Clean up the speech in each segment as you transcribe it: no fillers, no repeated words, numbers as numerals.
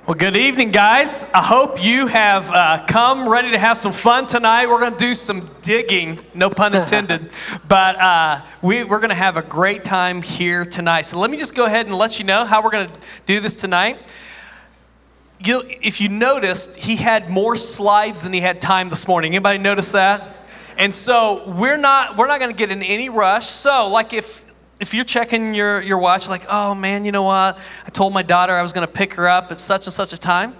Well, good evening, guys. I hope you have come ready to have some fun tonight. We're going to do some digging, no pun intended, but we're going to have a great time here tonight. So let me just go ahead and let you know how we're going to do this tonight. If you noticed, he had more slides than he had time this morning. Anybody notice that? And so we're not going to get in any rush. So like if you're checking your watch, like, oh man, you know what? I told my daughter I was going to pick her up at such and such a time.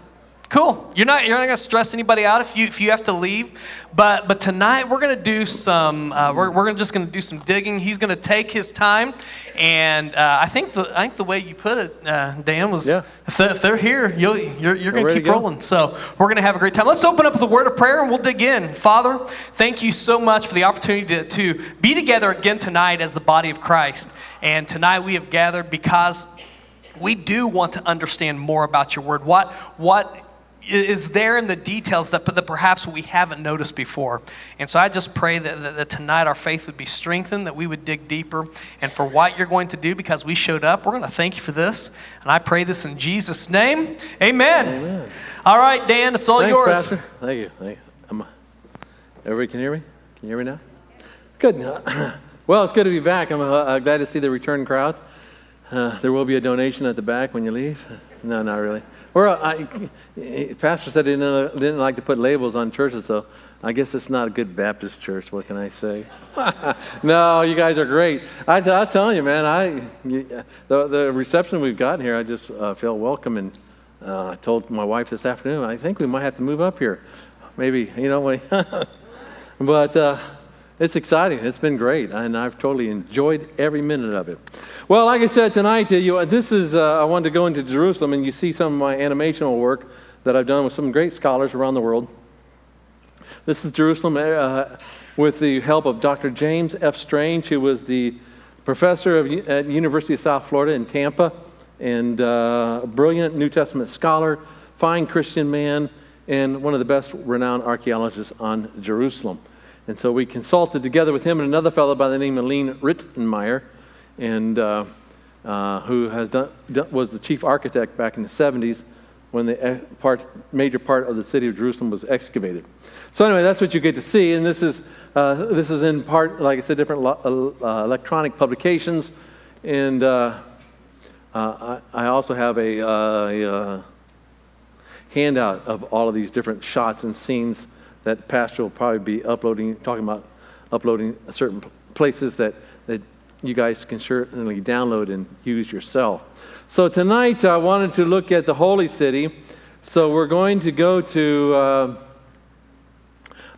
Cool. You're not going to stress anybody out if you have to leave. But tonight we're going to do some. We're just going to do some digging. He's going to take his time, and I think the way you put it, Dan, was if they're here, you're going to keep rolling. So we're going to have a great time. Let's open up with a word of prayer and we'll dig in. Father, thank you so much for the opportunity to be together again tonight as the body of Christ. And tonight we have gathered because we do want to understand more about your word. What is there in the details that perhaps we haven't noticed before. And so I just pray that tonight our faith would be strengthened, that we would dig deeper, and for what you're going to do because we showed up, we're going to thank you for this. And I pray this in Jesus' name. Amen. Amen. All right, Dan, it's all yours. Pastor. Thank you. Everybody can hear me? Can you hear me now? Good. Well, it's good to be back. I'm glad to see the return crowd. There will be a donation at the back when you leave. No, not really. Pastor said he didn't like to put labels on churches, so I guess it's not a good Baptist church. What can I say? No, you guys are great. I was telling you, man, the reception we've gotten here, I just feel welcome. And I told my wife this afternoon, I think we might have to move up here. Maybe, but it's exciting. It's been great, and I've totally enjoyed every minute of it. Well, like I said tonight, this is, I wanted to go into Jerusalem, and you see some of my animational work that I've done with some great scholars around the world. This is Jerusalem with the help of Dr. James F. Strange, who was the professor at University of South Florida in Tampa, and a brilliant New Testament scholar, fine Christian man, and one of the best renowned archaeologists on Jerusalem. And so we consulted together with him and another fellow by the name of Lean Rittenmeyer, and who was the chief architect back in the 70s when the major part of the city of Jerusalem was excavated. So anyway, that's what you get to see, and this is in part, like I said, different electronic publications, and I also have a handout of all of these different shots and scenes that Pastor will probably be talking about uploading certain places that you guys can certainly download and use yourself. So tonight I wanted to look at the Holy City. So we're going to go to,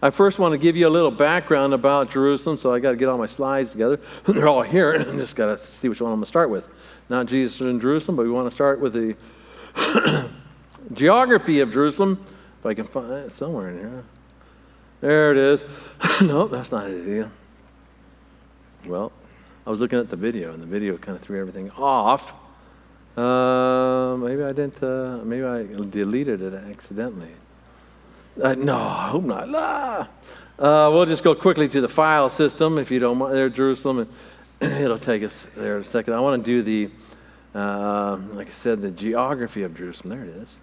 I first want to give you a little background about Jerusalem, so I got to get all my slides together. They're all here, and I just got to see which one I'm going to start with. Not Jesus in Jerusalem, but we want to start with the geography of Jerusalem, if I can find it somewhere in here. There it is. No, that's not it either. Well, I was looking at the video, and the video kind of threw everything off. Maybe I didn't. Maybe I deleted it accidentally. No, I hope not. We'll just go quickly to the file system, if you don't mind. There's Jerusalem, and it'll take us there in a second. I want to do the, like I said, the geography of Jerusalem. There it is.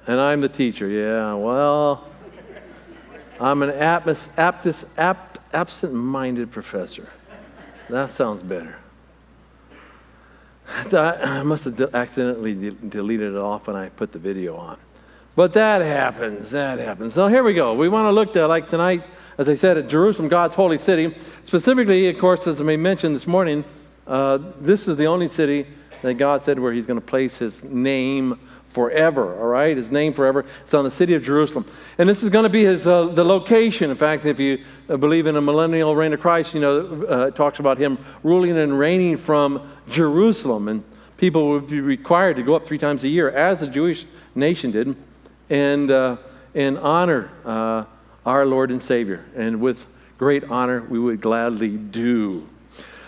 And I'm the teacher. Yeah. Well, I'm an absent-minded professor. That sounds better. I must have accidentally deleted it off when I put the video on. But that happens. So here we go. We want to look at, like tonight, as I said, at Jerusalem, God's holy city. Specifically, of course, as I mentioned this morning, this is the only city that God said where he's going to place his name forever, all right? His name forever. It's on the city of Jerusalem. And this is going to be his the location. In fact, if you believe in a millennial reign of Christ, it talks about him ruling and reigning from Jerusalem. And people would be required to go up 3 times a year, as the Jewish nation did, and honor our Lord and Savior. And with great honor, we would gladly do.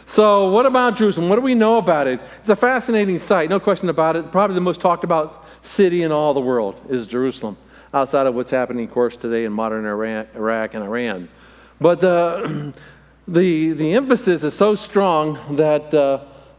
So what about Jerusalem? What do we know about it? It's a fascinating site, no question about it. Probably the most talked about city in all the world is Jerusalem, outside of what's happening, of course, today in modern Iraq and Iran. But the emphasis is so strong that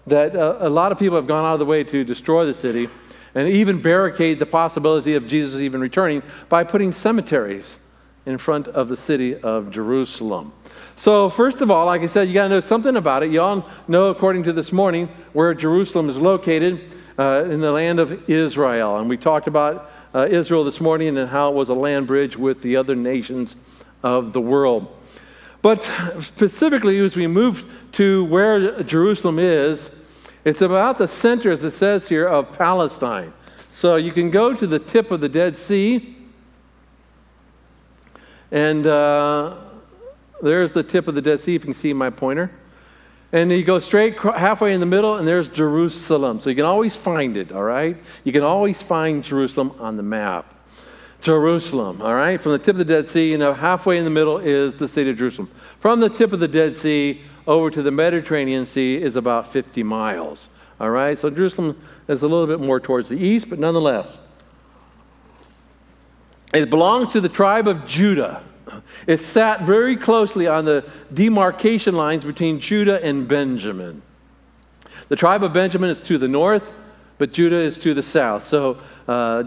that a lot of people have gone out of the way to destroy the city and even barricade the possibility of Jesus even returning by putting cemeteries in front of the city of Jerusalem. So first of all, like I said, you got to know something about it. You all know, according to this morning, where Jerusalem is located in the land of Israel. And we talked about Israel this morning and how it was a land bridge with the other nations of the world. But specifically, as we move to where Jerusalem is, it's about the center, as it says here, of Palestine. So you can go to the tip of the Dead Sea, and there's the tip of the Dead Sea, if you can see my pointer. And you go straight halfway in the middle, and there's Jerusalem. So you can always find it, all right? You can always find Jerusalem on the map. Jerusalem, all right? From the tip of the Dead Sea, halfway in the middle is the city of Jerusalem. From the tip of the Dead Sea over to the Mediterranean Sea is about 50 miles, all right? So Jerusalem is a little bit more towards the east, but nonetheless. It belongs to the tribe of Judah. It sat very closely on the demarcation lines between Judah and Benjamin. The tribe of Benjamin is to the north, but Judah is to the south. So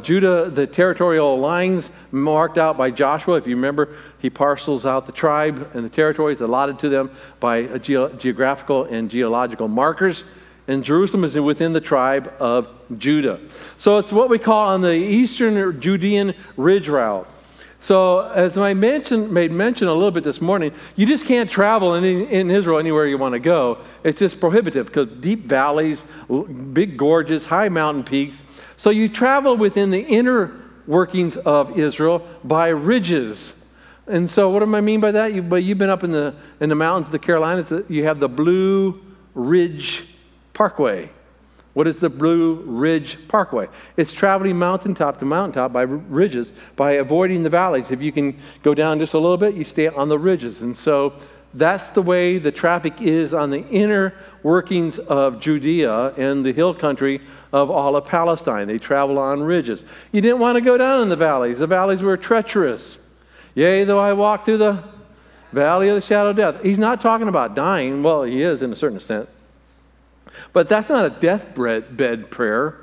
Judah, the territorial lines marked out by Joshua, if you remember, he parcels out the tribe and the territories allotted to them by geographical and geological markers. And Jerusalem is within the tribe of Judah. So it's what we call on the eastern Judean ridge route. So as I made mention a little bit this morning, you just can't travel in Israel anywhere you want to go. It's just prohibitive because deep valleys, big gorges, high mountain peaks. So you travel within the inner workings of Israel by ridges. And so what do I mean by that? You've been up in the mountains of the Carolinas. You have the Blue Ridge Parkway. What is the Blue Ridge Parkway? It's traveling mountaintop to mountaintop by ridges, by avoiding the valleys. If you can go down just a little bit, you stay on the ridges. And so that's the way the traffic is on the inner workings of Judea and the hill country of all of Palestine. They travel on ridges. You didn't want to go down in the valleys. The valleys were treacherous. Yea, though I walk through the valley of the shadow of death. He's not talking about dying. Well, he is in a certain extent. But that's not a deathbed prayer.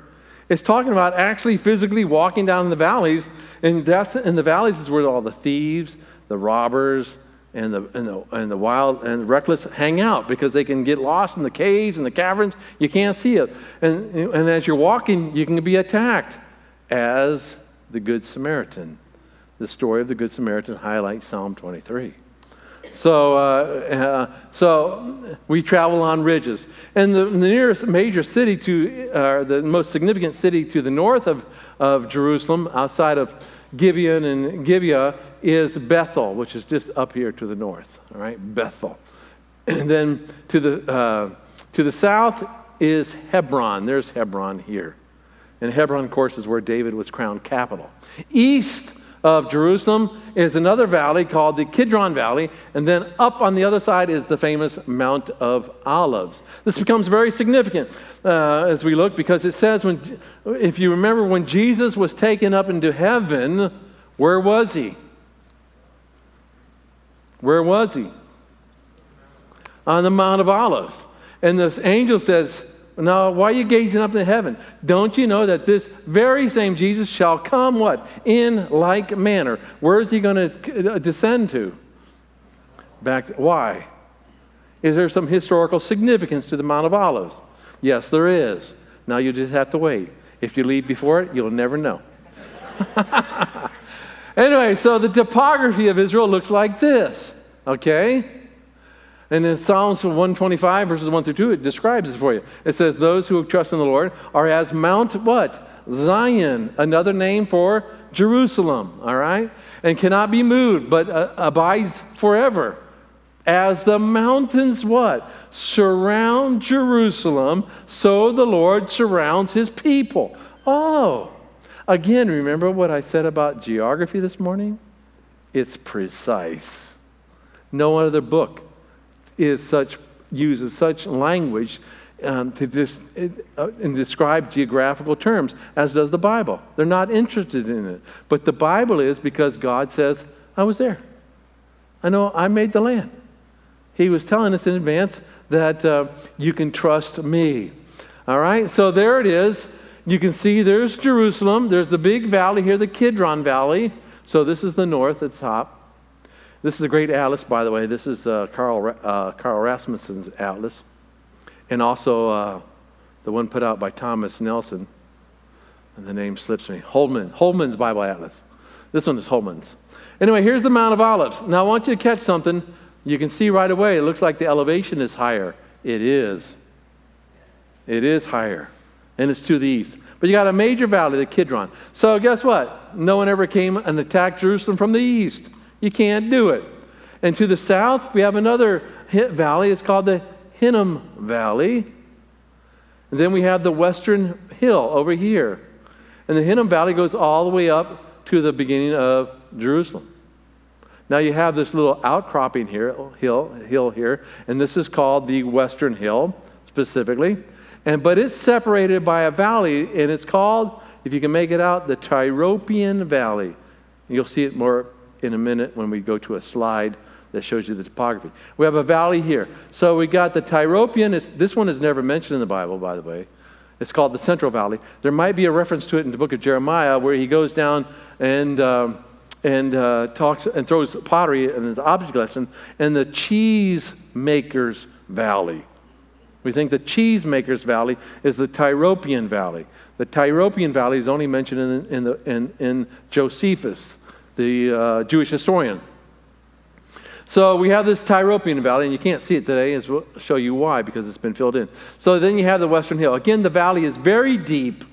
It's talking about actually physically walking down in the valleys, and in the valleys is where all the thieves, the robbers, and the wild and the reckless hang out because they can get lost in the caves and the caverns. You can't see it, and as you're walking, you can be attacked. As the Good Samaritan, the story of the Good Samaritan highlights Psalm 23. So we travel on ridges. And the nearest major city the most significant city to the north of Jerusalem, outside of Gibeon and Gibeah, is Bethel, which is just up here to the north, all right, Bethel. And then to the south is Hebron. There's Hebron here. And Hebron, of course, is where David was crowned capital. East of Jerusalem is another valley called the Kidron Valley, and then up on the other side is the famous Mount of Olives. This becomes very significant as we look, because it says, if you remember, when Jesus was taken up into heaven, where was he? Where was he? On the Mount of Olives. And this angel says, now, why are you gazing up into heaven? Don't you know that this very same Jesus shall come, what? In like manner. Where is he going to descend to? Why? Is there some historical significance to the Mount of Olives? Yes, there is. Now you just have to wait. If you leave before it, you'll never know. Anyway, so the topography of Israel looks like this, okay? And in Psalms 125, verses 1 through 2, it describes it for you. It says, those who trust in the Lord are as Mount what? Zion, another name for Jerusalem, all right? And cannot be moved, but abides forever. As the mountains what? Surround Jerusalem, so the Lord surrounds his people. Oh, again, remember what I said about geography this morning? It's precise. No other book uses such language to describe geographical terms as does the Bible. They're not interested in it. But the Bible is, because God says, I was there. I know I made the land. He was telling us in advance that you can trust me. All right, so there it is. You can see there's Jerusalem. There's the big valley here, the Kidron Valley. So this is the north at the top. This is a great atlas, by the way. This is Carl Rasmussen's atlas. And also the one put out by Thomas Nelson. And the name slips me. Holman's Bible Atlas. This one is Holman's. Anyway, here's the Mount of Olives. Now I want you to catch something. You can see right away, it looks like the elevation is higher. It is. It is higher. And it's to the east. But you got a major valley, the Kidron. So guess what? No one ever came and attacked Jerusalem from the east. You can't do it. And to the south, we have another valley. It's called the Hinnom Valley. And then we have the western hill over here. And the Hinnom Valley goes all the way up to the beginning of Jerusalem. Now you have this little outcropping here, hill here, and this is called the Western Hill specifically. But it's separated by a valley, and it's called, if you can make it out, the Tyropoeon Valley. You'll see it more in a minute when we go to a slide that shows you the topography. We have a valley here. So we got the Tyropoeon. This one is never mentioned in the Bible, by the way. It's called the Central Valley. There might be a reference to it in the book of Jeremiah where he goes down and talks and throws pottery in his object lesson in the Cheesemakers Valley. We think the Cheesemakers Valley is the Tyropoeon Valley. The Tyropoeon Valley is only mentioned in Josephus, the Jewish historian. So we have this Tyropoeon Valley, and you can't see it today, as we'll show you why, because it's been filled in. So then you have the Western Hill. Again, the valley is very deep.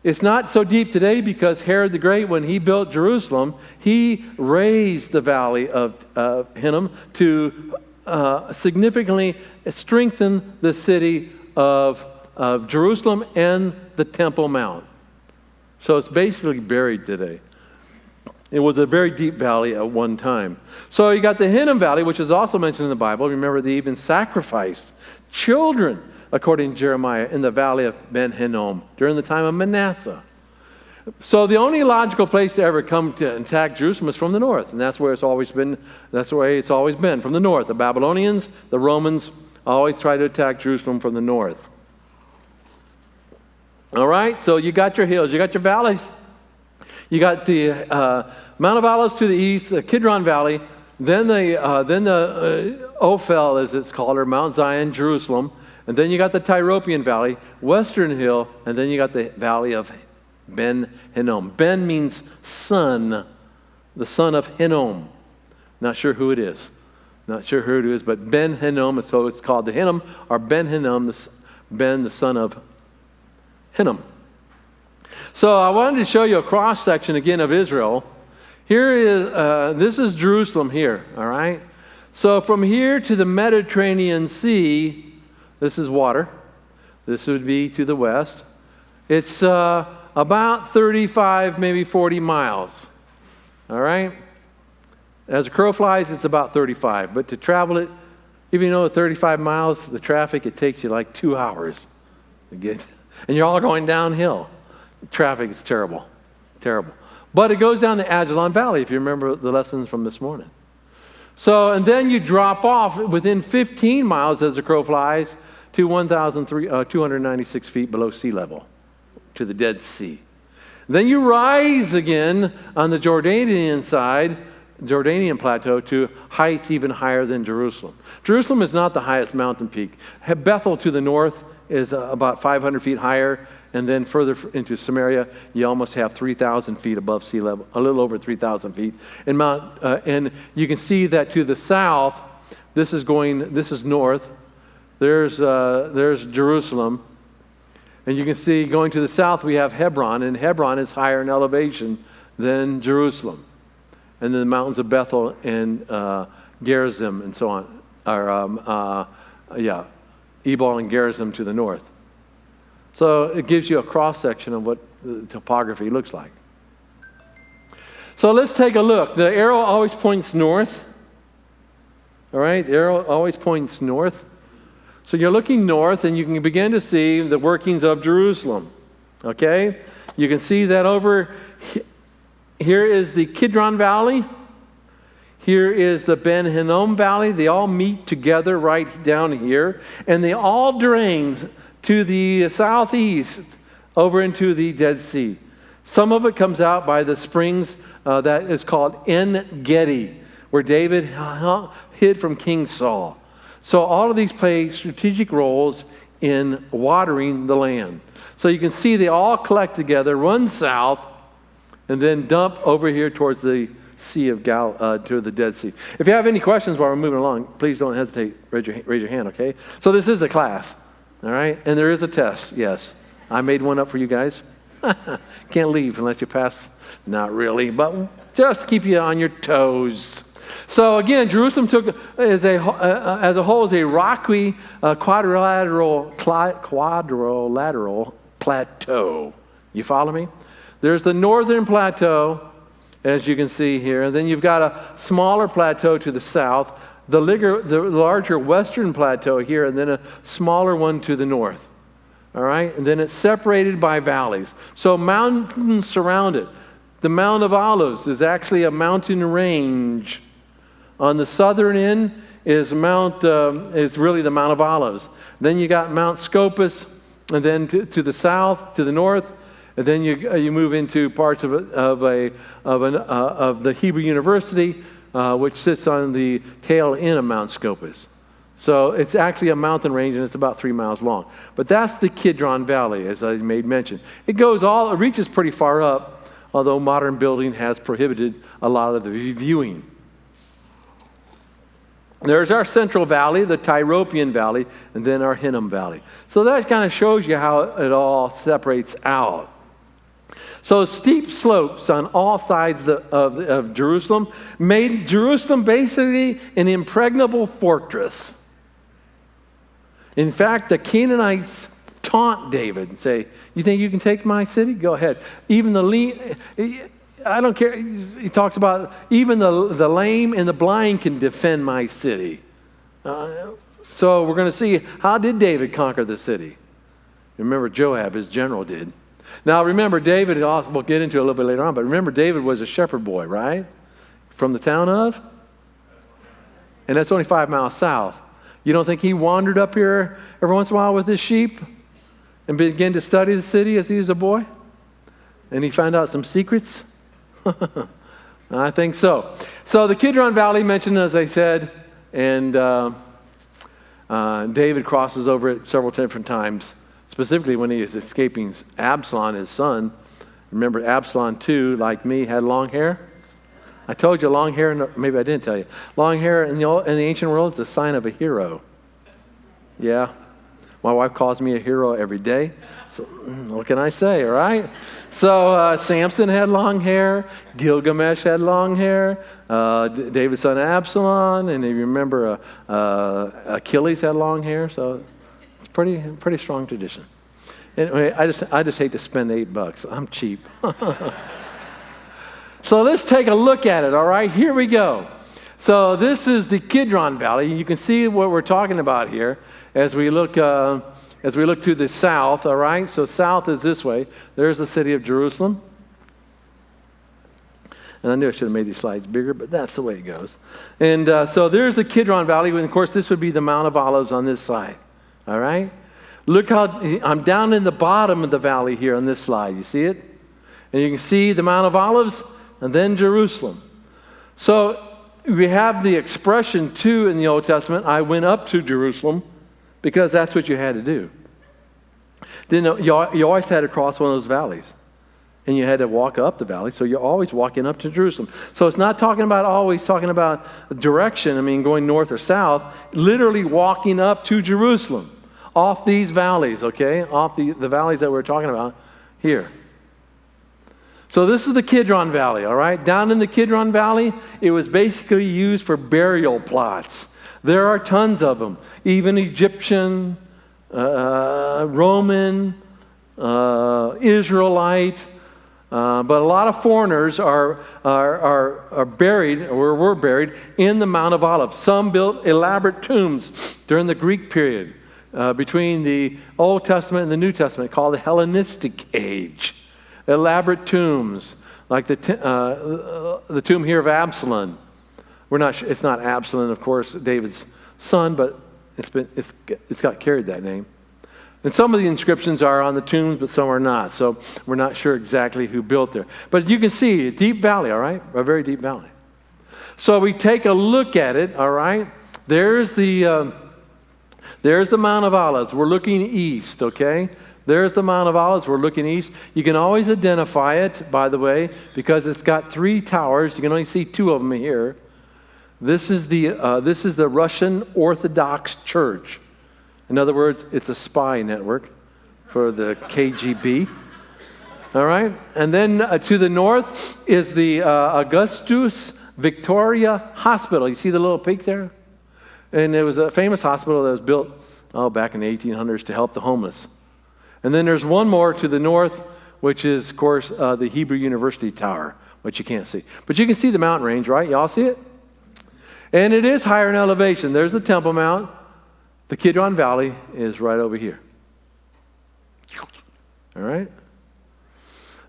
It's not so deep today because Herod the Great, when he built Jerusalem, he raised the valley of Hinnom to significantly strengthen the city of Jerusalem and the Temple Mount. So it's basically buried today. It was a very deep valley at one time. So you got the Hinnom Valley, which is also mentioned in the Bible. Remember, they even sacrificed children, according to Jeremiah, in the valley of Ben Hinnom during the time of Manasseh. So the only logical place to ever come to attack Jerusalem is from the north, and that's where it's always been. That's the way it's always been, from the north. The Babylonians, the Romans, always try to attack Jerusalem from the north. All right, so you got your hills, you got your valleys. You got the Mount of Olives to the east, the Kidron Valley, then the Ophel, as it's called, or Mount Zion, Jerusalem, and then you got the Tyropoeon Valley, Western Hill, and then you got the valley of Ben Hinnom. Ben means son, the son of Hinnom. Not sure who it is. Not sure who it is, but Ben Hinnom, so it's called the Hinnom, or Ben Hinnom, Ben, the son of Hinnom. So I wanted to show you a cross section again of Israel. Here is, this is Jerusalem here, all right? So from here to the Mediterranean Sea, this is water. This would be to the west. It's about 35, maybe 40 miles, all right? As a crow flies, it's about 35. But to travel it, even though 35 miles, the traffic, it takes you like 2 hours to get, and you're all going downhill. Traffic is terrible, terrible. But it goes down the Ajalon Valley, if you remember the lessons from this morning. So, and then you drop off within 15 miles as the crow flies to 1,296 feet below sea level, to the Dead Sea. Then you rise again on the Jordanian side, Jordanian plateau, to heights even higher than Jerusalem. Jerusalem is not the highest mountain peak. Bethel to the north is about 500 feet higher. And then further into Samaria, you almost have 3,000 feet above sea level, a little over 3,000 feet. And you can see that to the south, this is north. There's Jerusalem. And you can see going to the south, we have Hebron, and Hebron is higher in elevation than Jerusalem. And then the mountains of Bethel and Gerizim and so on, Ebal and Gerizim to the north. So it gives you a cross-section of what the topography looks like. So let's take a look. The arrow always points north. All right, the arrow always points north. So you're looking north, and you can begin to see the workings of Jerusalem. Okay? You can see that over here is the Kidron Valley. Here is the Ben Hinnom Valley. They all meet together right down here, and they all drain to the southeast over into the Dead Sea. Some of it comes out by the springs that is called En Gedi, where David hid from King Saul. So all of these play strategic roles in watering the land. So you can see they all collect together, run south, and then dump over here towards the Sea of to the Dead Sea. If you have any questions while we're moving along, please don't hesitate. Raise your hand, okay? So this is a class, all right? And there is a test, yes. I made one up for you guys. Can't leave unless you pass. Not really, but just to keep you on your toes. So again, Jerusalem as a whole is a rocky quadrilateral plateau. You follow me? There's the northern plateau, as you can see here, and then you've got a smaller plateau to the south, the larger western plateau here, and then a smaller one to the north. All right? And then it's separated by valleys. So mountains surround it. The Mount of Olives is actually a mountain range. On the southern end is really the Mount of Olives. Then you got Mount Scopus, and then to the south, to the north, and then you move into parts of the Hebrew University, which sits on the tail end of Mount Scopus. So it's actually a mountain range, and it's about 3 miles long. But that's the Kidron Valley, as I made mention. It reaches pretty far up, although modern building has prohibited a lot of the viewing. There's our Central Valley, the Tyropoeon Valley, and then our Hinnom Valley. So that kind of shows you how it all separates out. So steep slopes on all sides of Jerusalem made Jerusalem basically an impregnable fortress. In fact, the Canaanites taunt David and say, "You think you can take my city? Go ahead." Even I don't care. He talks about even the lame and the blind can defend my city. So we're going to see, how did David conquer the city? Remember, Joab, his general, did. Now remember, David, we'll get into it a little bit later on, but remember, David was a shepherd boy, right? From the town of? And that's only 5 miles south. You don't think he wandered up here every once in a while with his sheep and began to study the city as he was a boy? And he found out some secrets? I think so. So the Kidron Valley mentioned, as I said, and David crosses over it several different times, specifically when he is escaping Absalom, his son. Remember, Absalom, too, like me, had long hair? I told you long hair, maybe I didn't tell you. Long hair in the ancient world is a sign of a hero. Yeah. My wife calls me a hero every day. So what can I say, all right? So Samson had long hair. Gilgamesh had long hair. David's son Absalom. And if you remember, Achilles had long hair. So it's pretty strong tradition. Anyway, I just hate to spend $8. I'm cheap. So let's take a look at it, all right? Here we go. So this is the Kidron Valley. You can see what we're talking about here as we look to the south, all right? So south is this way. There's the city of Jerusalem. And I knew I should have made these slides bigger, but that's the way it goes. And so there's the Kidron Valley. And, of course, this would be the Mount of Olives on this side, all right? Look how I'm down in the bottom of the valley here on this slide. You see it? And you can see the Mount of Olives and then Jerusalem. So we have the expression, too, in the Old Testament, I went up to Jerusalem, because that's what you had to do. You always had to cross one of those valleys. And you had to walk up the valley, so you're always walking up to Jerusalem. So it's not always talking about direction, going north or south, literally walking up to Jerusalem, off these valleys, okay? Off the valleys that we're talking about here. So this is the Kidron Valley, all right? Down in the Kidron Valley, it was basically used for burial plots. There are tons of them, even Egyptian, Roman, Israelite, but a lot of foreigners are buried, or were buried, in the Mount of Olives. Some built elaborate tombs during the Greek period, between the Old Testament and the New Testament, called the Hellenistic Age. Elaborate tombs, like the tomb here of Absalom, We're not sure, it's not Absalom, of course, David's son, but it's got carried that name. And some of the inscriptions are on the tombs, but some are not. So we're not sure exactly who built there. But you can see a deep valley, all right? A very deep valley. So we take a look at it, all right? There's the Mount of Olives. We're looking east, okay? There's the Mount of Olives. We're looking east. You can always identify it, by the way, because it's got 3 towers. You can only see 2 of them here. This is the Russian Orthodox Church. In other words, it's a spy network for the KGB. All right? And then to the north is the Augustus Victoria Hospital. You see the little peak there? And it was a famous hospital that was built, back in the 1800s to help the homeless. And then there's one more to the north, which is, of course, the Hebrew University Tower, which you can't see. But you can see the mountain range, right? Y'all see it? And it is higher in elevation. There's the Temple Mount. The Kidron Valley is right over here. All right?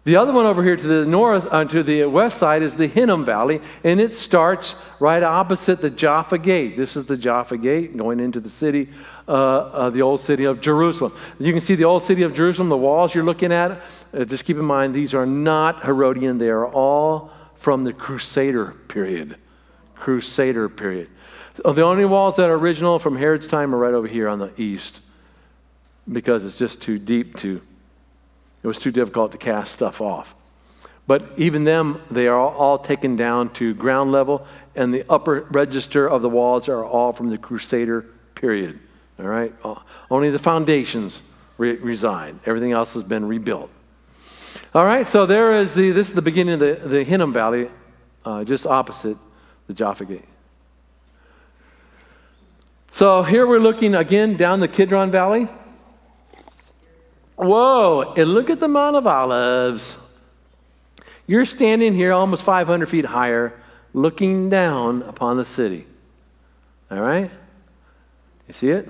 The other one over here to the north, to the west side, is the Hinnom Valley, and it starts right opposite the Jaffa Gate. This is the Jaffa Gate going into the city, the old city of Jerusalem. You can see the old city of Jerusalem, the walls you're looking at. Just keep in mind, these are not Herodian. They are all from the Crusader period. Crusader period. The only walls that are original from Herod's time are right over here on the east, because it's just too deep it was too difficult to cast stuff off. But even them, they are all taken down to ground level, and the upper register of the walls are all from the Crusader period. All right? Only the foundations reside. Everything else has been rebuilt. All right, so this is the beginning of the Hinnom Valley, just opposite the Jaffa Gate. So here we're looking again down the Kidron Valley. Whoa, and look at the Mount of Olives. You're standing here almost 500 feet higher, looking down upon the city. All right? You see it?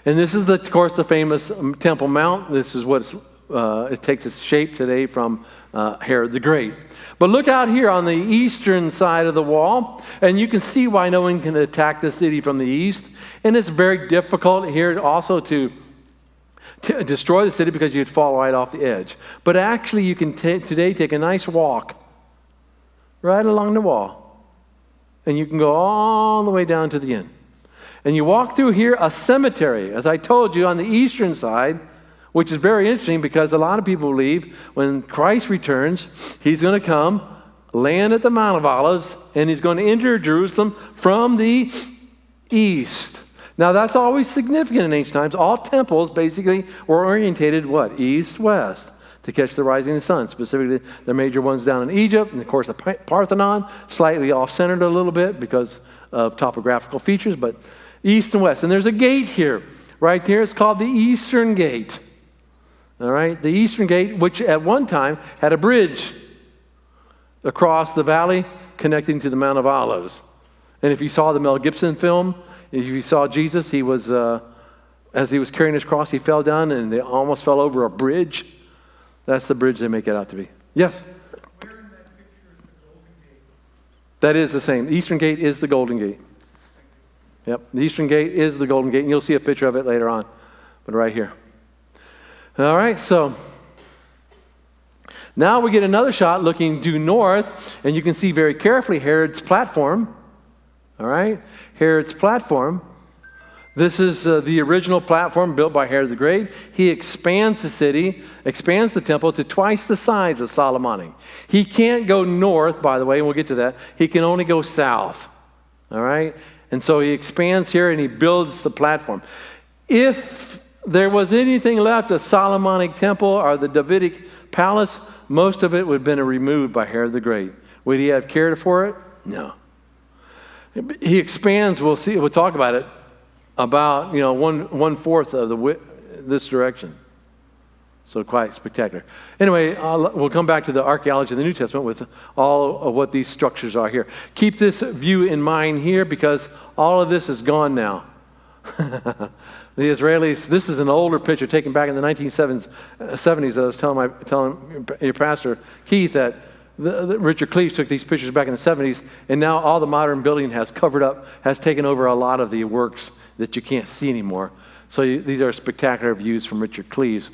And this is, of course, the famous Temple Mount. This is what it takes its shape today from Herod the Great. But look out here on the eastern side of the wall, and you can see why no one can attack the city from the east. And it's very difficult here also to destroy the city because you'd fall right off the edge. But actually, you can today take a nice walk right along the wall, and you can go all the way down to the end. And you walk through here a cemetery, as I told you, on the eastern side, which is very interesting because a lot of people believe when Christ returns, he's going to come, land at the Mount of Olives, and he's going to enter Jerusalem from the east. Now, that's always significant in ancient times. All temples basically were orientated, what? East-west, to catch the rising sun. Specifically, the major ones down in Egypt, and of course the Parthenon, slightly off-centered a little bit because of topographical features, but east and west. And there's a gate here, right here. It's called the Eastern Gate. All right? The Eastern Gate, which at one time had a bridge across the valley connecting to the Mount of Olives. And if you saw the Mel Gibson film, if you saw Jesus, he was, as he was carrying his cross, he fell down and they almost fell over a bridge. That's the bridge they make it out to be. Yes? Where in that picture is the Golden Gate? That is the same. The Eastern Gate is the Golden Gate. Yep, the Eastern Gate is the Golden Gate, and you'll see a picture of it later on, but right here. All right, so now we get another shot looking due north, and you can see very carefully Herod's platform. All right, Herod's platform. This is the original platform built by Herod the Great. He expands the city, expands the temple to twice the size of Solomonic. He can't go north, by the way, and we'll get to that. He can only go south. All right, and so he expands here and he builds the platform. If there was anything left of Solomonic temple or the Davidic palace, most of it would have been removed by Herod the Great. Would he have cared for it? No. He expands, we'll see, we'll talk about it, about 1/4 of this direction. So quite spectacular. Anyway, we'll come back to the archaeology of the New Testament with all of what these structures are here. Keep this view in mind here because all of this is gone now. The Israelis, this is an older picture taken back in the 1970s. I was telling your pastor, Keith, that Richard Cleves took these pictures back in the 70s, and now all the modern building has taken over a lot of the works that you can't see anymore. So these are spectacular views from Richard Cleves.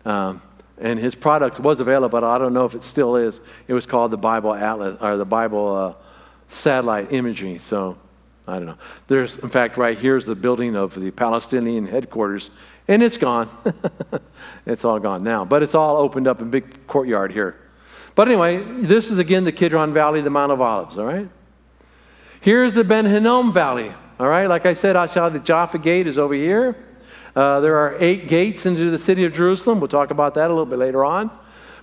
And his products was available, but I don't know if it still is. It was called the Bible Atlas, or the Bible Satellite Imagery. So I don't know. In fact, right here is the building of the Palestinian headquarters, and it's gone. It's all gone now, but it's all opened up in big courtyard here. But anyway, this is again the Kidron Valley, the Mount of Olives, all right? Here's the Ben Hinnom Valley, all right? Like I said, outside the Jaffa Gate is over here. There are 8 gates into the city of Jerusalem. We'll talk about that a little bit later on.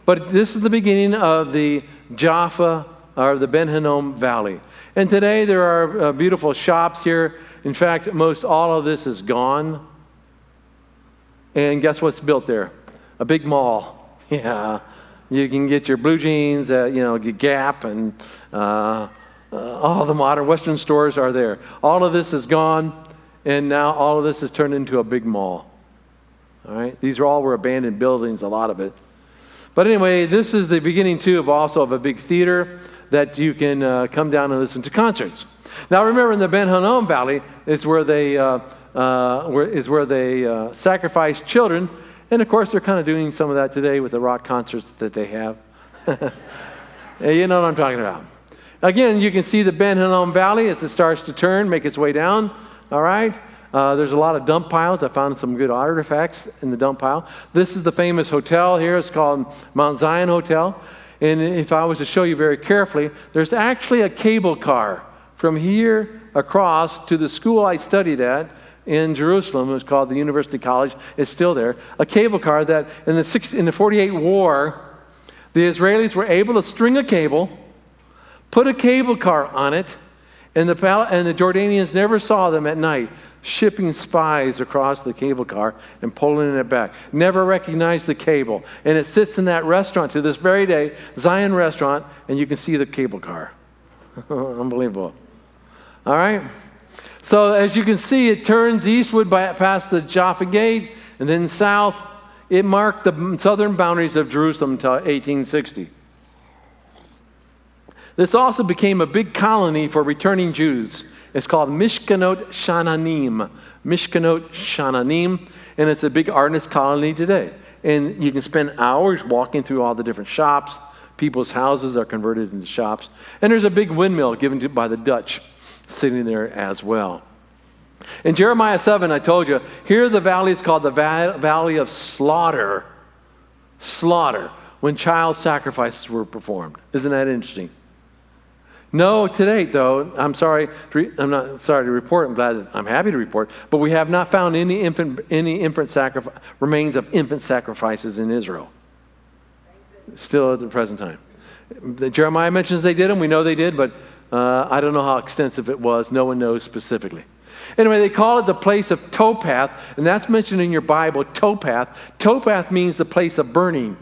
But this is the beginning of the Jaffa, or the Ben Hinnom Valley. And today there are beautiful shops here. In fact, most all of this is gone. And guess what's built there? A big mall. Yeah. You can get your blue jeans, Gap, and all the modern Western stores are there. All of this is gone, and now all of this is turned into a big mall. All right? These were abandoned buildings, a lot of it. But anyway, this is the beginning, too, of a big theater that you can come down and listen to concerts. Now, remember, in the Ben Hinnom Valley is where they sacrifice children. And of course, they're kind of doing some of that today with the rock concerts that they have. You know what I'm talking about. Again, you can see the Ben Hinnom Valley as it starts to turn, make its way down. All right? There's a lot of dump piles. I found some good artifacts in the dump pile. This is the famous hotel here. It's called Mount Zion Hotel. And if I was to show you very carefully, there's actually a cable car from here across to the school I studied at in Jerusalem. It was called the University College. It's still there. A cable car that in the 48 war, the Israelis were able to string a cable, put a cable car on it, and the Jordanians never saw them at night shipping spies across the cable car and pulling it back. Never recognized the cable. And it sits in that restaurant to this very day, Zion Restaurant, and you can see the cable car. Unbelievable. All right? So as you can see, it turns eastward past the Jaffa Gate, and then south. It marked the southern boundaries of Jerusalem until 1860. This also became a big colony for returning Jews. It's called Mishkanot Shananim. Mishkanot Shananim, and it's a big artist colony today. And you can spend hours walking through all the different shops. People's houses are converted into shops. And there's a big windmill given by the Dutch sitting there as well. In Jeremiah 7, I told you, here the valley is called the Valley of Slaughter. Slaughter, when child sacrifices were performed. Isn't that interesting? No, today, though, I'm not sorry to report, I'm happy to report, but we have not found any remains of infant sacrifices in Israel. Still at the present time. Jeremiah mentions they did them, we know they did, but I don't know how extensive it was. No one knows specifically. Anyway, they call it the place of Topath, and that's mentioned in your Bible, Topath. Topath means the place of burning,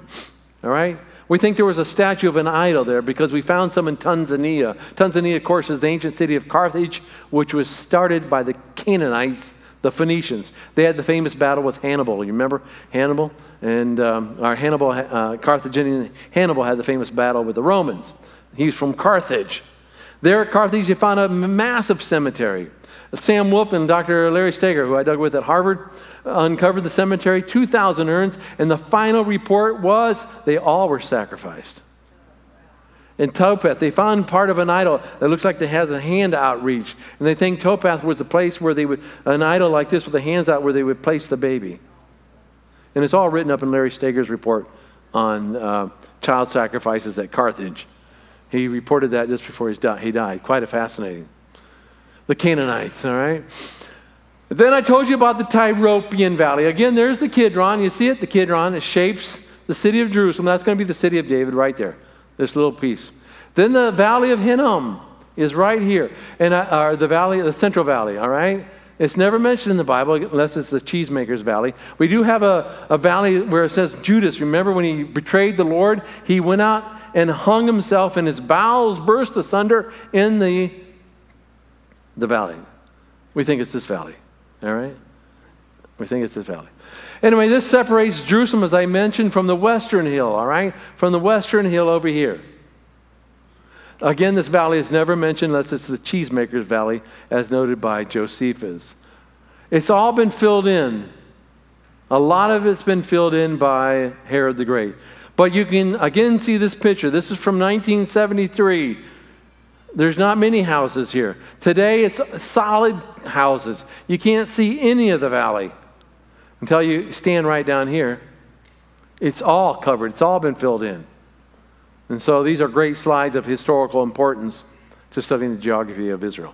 all right? We think there was a statue of an idol there because we found some in Tanzania. Tanzania, of course, is the ancient city of Carthage, which was started by the Canaanites, the Phoenicians. They had the famous battle with Hannibal. You remember Hannibal? And Carthaginian Hannibal had the famous battle with the Romans. He's from Carthage. There at Carthage, you found a massive cemetery. Sam Wolf and Dr. Larry Steger, who I dug with at Harvard, uncovered the cemetery, 2,000 urns, and the final report was they all were sacrificed. In Topath, they found part of an idol that looks like it has a hand outreach, and they think Topath was the place where an idol like this with the hands out, where they would place the baby. And it's all written up in Larry Steger's report on child sacrifices at Carthage. He reported that just before he died. Quite fascinating. The Canaanites, all right? Then I told you about the Tyropoeon Valley. Again, there's the Kidron. You see it? The Kidron. It shapes the city of Jerusalem. That's going to be the city of David right there, this little piece. Then the Valley of Hinnom is right here, and the Central Valley, all right? It's never mentioned in the Bible unless it's the Cheesemakers Valley. We do have a valley where it says Judas. Remember when he betrayed the Lord? He went out and hung himself, and his bowels burst asunder in the valley. We think it's this valley, all right? We think it's this valley. Anyway, this separates Jerusalem, as I mentioned, from the western hill, all right? From the western hill over here. Again, this valley is never mentioned unless it's the Cheesemaker's Valley, as noted by Josephus. It's all been filled in. A lot of it's been filled in by Herod the Great. But you can again see this picture. This is from 1973. There's not many houses here. Today it's solid houses. You can't see any of the valley until you stand right down here. It's all covered. It's all been filled in. And so these are great slides of historical importance to studying the geography of Israel.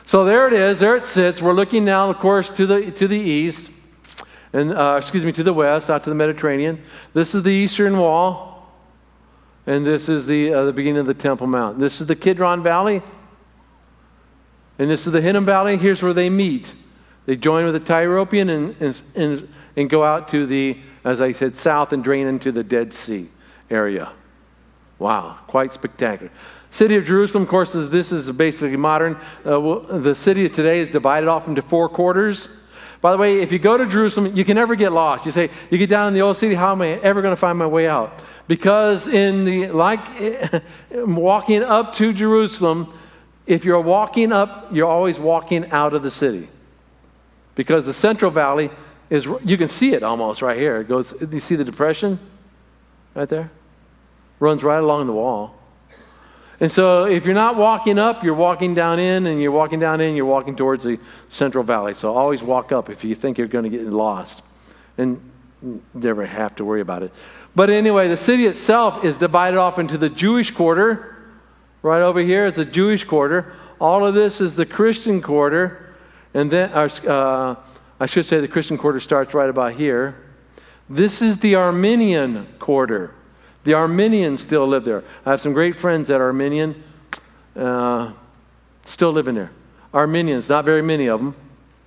So there it is. There it sits. We're looking now, of course, to the east, and to the west, out to the Mediterranean. This is the eastern wall, and this is the beginning of the Temple Mount. This is the Kidron Valley, and this is the Hinnom Valley. Here's where they meet. They join with the Tyropoeon and go out to the, as I said, south and drain into the Dead Sea area. Wow, quite spectacular. City of Jerusalem, of course, this is basically modern. The city today is divided off into 4 quarters. By the way, if you go to Jerusalem, you can never get lost. You say, you get down in the old city, how am I ever going to find my way out? Because walking up to Jerusalem, if you're walking up, you're always walking out of the city. Because the Central Valley is, you can see it almost right here. It goes, you see the depression right there? Runs right along the wall. And so if you're not walking up, you're walking down in, and you're walking down in, you're walking towards the Central Valley. So always walk up if you think you're going to get lost. And never have to worry about it. But anyway, the city itself is divided off into the Jewish quarter. Right over here is the Jewish quarter. All of this is the Christian quarter. And then, I should say the Christian quarter starts right about here. This is the Armenian quarter. The Armenians still live there. I have some great friends that are Armenian, still living there. Armenians, not very many of them,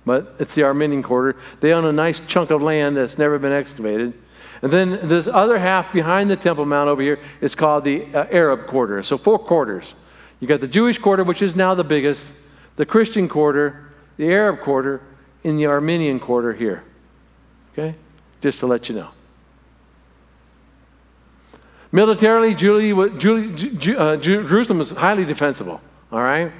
but it's the Armenian quarter. They own a nice chunk of land that's never been excavated. And then this other half behind the Temple Mount over here is called the Arab quarter. So 4 quarters. You got the Jewish quarter, which is now the biggest, the Christian quarter, the Arab quarter, and the Armenian quarter here. Okay? Just to let you know. Militarily, Jerusalem was highly defensible, all right?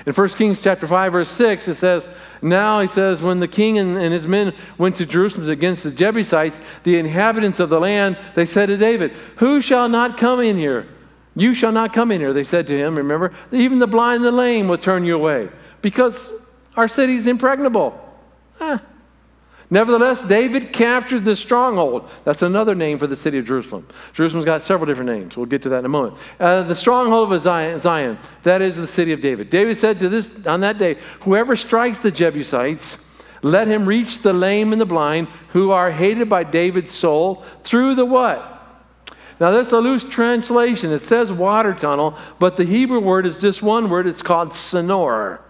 In 1 Kings chapter 5, verse 6, it says, now, he says, when the king and his men went to Jerusalem against the Jebusites, the inhabitants of the land, they said to David, who shall not come in here? You shall not come in here, they said to him, remember? Even the blind and the lame will turn you away, because our city is impregnable. Nevertheless, David captured the stronghold. That's another name for the city of Jerusalem. Jerusalem's got several different names. We'll get to that in a moment. The stronghold of Zion, that is the city of David. David said to this on that day, whoever strikes the Jebusites, let him reach the lame and the blind, who are hated by David's soul, through the what? Now, that's a loose translation. It says water tunnel, but the Hebrew word is just one word. It's called Senor.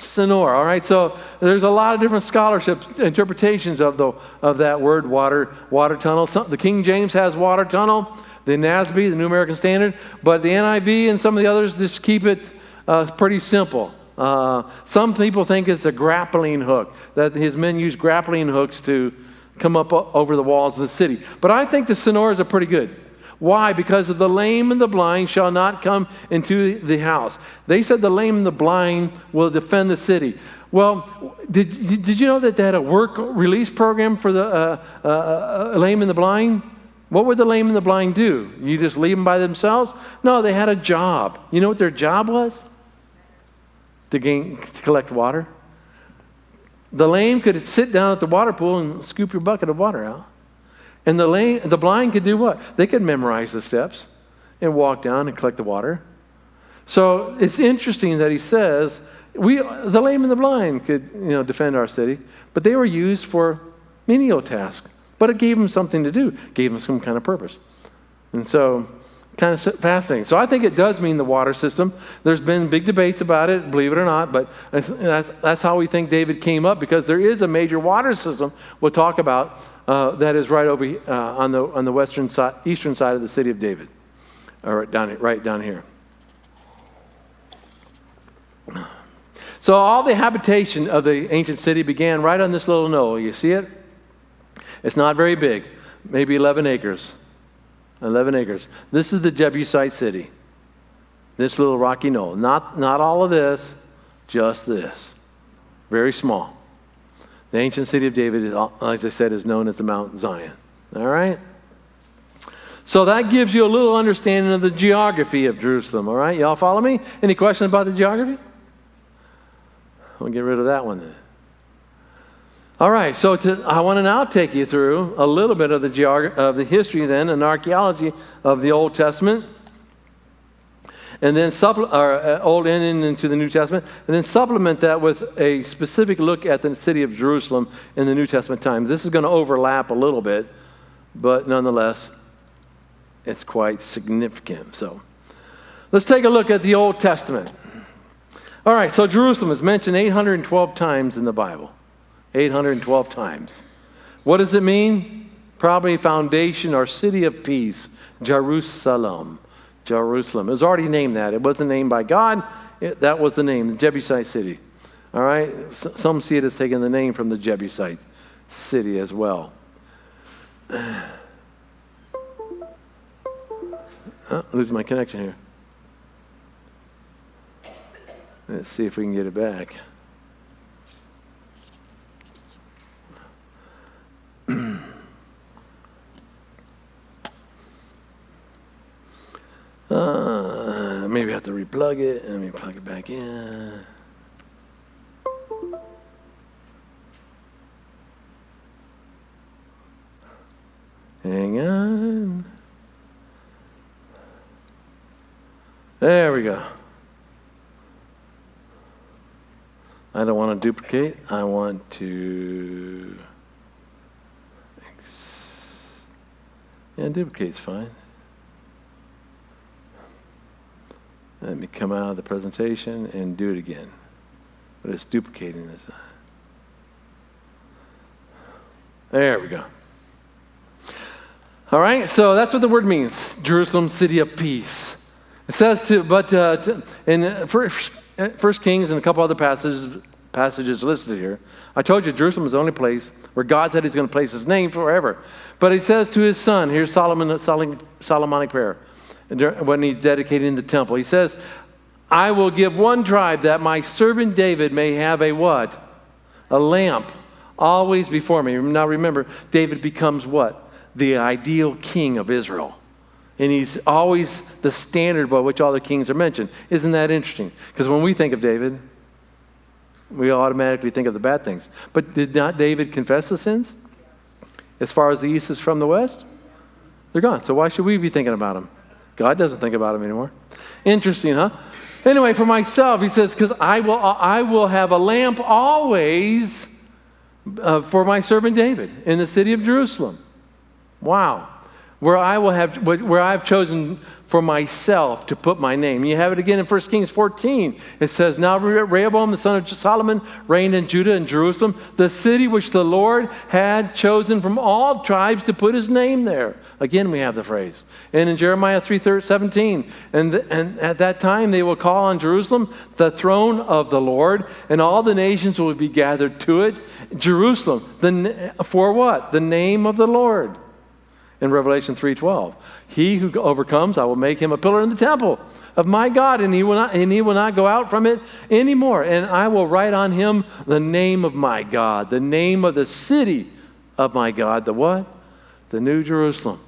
Senor, all right? So there's a lot of different scholarship interpretations of that word, water tunnel. The King James has water tunnel, the NASB, the New American Standard, but the NIV and some of the others just keep it pretty simple. Some people think it's a grappling hook, that his men use grappling hooks to come up over the walls of the city. But I think the Senors are pretty good. Why? Because of the lame and the blind shall not come into the house. They said the lame and the blind will defend the city. Well, did you know that they had a work release program for the lame and the blind? What would the lame and the blind do? You just leave them by themselves? No, they had a job. You know what their job was? To collect water. The lame could sit down at the water pool and scoop your bucket of water out. And the blind could do what? They could memorize the steps and walk down and collect the water. So it's interesting that he says, the lame and the blind could defend our city, but they were used for menial tasks. But it gave them something to do, gave them some kind of purpose. And so, kind of fascinating. So I think it does mean the water system. There's been big debates about it, believe it or not, but that's how we think David came up, because there is a major water system we'll talk about that is right over on the eastern side of the city of David, or right down here. So all the habitation of the ancient city began right on this little knoll. You see it? It's not very big, maybe 11 acres. 11 acres. This is the Jebusite city. This little rocky knoll. Not all of this, just this. Very small. The ancient city of David, as I said, is known as the Mount Zion. All right? So that gives you a little understanding of the geography of Jerusalem. All right? Y'all follow me? Any questions about the geography? We'll get rid of that one then. All right, so I want to now take you through a little bit of the history then and archaeology of the Old Testament, and then Old and into the New Testament, and then supplement that with a specific look at the city of Jerusalem in the New Testament times. This is going to overlap a little bit, but nonetheless, it's quite significant. So let's take a look at the Old Testament. All right, so Jerusalem is mentioned 812 times in the Bible. 812 times. What does it mean? Probably foundation or city of peace. Jerusalem. Jerusalem. It was already named that. It wasn't named by God. That was the name, the Jebusite city. All right? Some see it as taking the name from the Jebusite city as well. Losing my connection here. Let's see if we can get it back. Maybe I have to replug it. Let me plug it back in. Hang on. There we go. I don't want to duplicate. I want to... Yeah, duplicate's fine. Let me come out of the presentation and do it again. But it's duplicating this. There we go. All right, so that's what the word means. Jerusalem, city of peace. It says in 1 Kings and a couple other passages listed here, I told you Jerusalem is the only place where God said he's going to place his name forever. But he says to his son, here's Solomonic prayer, when he's dedicating the temple. He says, I will give one tribe that my servant David may have a what? A lamp always before me. Now remember, David becomes what? The ideal king of Israel. And he's always the standard by which all the kings are mentioned. Isn't that interesting? Because when we think of David, we automatically think of the bad things. But did not David confess the sins? As far as the east is from the west? They're gone. So why should we be thinking about them? God doesn't think about them anymore. Interesting, huh? Anyway, for myself, he says, because I will have a lamp always for my servant David in the city of Jerusalem. Wow. Where I've chosen for myself to put my name. You have it again in 1 Kings 14. It says, now Rehoboam, the son of Solomon, reigned in Judah and Jerusalem, the city which the Lord had chosen from all tribes to put his name there. Again, we have the phrase. And in Jeremiah 3:17, and at that time they will call on Jerusalem the throne of the Lord, and all the nations will be gathered to it. Jerusalem, for what? The name of the Lord. In Revelation 3:12, he who overcomes, I will make him a pillar in the temple of my God, and he will not go out from it anymore. And I will write on him the name of my God, the name of the city of my God, the what? The New Jerusalem,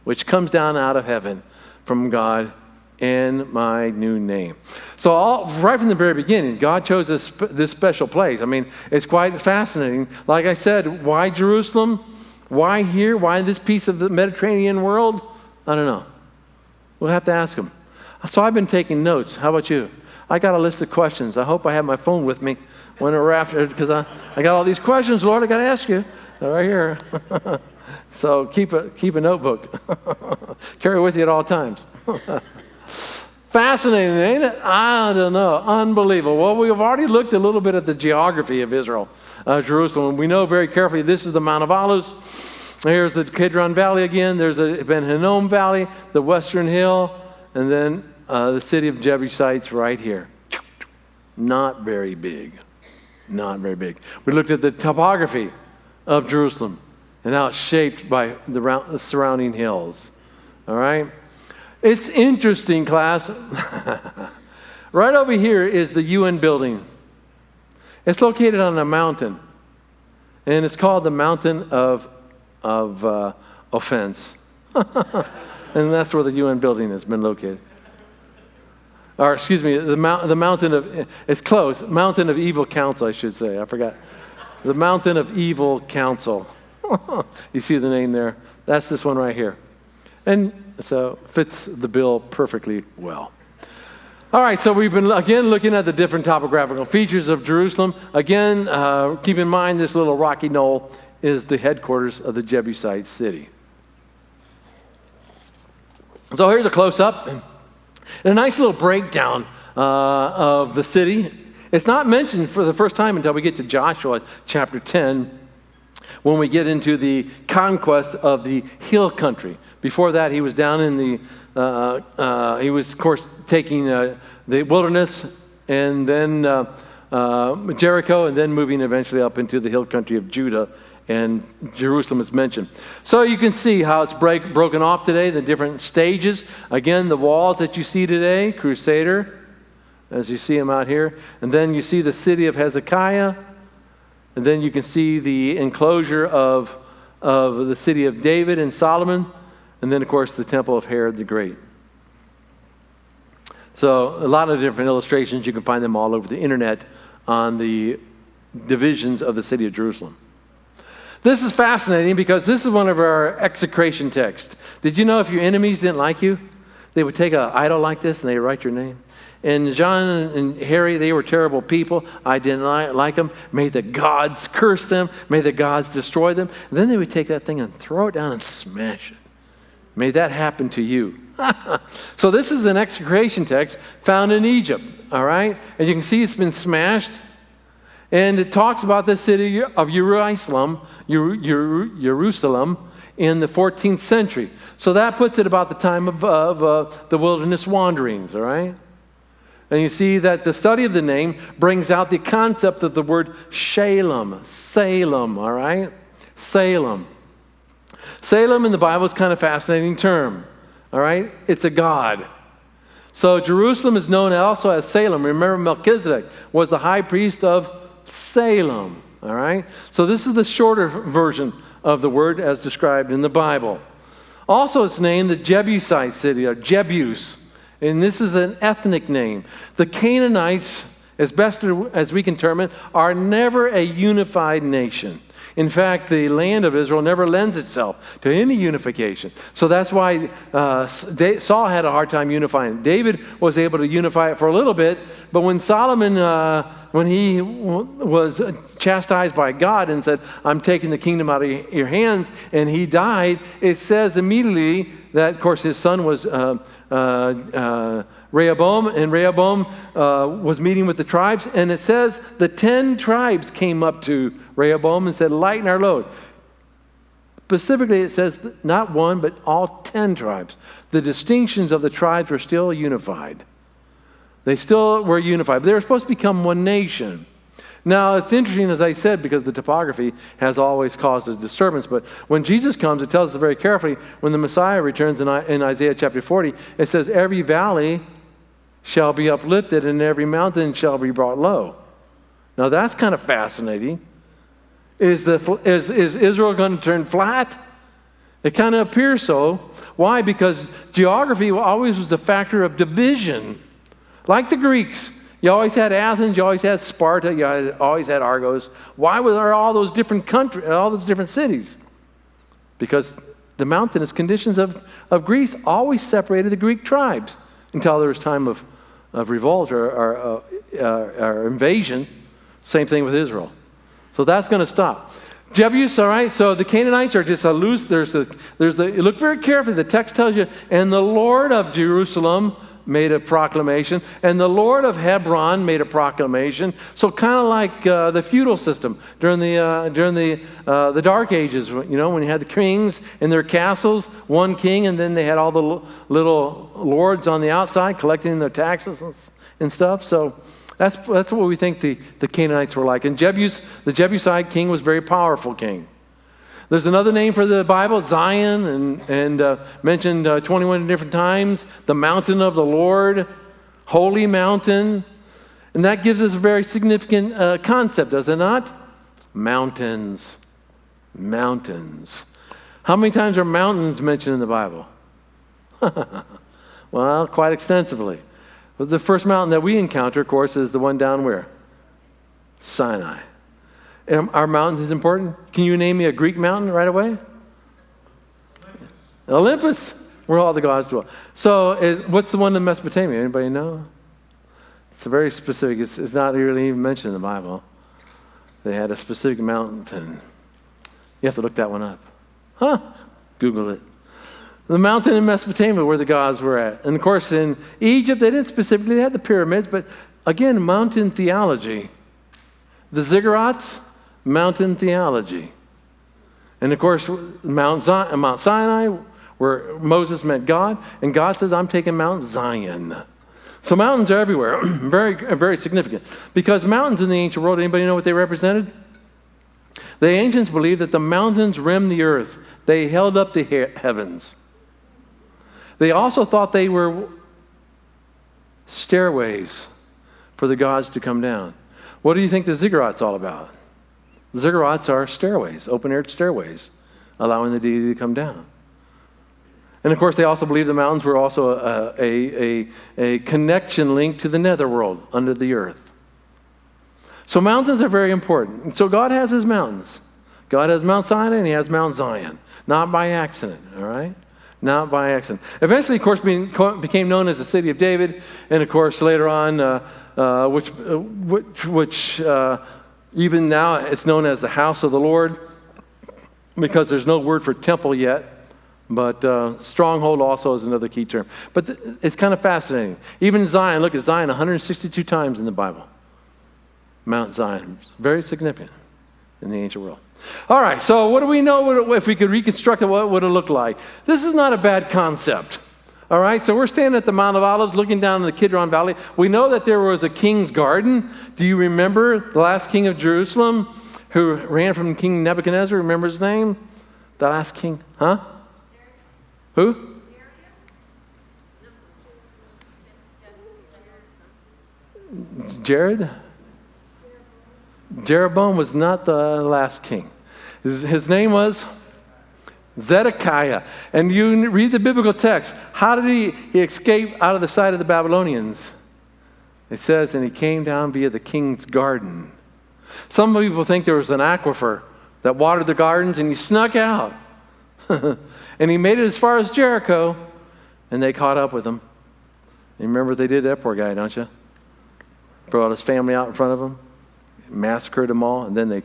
which comes down out of heaven from God, in my new name. So right from the very beginning, God chose this special place. I mean, it's quite fascinating. Like I said, why Jerusalem? Why here? Why this piece of the Mediterranean world? I don't know. We'll have to ask him. So I've been taking notes. How about you? I got a list of questions. I hope I have my phone with me when we're after, because I got all these questions, Lord, I got to ask you. They're right here. So keep a notebook. Carry it with you at all times. Fascinating, ain't it? I don't know. Unbelievable. Well, we've already looked a little bit at the geography of Israel, Jerusalem. We know very carefully this is the Mount of Olives. Here's the Kidron Valley again. There's the Ben Hinnom Valley, the Western Hill, and then the city of Jebusites right here. Not very big. Not very big. We looked at the topography of Jerusalem and how it's shaped by the surrounding hills. All right? It's interesting, class. Right over here is the UN building. It's located on a mountain, and it's called the Mountain of Offense. And that's where the UN building has been located. Or excuse me, the mountain of, it's close, Mountain of Evil Counsel, I should say. I forgot. The Mountain of Evil Counsel. You see the name there? That's this one right here. And so fits the bill perfectly well. All right, so we've been, again, looking at the different topographical features of Jerusalem. Again, keep in mind this little rocky knoll is the headquarters of the Jebusite city. So here's a close-up and a nice little breakdown of the city. It's not mentioned for the first time until we get to Joshua chapter 10, when we get into the conquest of the hill country. Before that, he was down in the, he was, of course, taking the wilderness and then Jericho, and then moving eventually up into the hill country of Judah, and Jerusalem is mentioned. So you can see how it's broken off today, the different stages. Again, the walls that you see today, Crusader, as you see them out here. And then you see the city of Hezekiah. And then you can see the enclosure of the city of David and Solomon. And then, of course, the temple of Herod the Great. So a lot of different illustrations. You can find them all over the internet on the divisions of the city of Jerusalem. This is fascinating because this is one of our execration texts. Did you know if your enemies didn't like you, they would take an idol like this and they would write your name? And John and Harry, they were terrible people. I didn't like them. May the gods curse them. May the gods destroy them. And then they would take that thing and throw it down and smash it. May that happen to you. So this is an execration text found in Egypt, all right? And you can see it's been smashed. And it talks about the city of Jerusalem in the 14th century. So that puts it about the time of the wilderness wanderings, all right? And you see that the study of the name brings out the concept of the word Salem, all right? Salem. Salem in the Bible is kind of a fascinating term, all right? It's a god. So Jerusalem is known also as Salem. Remember, Melchizedek was the high priest of Salem, all right? So this is the shorter version of the word as described in the Bible. Also, it's named the Jebusite city, or Jebus, and this is an ethnic name. The Canaanites, as best as we can determine, are never a unified nation. In fact, the land of Israel never lends itself to any unification. So that's why Saul had a hard time unifying it. David was able to unify it for a little bit, but when Solomon, when he was chastised by God and said, I'm taking the kingdom out of your hands, and he died, it says immediately that, of course, his son was Rehoboam, and Rehoboam was meeting with the tribes, and it says the 10 tribes came up to Rehoboam and said, lighten our load. Specifically, it says not one, but all 10 tribes. The distinctions of the tribes were still unified. They still were unified. They were supposed to become one nation. Now, it's interesting, as I said, because the topography has always caused a disturbance. But when Jesus comes, it tells us very carefully, when the Messiah returns in Isaiah chapter 40, it says, every valley shall be uplifted and every mountain shall be brought low. Now, that's kind of fascinating. Is Israel going to turn flat? It kind of appears so. Why? Because geography always was a factor of division. Like the Greeks. You always had Athens, you always had Sparta, you always had Argos. Why were there all those different countries, all those different cities? Because the mountainous conditions of Greece always separated the Greek tribes until there was time of revolt or invasion. Same thing with Israel. So that's going to stop. Jebus, all right, so the Canaanites are just a loose, look very carefully, the text tells you, and the Lord of Jerusalem made a proclamation, and the Lord of Hebron made a proclamation. So kind of like the feudal system during the Dark Ages, when you had the kings in their castles, one king, and then they had all the little lords on the outside collecting their taxes and stuff. So that's what we think the Canaanites were like. And the Jebusite king was a very powerful king. There's another name for the Bible, Zion, and mentioned 21 different times. The mountain of the Lord, holy mountain. And that gives us a very significant concept, does it not? Mountains. Mountains. How many times are mountains mentioned in the Bible? Well, quite extensively. But the first mountain that we encounter, of course, is the one down where? Sinai. Are mountains important? Can you name me a Greek mountain right away? Olympus, where all the gods dwell. So what's the one in Mesopotamia? Anybody know? It's a very specific, it's not really even mentioned in the Bible. They had a specific mountain. You have to look that one up. Google it. The mountain in Mesopotamia where the gods were at. And of course in Egypt, they didn't specifically, they had the pyramids, but again, mountain theology. The ziggurats, mountain theology. And of course, Mount Sinai, where Moses met God, and God says, I'm taking Mount Zion. So mountains are everywhere, very, very significant. Because mountains in the ancient world, anybody know what they represented? The ancients believed that the mountains rimmed the earth. They held up the heavens. They also thought they were stairways for the gods to come down. What do you think the ziggurat's all about? Ziggurats are stairways, open-air stairways, allowing the deity to come down. And of course, they also believe the mountains were also a connection link to the netherworld, under the earth. So mountains are very important. And so God has his mountains. God has Mount Sinai and he has Mount Zion. Not by accident, all right? Not by accident. Eventually, of course, became known as the City of David, and of course, later on, which even now it's known as the House of the Lord, because there's no word for temple yet, but stronghold also is another key term. But it's kind of fascinating. Even Zion, look at Zion 162 times in the Bible. Mount Zion, very significant in the ancient world. All right, so what do we know if we could reconstruct it, what would it look like? This is not a bad concept. All right, so we're standing at the Mount of Olives looking down in the Kidron Valley. We know that there was a king's garden. Do you remember the last king of Jerusalem who ran from King Nebuchadnezzar? Remember his name? The last king? Huh? Who? Jared? Jeroboam was not the last king. His name was Zedekiah. And you read the biblical text. How did he escape out of the sight of the Babylonians? It says, and he came down via the king's garden. Some people think there was an aquifer that watered the gardens, and he snuck out. And he made it as far as Jericho, and they caught up with him. You remember what they did to that poor guy, don't you? Brought his family out in front of him, massacred them all, and then they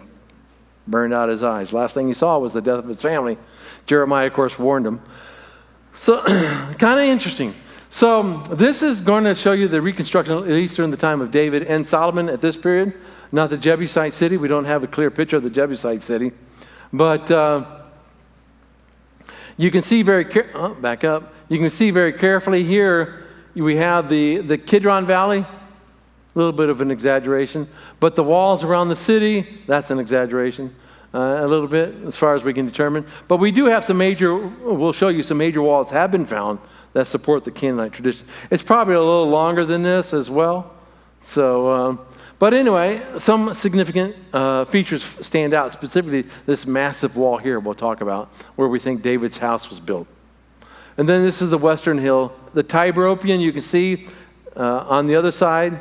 burned out his eyes. Last thing he saw was the death of his family. Jeremiah, of course, warned him. So, kind of interesting. So, this is going to show you the reconstruction, at least during the time of David and Solomon at this period. Not the Jebusite city. We don't have a clear picture of the Jebusite city. But you can see back up. You can see very carefully here, we have the Kidron Valley. A little bit of an exaggeration. But the walls around the city, that's an exaggeration. A little bit, as far as we can determine. But we do have we'll show you some major walls have been found that support the Canaanite tradition. It's probably a little longer than this as well. So, but anyway, some significant features stand out, specifically this massive wall here we'll talk about, where we think David's house was built. And then this is the western hill. The Tiberopian, you can see on the other side,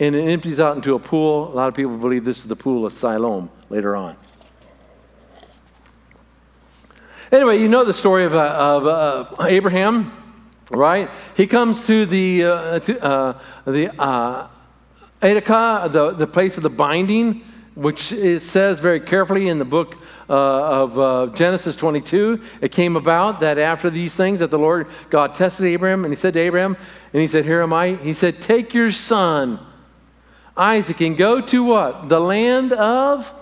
and it empties out into a pool. A lot of people believe this is the pool of Siloam later on. Anyway, you know the story of Abraham, right? He comes to the Adakah, the place of the binding, which it says very carefully in the book of Genesis 22. It came about that after these things that the Lord God tested Abraham, and he said to Abraham, and he said, here am I. He said, take your son, Isaac, and go to what? The land of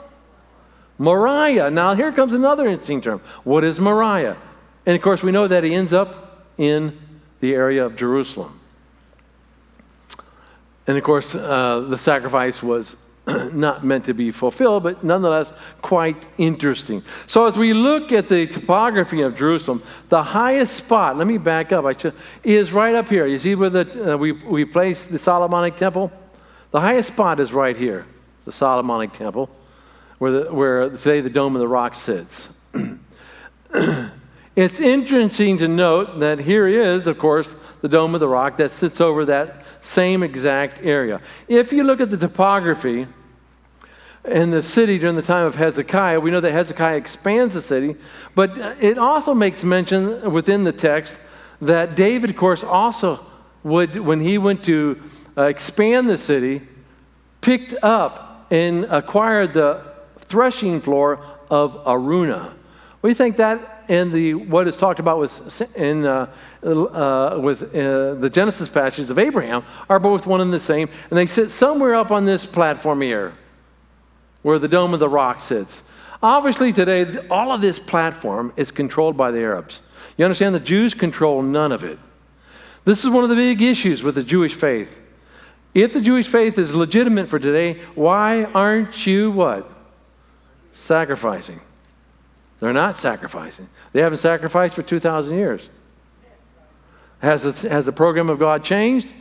Moriah. Now here comes another interesting term. What is Moriah? And of course we know that he ends up in the area of Jerusalem. And of course the sacrifice was not meant to be fulfilled, but nonetheless quite interesting. So as we look at the topography of Jerusalem, the highest spot, let me back up, is right up here. You see where we placed the Solomonic Temple? The highest spot is right here, the Solomonic Temple, where today the Dome of the Rock sits. It's interesting to note that here is, of course, the Dome of the Rock that sits over that same exact area. If you look at the topography in the city during the time of Hezekiah, we know that Hezekiah expands the city, but it also makes mention within the text that David, of course, also would, when he went to expand the city, picked up and acquired the threshing floor of Araunah. We think that and what is talked about with the Genesis passages of Abraham are both one and the same, and they sit somewhere up on this platform here, where the Dome of the Rock sits. Obviously today, all of this platform is controlled by the Arabs. You understand, the Jews control none of it. This is one of the big issues with the Jewish faith. If the Jewish faith is legitimate for today, why aren't you what? Sacrificing. They're not sacrificing. They haven't sacrificed for 2,000 years. Has the program of God changed?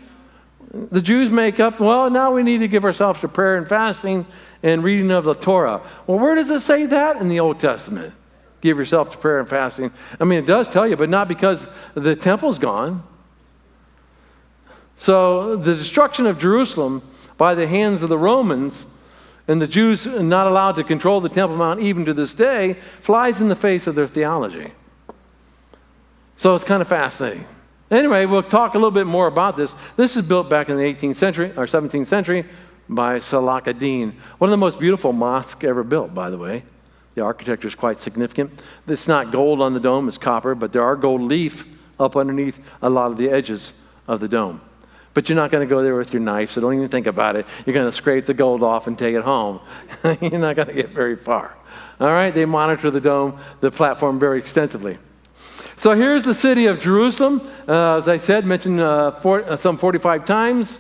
The Jews make up, well, now we need to give ourselves to prayer and fasting and reading of the Torah. Well, where does it say that in the Old Testament? Give yourself to prayer and fasting. I mean, it does tell you, but not because the temple's gone. So the destruction of Jerusalem by the hands of the Romans and the Jews not allowed to control the Temple Mount even to this day flies in the face of their theology. So it's kind of fascinating. Anyway, we'll talk a little bit more about this. This is built back in the 18th century or 17th century by Salah ad-Din. One of the most beautiful mosques ever built, by the way. The architecture is quite significant. It's not gold on the dome, it's copper, but there are gold leaf up underneath a lot of the edges of the dome. But you're not going to go there with your knife, so don't even think about it. You're going to scrape the gold off and take it home. You're not going to get very far. All right, they monitor the dome, the platform very extensively. So here's the city of Jerusalem. As I said, mentioned some 45 times.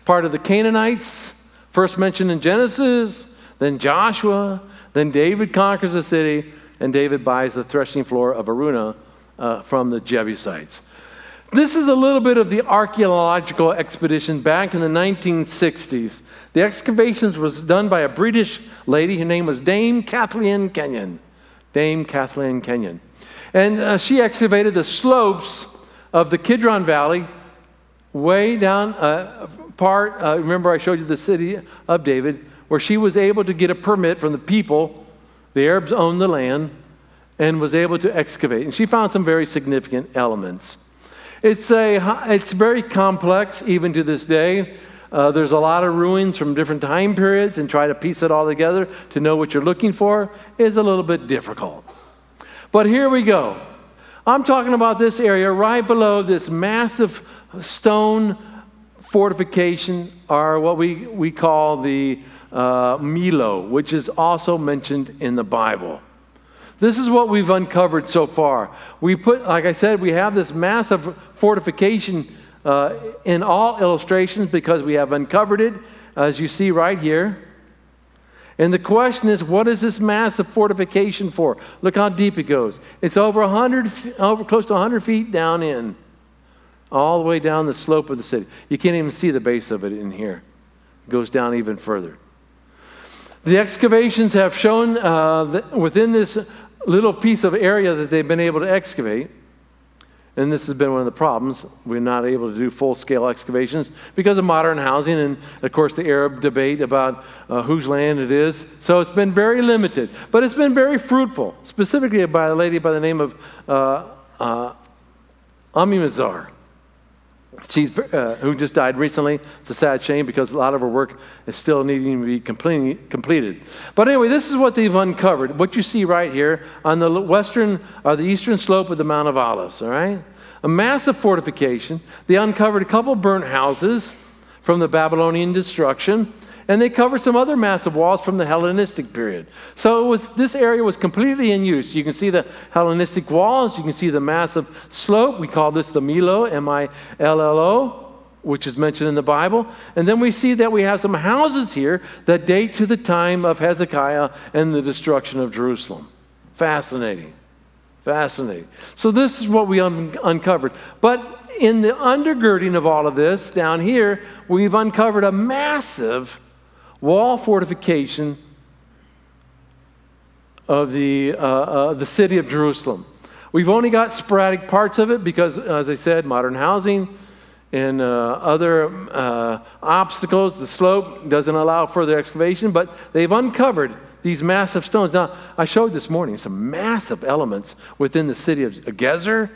Part of the Canaanites, first mentioned in Genesis, then Joshua, then David conquers the city, and David buys the threshing floor of Araunah from the Jebusites. This is a little bit of the archaeological expedition back in the 1960s. The excavations was done by a British lady. Her name was Dame Kathleen Kenyon. Dame Kathleen Kenyon. And she excavated the slopes of the Kidron Valley way down remember I showed you the city of David, where she was able to get a permit from the people. The Arabs owned the land and was able to excavate. And she found some very significant elements. It's very complex even to this day. There's a lot of ruins from different time periods, and try to piece it all together to know what you're looking for is a little bit difficult. But here we go. I'm talking about this area right below this massive stone fortification, or what we call the Millo, which is also mentioned in the Bible. This is what we've uncovered so far. Like I said, we have this massive fortification in all illustrations because we have uncovered it, as you see right here. And the question is, what is this massive fortification for? Look how deep it goes. It's over close to 100 feet down in, all the way down the slope of the city. You can't even see the base of it in here. It goes down even further. The excavations have shown that within this little piece of area that they've been able to excavate, and this has been one of the problems, we're not able to do full-scale excavations because of modern housing and, of course, the Arab debate about whose land it is. So it's been very limited, but it's been very fruitful, specifically by a lady by the name of Ami Mazar. She's who just died recently. It's a sad shame because a lot of her work is still needing to be completed. But anyway, this is what they've uncovered. What you see right here on the western or the eastern slope of the Mount of Olives, all right? A massive fortification. They uncovered a couple burnt houses from the Babylonian destruction, and they covered some other massive walls from the Hellenistic period. So this area was completely in use. You can see the Hellenistic walls. You can see the massive slope. We call this the Millo, M-I-L-L-O. which is mentioned in the Bible. And then we see that we have some houses here that date to the time of Hezekiah and the destruction of Jerusalem. Fascinating. Fascinating. So this is what we uncovered. But in the undergirding of all of this, down here, we've uncovered a massive wall fortification of the city of Jerusalem. We've only got sporadic parts of it because, as I said, modern housing and other obstacles. The slope doesn't allow further excavation, but they've uncovered these massive stones. Now, I showed this morning some massive elements within the city of Gezer,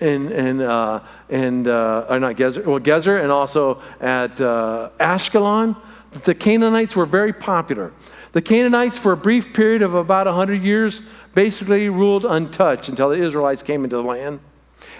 not Gezer, well, Gezer, and also at Ashkelon. The Canaanites were very popular. The Canaanites, for a brief period of about 100 years, basically ruled untouched until the Israelites came into the land.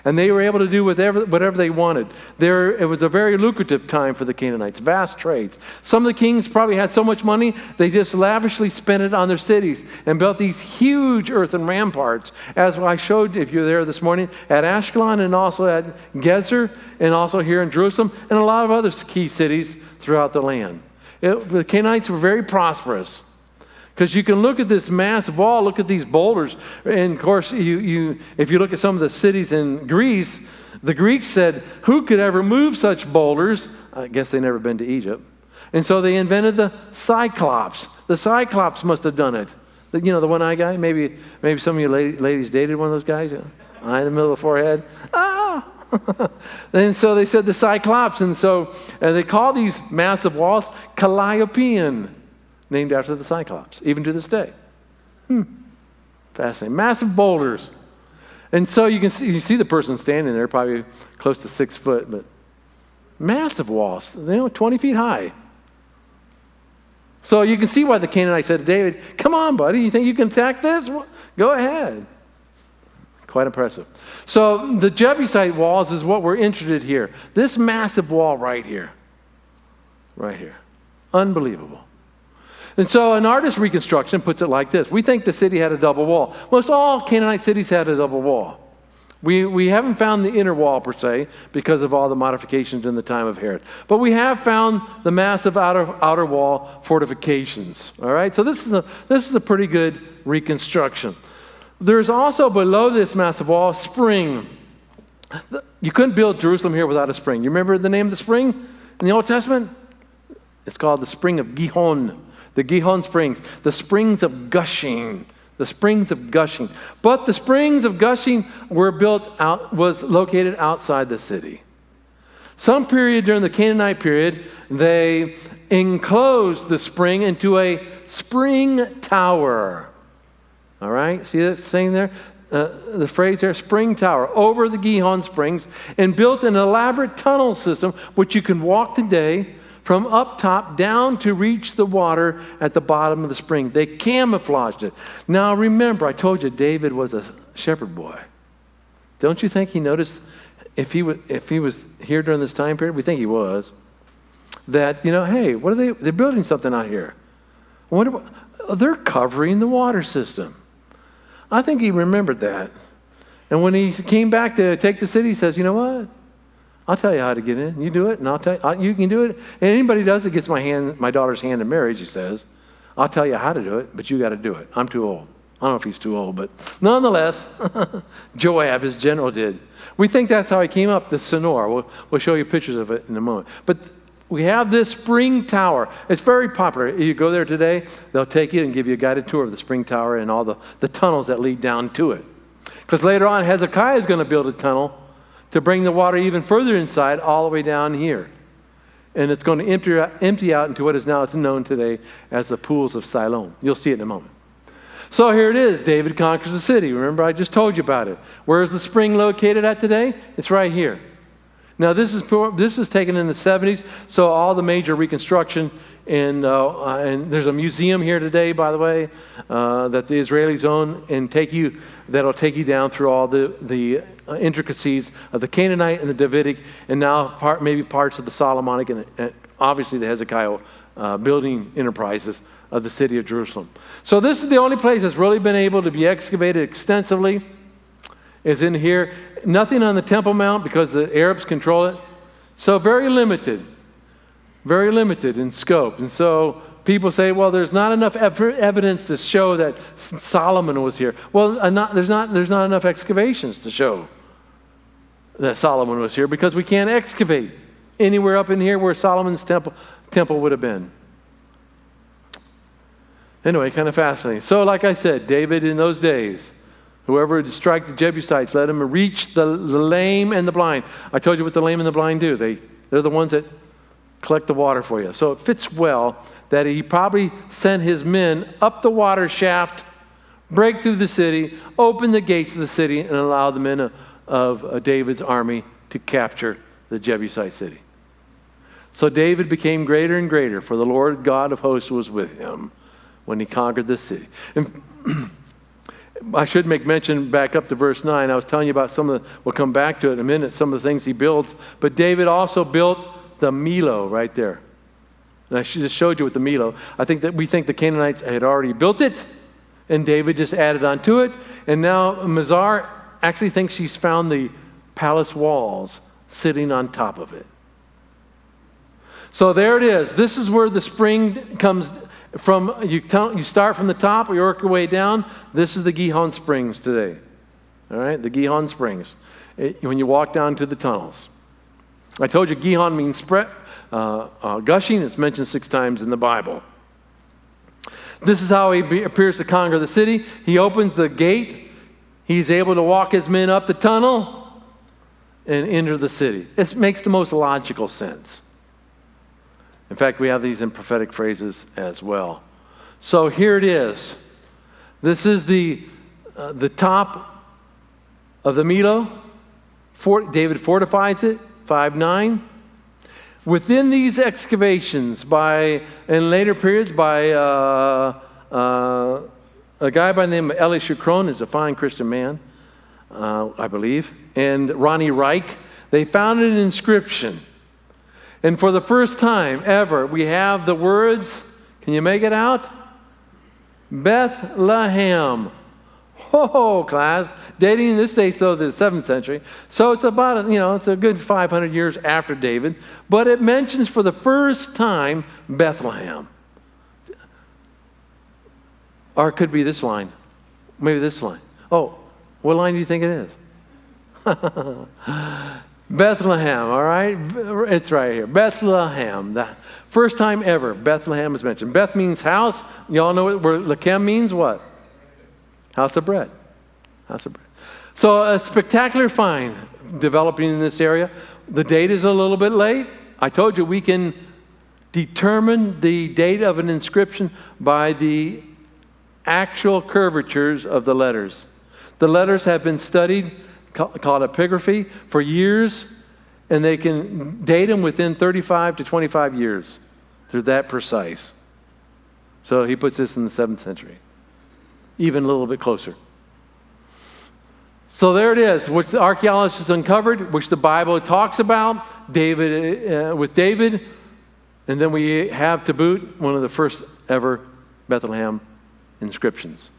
And they were able to do whatever they wanted. It was a very lucrative time for the Canaanites, vast trades. Some of the kings probably had so much money, they just lavishly spent it on their cities and built these huge earthen ramparts, as I showed, if you're there this morning, at Ashkelon and also at Gezer and also here in Jerusalem and a lot of other key cities throughout the land. The Canaanites were very prosperous. Because you can look at this massive wall, look at these boulders, and of course, if you look at some of the cities in Greece, the Greeks said, who could ever move such boulders? I guess they never been to Egypt. And so they invented the Cyclops. The Cyclops must have done it. The one-eyed guy? Maybe some of you ladies dated one of those guys? Eye in the middle of the forehead. Ah! And so they said the Cyclops. And so they call these massive walls Calliopean, named after the Cyclops, even to this day. Fascinating. Massive boulders. And so you see the person standing there, probably close to 6 foot, but massive walls, 20 feet high. So you can see why the Canaanite said to David, come on, buddy, you think you can attack this? Go ahead. Quite impressive. So the Jebusite walls is what we're interested here. This massive wall right here. Right here. Unbelievable. And so an artist's reconstruction puts it like this. We think the city had a double wall. Most all Canaanite cities had a double wall. We haven't found the inner wall per se because of all the modifications in the time of Herod. But we have found the massive outer wall fortifications. All right? So this is a pretty good reconstruction. There's also below this massive wall a spring. You couldn't build Jerusalem here without a spring. You remember the name of the spring in the Old Testament? It's called the Spring of Gihon. The Gihon Springs, the springs of gushing, the springs of gushing. But the springs of gushing was located outside the city. Some period during the Canaanite period, they enclosed the spring into a spring tower. All right, see that saying there? The phrase there, spring tower, over the Gihon Springs, and built an elaborate tunnel system, which you can walk today from up top down to reach the water at the bottom of the spring. They camouflaged it. Now remember, I told you David was a shepherd boy. Don't you think he noticed if he was here during this time period? We think he was. That, hey, what are they're building something out here. They're covering the water system. I think he remembered that. And when he came back to take the city, he says, you know what? I'll tell you how to get in. You do it, and I'll tell you, you can do it. And anybody does it gets my daughter's hand in marriage, he says. I'll tell you how to do it, but you got to do it. I'm too old. I don't know if he's too old, but nonetheless, Joab, his general, did. We think that's how he came up, the Senor. We'll show you pictures of it in a moment. But we have this spring tower. It's very popular. You go there today, they'll take you and give you a guided tour of the spring tower and all the tunnels that lead down to it. Because later on, Hezekiah is going to build a tunnel to bring the water even further inside, all the way down here. And it's going to empty out into what is now known today as the pools of Siloam. You'll see it in a moment. So here it is. David conquers the city. Remember, I just told you about it. Where is the spring located at today? It's right here. Now, this is taken in the 70s, so all the major reconstruction, and there's a museum here today, by the way, that the Israelis own, and that'll take you down through all the intricacies of the Canaanite and the Davidic, and now maybe parts of the Solomonic and obviously the Hezekiah building enterprises of the city of Jerusalem. So this is the only place that's really been able to be excavated extensively, is in here. Nothing on the Temple Mount because the Arabs control it. So very limited in scope. And so people say, well, there's not enough evidence to show that Solomon was here. Well, there's not enough excavations to show that Solomon was here because we can't excavate anywhere up in here where Solomon's temple would have been. Anyway, kind of fascinating. So like I said, David in those days, whoever would strike the Jebusites, let him reach the lame and the blind. I told you what the lame and the blind do. They're the ones that collect the water for you. So it fits well that he probably sent his men up the water shaft, break through the city, open the gates of the city, and allow the men of David's army to capture the Jebusite city. So David became greater and greater, for the Lord God of hosts was with him when he conquered this city. And I should make mention back up to verse 9. I was telling you about we'll come back to it in a minute, some of the things he builds. But David also built the Millo right there. And I just showed you with the Millo. We think the Canaanites had already built it, and David just added on to it. And now Mazar actually thinks he's found the palace walls sitting on top of it. So there it is. This is where the spring comes from. You start from the top, you work your way down. This is the Gihon Springs today. All right, the Gihon Springs. When you walk down to the tunnels. I told you Gihon means gushing. It's mentioned 6 times in the Bible. This is how he appears to conquer the city. He opens the gate. He's able to walk his men up the tunnel and enter the city. It makes the most logical sense. In fact, we have these in prophetic phrases as well. So here it is. This is the top of the Millo. David fortifies it, 5:9. Within these excavations, in later periods, by a guy by the name of Eli Shukron, is a fine Christian man, I believe, and Ronnie Reich, they found an inscription. And for the first time ever, we have the words, can you make it out? Bethlehem. Ho, class. Dating in this days, though, to the 7th century. So it's about, it's a good 500 years after David. But it mentions for the first time Bethlehem. Or it could be this line. Maybe this line. Oh, what line do you think it is? Bethlehem, all right? It's right here. Bethlehem. The first time ever Bethlehem is mentioned. Beth means house. You all know where Lechem means what? House of bread. House of bread. So a spectacular find developing in this area. The date is a little bit late. I told you we can determine the date of an inscription by the actual curvatures of the letters. The letters have been studied, called epigraphy, for years, and they can date them within 35 to 25 years. They're that precise. So he puts this in the 7th century, even a little bit closer. So there it is, which the archaeologists uncovered, which the Bible talks about, with David, and then we have to boot one of the first ever Bethlehem inscriptions.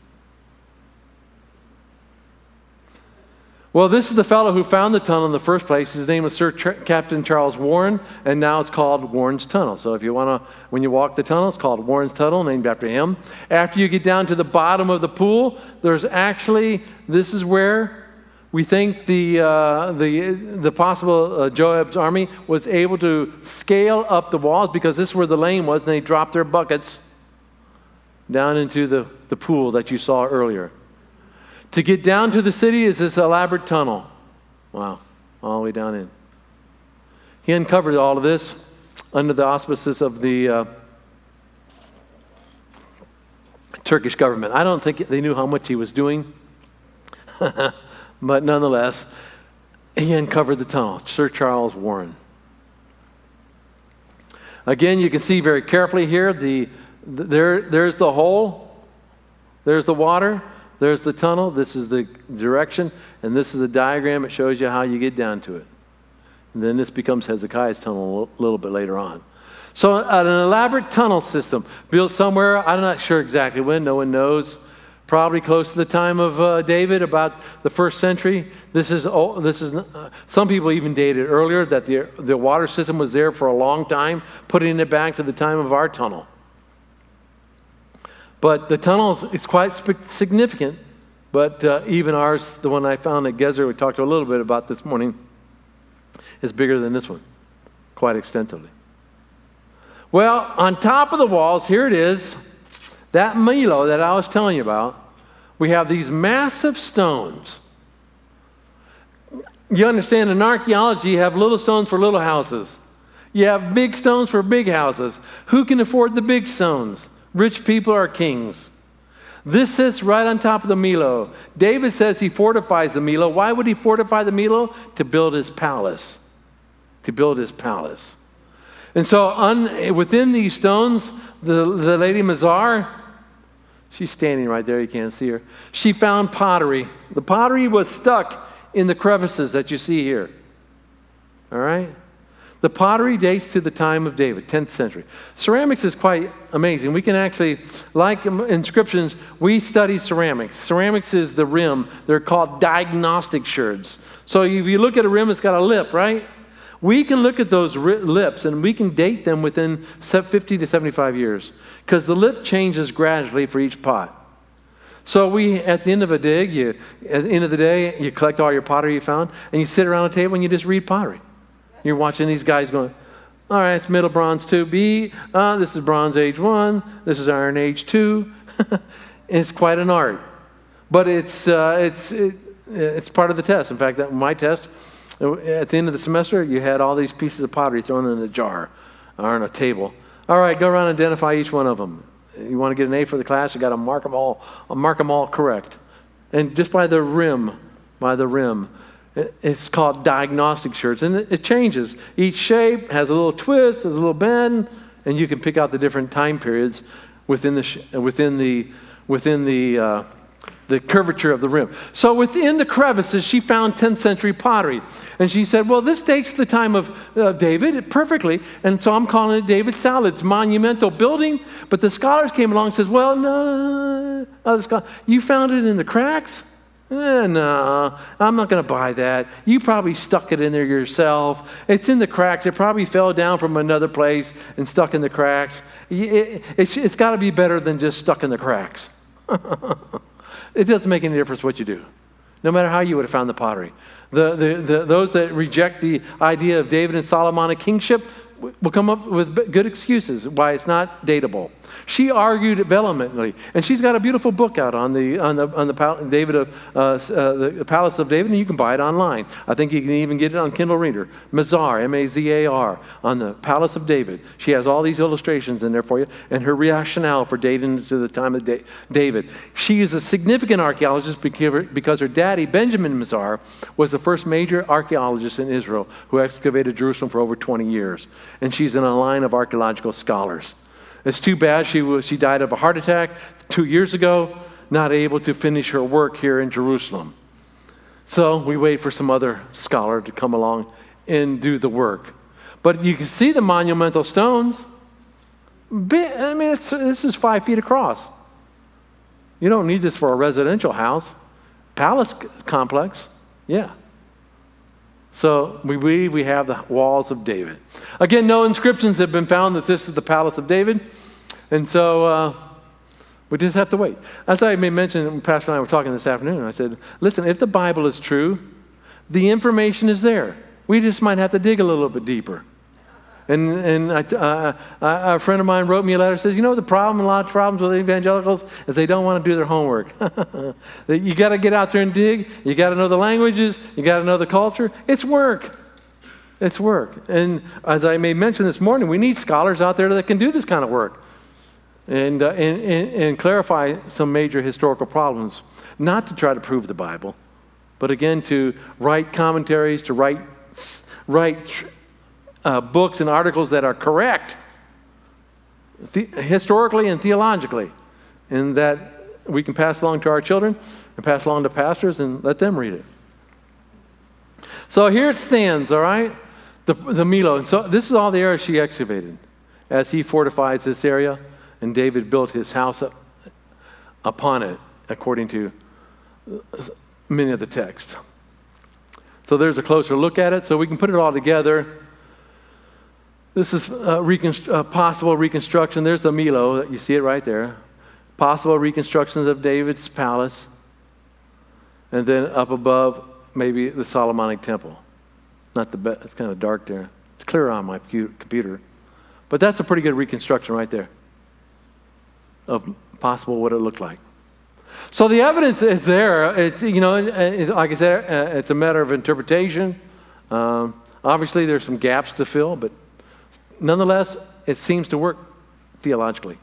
Well, this is the fellow who found the tunnel in the first place. His name was Sir Captain Charles Warren, and now it's called Warren's Tunnel. So if you want to, when you walk the tunnel, it's called Warren's Tunnel, named after him. After you get down to the bottom of the pool, this is where we think the possible Joab's army was able to scale up the walls, because this is where the lane was, and they dropped their buckets down into the pool that you saw earlier. To get down to the city is this elaborate tunnel. Wow, all the way down in. He uncovered all of this under the auspices of the Turkish government. I don't think they knew how much he was doing, but nonetheless, he uncovered the tunnel. Sir Charles Warren. Again, you can see very carefully here, there's the hole, there's the water, there's the tunnel, this is the direction, and this is the diagram. It shows you how you get down to it. And then this becomes Hezekiah's tunnel a little bit later on. So an elaborate tunnel system built somewhere, I'm not sure exactly when, no one knows, probably close to the time of David, about the first century. Some people even dated earlier, that the water system was there for a long time, putting it back to the time of our tunnel. But the tunnels, it's quite significant. But even ours, the one I found at Gezer, we talked a little bit about this morning, is bigger than this one, quite extensively. Well, on top of the walls, here it is, that Milo that I was telling you about, we have these massive stones. You understand, in archaeology, you have little stones for little houses. You have big stones for big houses. Who can afford the big stones? Rich people are kings. This sits right on top of the Milo. David says he fortifies the Milo. Why would he fortify the Milo? To build his palace. To build his palace. And so within these stones, the lady Mazar, she's standing right there, you can't see her. She found pottery. The pottery was stuck in the crevices that you see here. All right? The pottery dates to the time of David, 10th century. Ceramics is quite amazing. We can actually, like inscriptions, we study ceramics. Ceramics is the rim. They're called diagnostic sherds. So if you look at a rim, it's got a lip, right? We can look at those lips and we can date them within 50 to 75 years because the lip changes gradually for each pot. So at the end of a dig, at the end of the day, you collect all your pottery you found and you sit around a table and you just read pottery. You're watching these guys going, all right, it's Middle Bronze 2B. This is Bronze Age 1. This is Iron Age 2. It's quite an art. But it's part of the test. In fact, my test, at the end of the semester, you had all these pieces of pottery thrown in a jar or on a table. All right, go around and identify each one of them. You want to get an A for the class, you got to mark them all correct. And just by the rim. It's called diagnostic sherds, and it changes. Each shape has a little twist, has a little bend, and you can pick out the different time periods within the curvature of the rim. So within the crevices, she found 10th century pottery, and she said, "Well, this dates the time of David perfectly, and so I'm calling it David Salad. It's monumental building." But the scholars came along and says, "Well, no, you found it in the cracks." No, I'm not going to buy that. You probably stuck it in there yourself. It's in the cracks. It probably fell down from another place and stuck in the cracks. It's got to be better than just stuck in the cracks. It doesn't make any difference what you do, no matter how you would have found the pottery. Those that reject the idea of David and Solomonic kingship will come up with good excuses why it's not dateable. She argued vehemently, and she's got a beautiful book out on the Palace of David, and you can buy it online. I think you can even get it on Kindle Reader. Mazar, M-A-Z-A-R, on the Palace of David. She has all these illustrations in there for you, and her rationale for dating to the time of David. She is a significant archaeologist because her daddy, Benjamin Mazar, was the first major archaeologist in Israel who excavated Jerusalem for over 20 years. And she's in a line of archaeological scholars. It's too bad she died of a heart attack 2 years ago, not able to finish her work here in Jerusalem. So we wait for some other scholar to come along and do the work. But you can see the monumental stones. I mean, this is 5 feet across. You don't need this for a residential house. Palace complex, yeah. So we believe we have the walls of David. Again, no inscriptions have been found that this is the Palace of David. And so we just have to wait. As I may mention, Pastor and I were talking this afternoon, I said, listen, if the Bible is true, the information is there. We just might have to dig a little bit deeper. And a friend of mine wrote me a letter, says, you know, a lot of problems with evangelicals is they don't want to do their homework. You got to get out there and dig. You got to know the languages. You got to know the culture. It's work. It's work. And as I may mention this morning, we need scholars out there that can do this kind of work and clarify some major historical problems, not to try to prove the Bible, but again to write commentaries, to write books and articles that are correct historically and theologically, and that we can pass along to our children and pass along to pastors and let them read it. So here it stands, all right, the Milo. And so this is all the area she excavated as he fortifies this area, and David built his house upon it. according to many of the texts. So there's a closer look at it, so we can put it all together. This is possible reconstruction. There's the Milo, you see it right there. Possible reconstructions of David's palace. And then up above, maybe the Solomonic temple. Not the best, it's kind of dark there. It's clear on my computer. But that's a pretty good reconstruction right there of possible what it looked like. So the evidence is there. Like I said, it's a matter of interpretation. Obviously, there's some gaps to fill, but nonetheless, it seems to work theologically,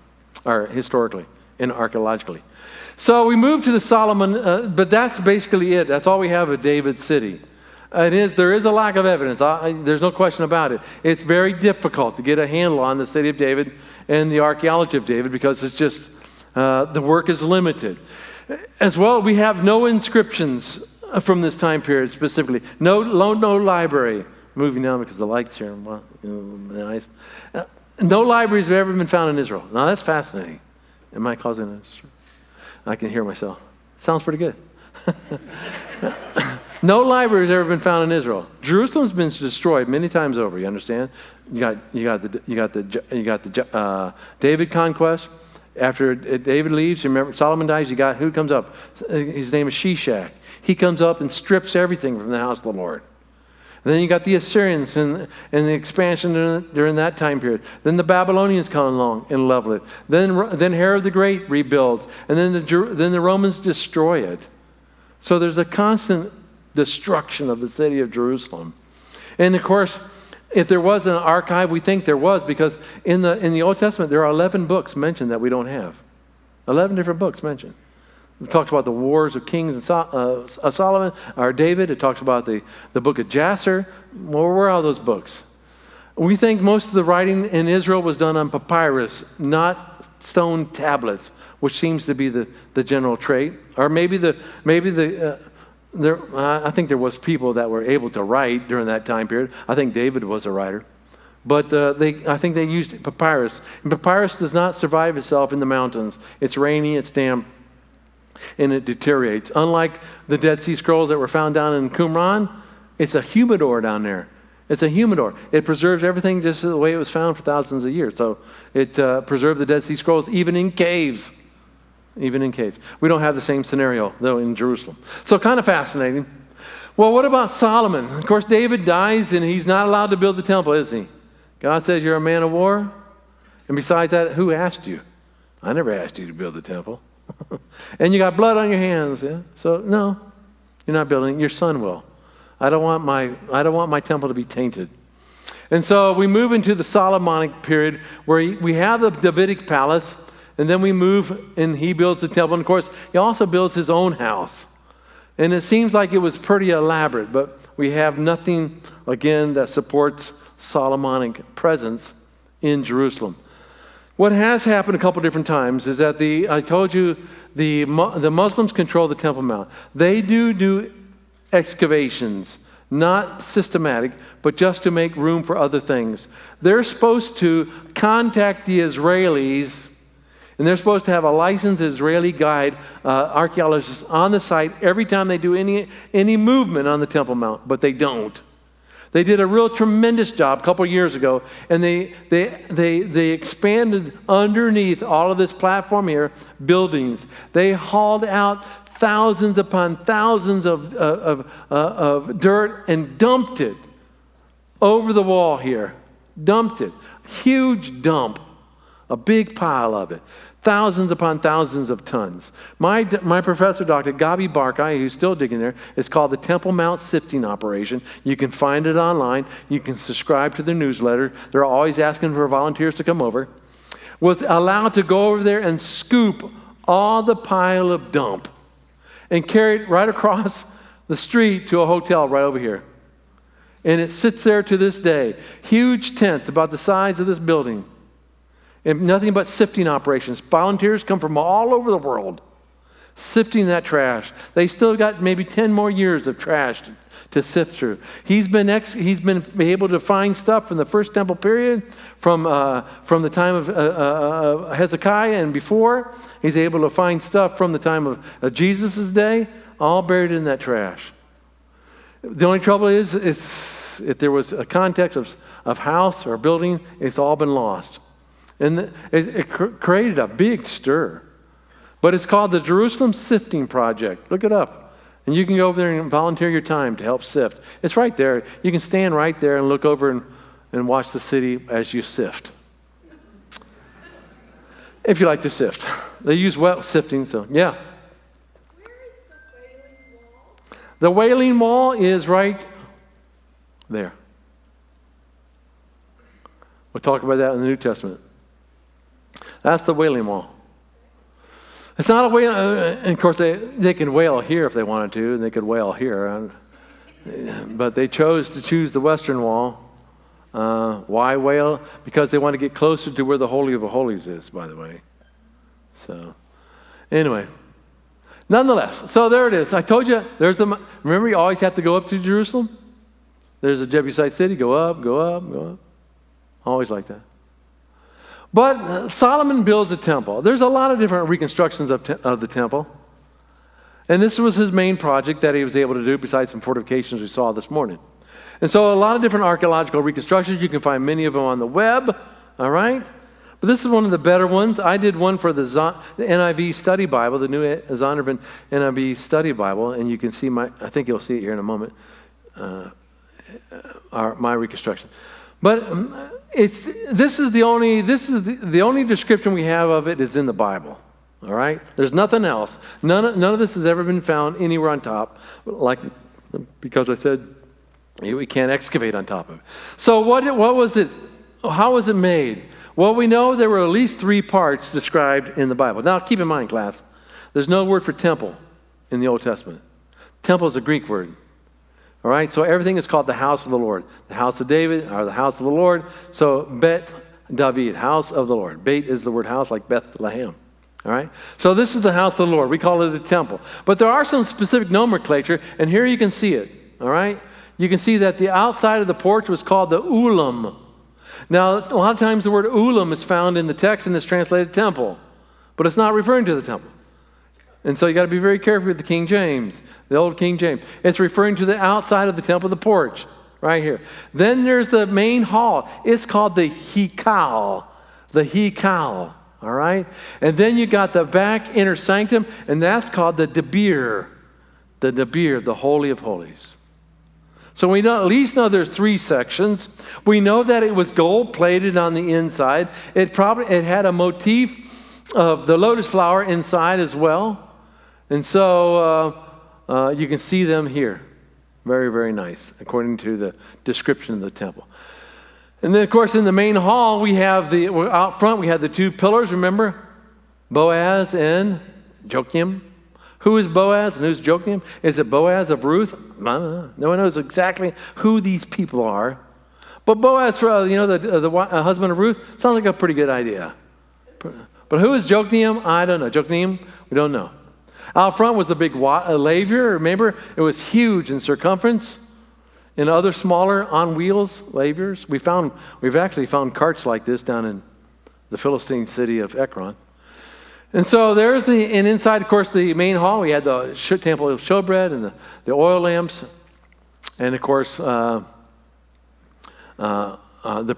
or historically, and archaeologically. So we move to the Solomon, but that's basically it. That's all we have of David's city. There is a lack of evidence. There's no question about it. It's very difficult to get a handle on the city of David and the archaeology of David because it's just, the work is limited. As well, we have no inscriptions from this time period specifically. No library. Moving down because the lights here are nice. No libraries have ever been found in Israel. Now that's fascinating. Am I causing this? I can hear myself. Sounds pretty good. No library has ever been found in Israel. Jerusalem's been destroyed many times over. You understand? You got the David conquest. After David leaves, you remember Solomon dies. You got who comes up? His name is Shishak. He comes up and strips everything from the house of the Lord. And then you got the Assyrians and the expansion during that time period. Then the Babylonians come along and level it. Then Herod the Great rebuilds, and then the Romans destroy it. So there's a constant destruction of the city of Jerusalem. And of course, if there was an archive, we think there was, because in the Old Testament there are 11 books mentioned that we don't have. 11 different books mentioned. It talks about the wars of kings of Solomon or David. It talks about the book of Jasher. Well, where are those books? We think most of the writing in Israel was done on papyrus, not stone tablets, which seems to be the general trait. Or I think there was people that were able to write during that time period. I think David was a writer. But I think they used papyrus. And papyrus does not survive itself in the mountains. It's rainy, it's damp, and it deteriorates. Unlike the Dead Sea Scrolls that were found down in Qumran, it's a humidor down there. It's a humidor. It preserves everything just the way it was found for thousands of years. So it preserved the Dead Sea Scrolls even in caves. Even in caves. We don't have the same scenario, though, in Jerusalem. So kind of fascinating. Well, what about Solomon? Of course, David dies, and he's not allowed to build the temple, is he? God says, you're a man of war. And besides that, who asked you? I never asked you to build the temple. And you got blood on your hands. Yeah? So, no, you're not building it. Your son will. I don't want my temple to be tainted. And so we move into the Solomonic period where we have the Davidic palace. And then we move, and he builds the temple. And of course, he also builds his own house. And it seems like it was pretty elaborate, but we have nothing, again, that supports Solomonic presence in Jerusalem. What has happened a couple different times is that I told you, the Muslims control the Temple Mount. They do excavations, not systematic, but just to make room for other things. They're supposed to contact the Israelis. And they're supposed to have a licensed Israeli guide, archaeologist on the site every time they do any movement on the Temple Mount, but they don't. They did a real tremendous job a couple years ago, and they expanded underneath all of this platform here, buildings. They hauled out thousands upon thousands of dirt and dumped it over the wall here. Dumped it. Huge dump. A big pile of it. Thousands upon thousands of tons. My professor, Dr. Gabi Barkai, who's still digging there, it's called the Temple Mount Sifting Operation. You can find it online. You can subscribe to their newsletter. They're always asking for volunteers to come over. Was allowed to go over there and scoop all the pile of dump and carry it right across the street to a hotel right over here. And it sits there to this day. Huge tents about the size of this building. And nothing but sifting operations. Volunteers come from all over the world. sifting that trash. They still got maybe 10 more years of trash to sift through. He's been able to find stuff from the first temple period, from the time of Hezekiah and before. He's able to find stuff from the time of Jesus' day, all buried in that trash. The only trouble is if there was a context of house or building, it's all been lost. And it created a big stir. But it's called the Jerusalem Sifting Project. Look it up. And you can go over there and volunteer your time to help sift. It's right there. You can stand right there and look over and watch the city as you sift. If you like to sift. They use well sifting, so yes. Where is the Wailing Wall? The Wailing Wall is right there. We'll talk about that in the New Testament. That's the Wailing Wall. It's not a wail, and of course they can wail here if they wanted to, and they could wail here. But they chose to choose the Western Wall. Why wail? Because they want to get closer to where the Holy of Holies is, by the way. So, anyway. Nonetheless, so there it is. I told you, remember you always have to go up to Jerusalem? There's a Jebusite city, go up, go up, go up. Always like that. But Solomon builds a temple. There's a lot of different reconstructions of the temple. And this was his main project that he was able to do, besides some fortifications we saw this morning. And so a lot of different archaeological reconstructions. You can find many of them on the web, all right? But this is one of the better ones. I did one for the NIV Study Bible, the new Zondervan NIV Study Bible, and you can see I think you'll see it here in a moment, my reconstruction. But this is the only description we have of it is in the Bible. All right? There's nothing else. None of this has ever been found anywhere on top, because I said we can't excavate on top of it. So what was it? How was it made? Well, we know there were at least 3 parts described in the Bible. Now, keep in mind, class, there's no word for temple in the Old Testament. Temple is a Greek word. All right, so everything is called the house of the Lord. The house of David, or the house of the Lord. So Bet David, house of the Lord. Beit is the word house, like Bethlehem. All right, so this is the house of the Lord. We call it a temple. But there are some specific nomenclature, and here you can see it. All right, you can see that the outside of the porch was called the ulam. Now, a lot of times the word ulam is found in the text and it's translated temple, but it's not referring to the temple. And so you got to be very careful with the King James, the old King James. It's referring to the outside of the temple, the porch, right here. Then there's the main hall. It's called the Hikal, all right? And then you got the back inner sanctum, and that's called the Debir, the Holy of Holies. So we at least know there's 3 sections. We know that it was gold plated on the inside. It had a motif of the lotus flower inside as well. And so you can see them here. Very, very nice, according to the description of the temple. And then, of course, in the main hall, out front, we had the 2 pillars, remember? Boaz and Joachim. Who is Boaz and who's Joachim? Is it Boaz of Ruth? No one knows exactly who these people are. But Boaz, the husband of Ruth, sounds like a pretty good idea. But who is Joachim? I don't know. Joachim, we don't know. Out front was the big laver. Remember, it was huge in circumference. And other smaller on wheels lavers. We've actually found carts like this down in the Philistine city of Ekron. And so and inside, of course, the main hall, we had the temple of showbread and the oil lamps. And of course, the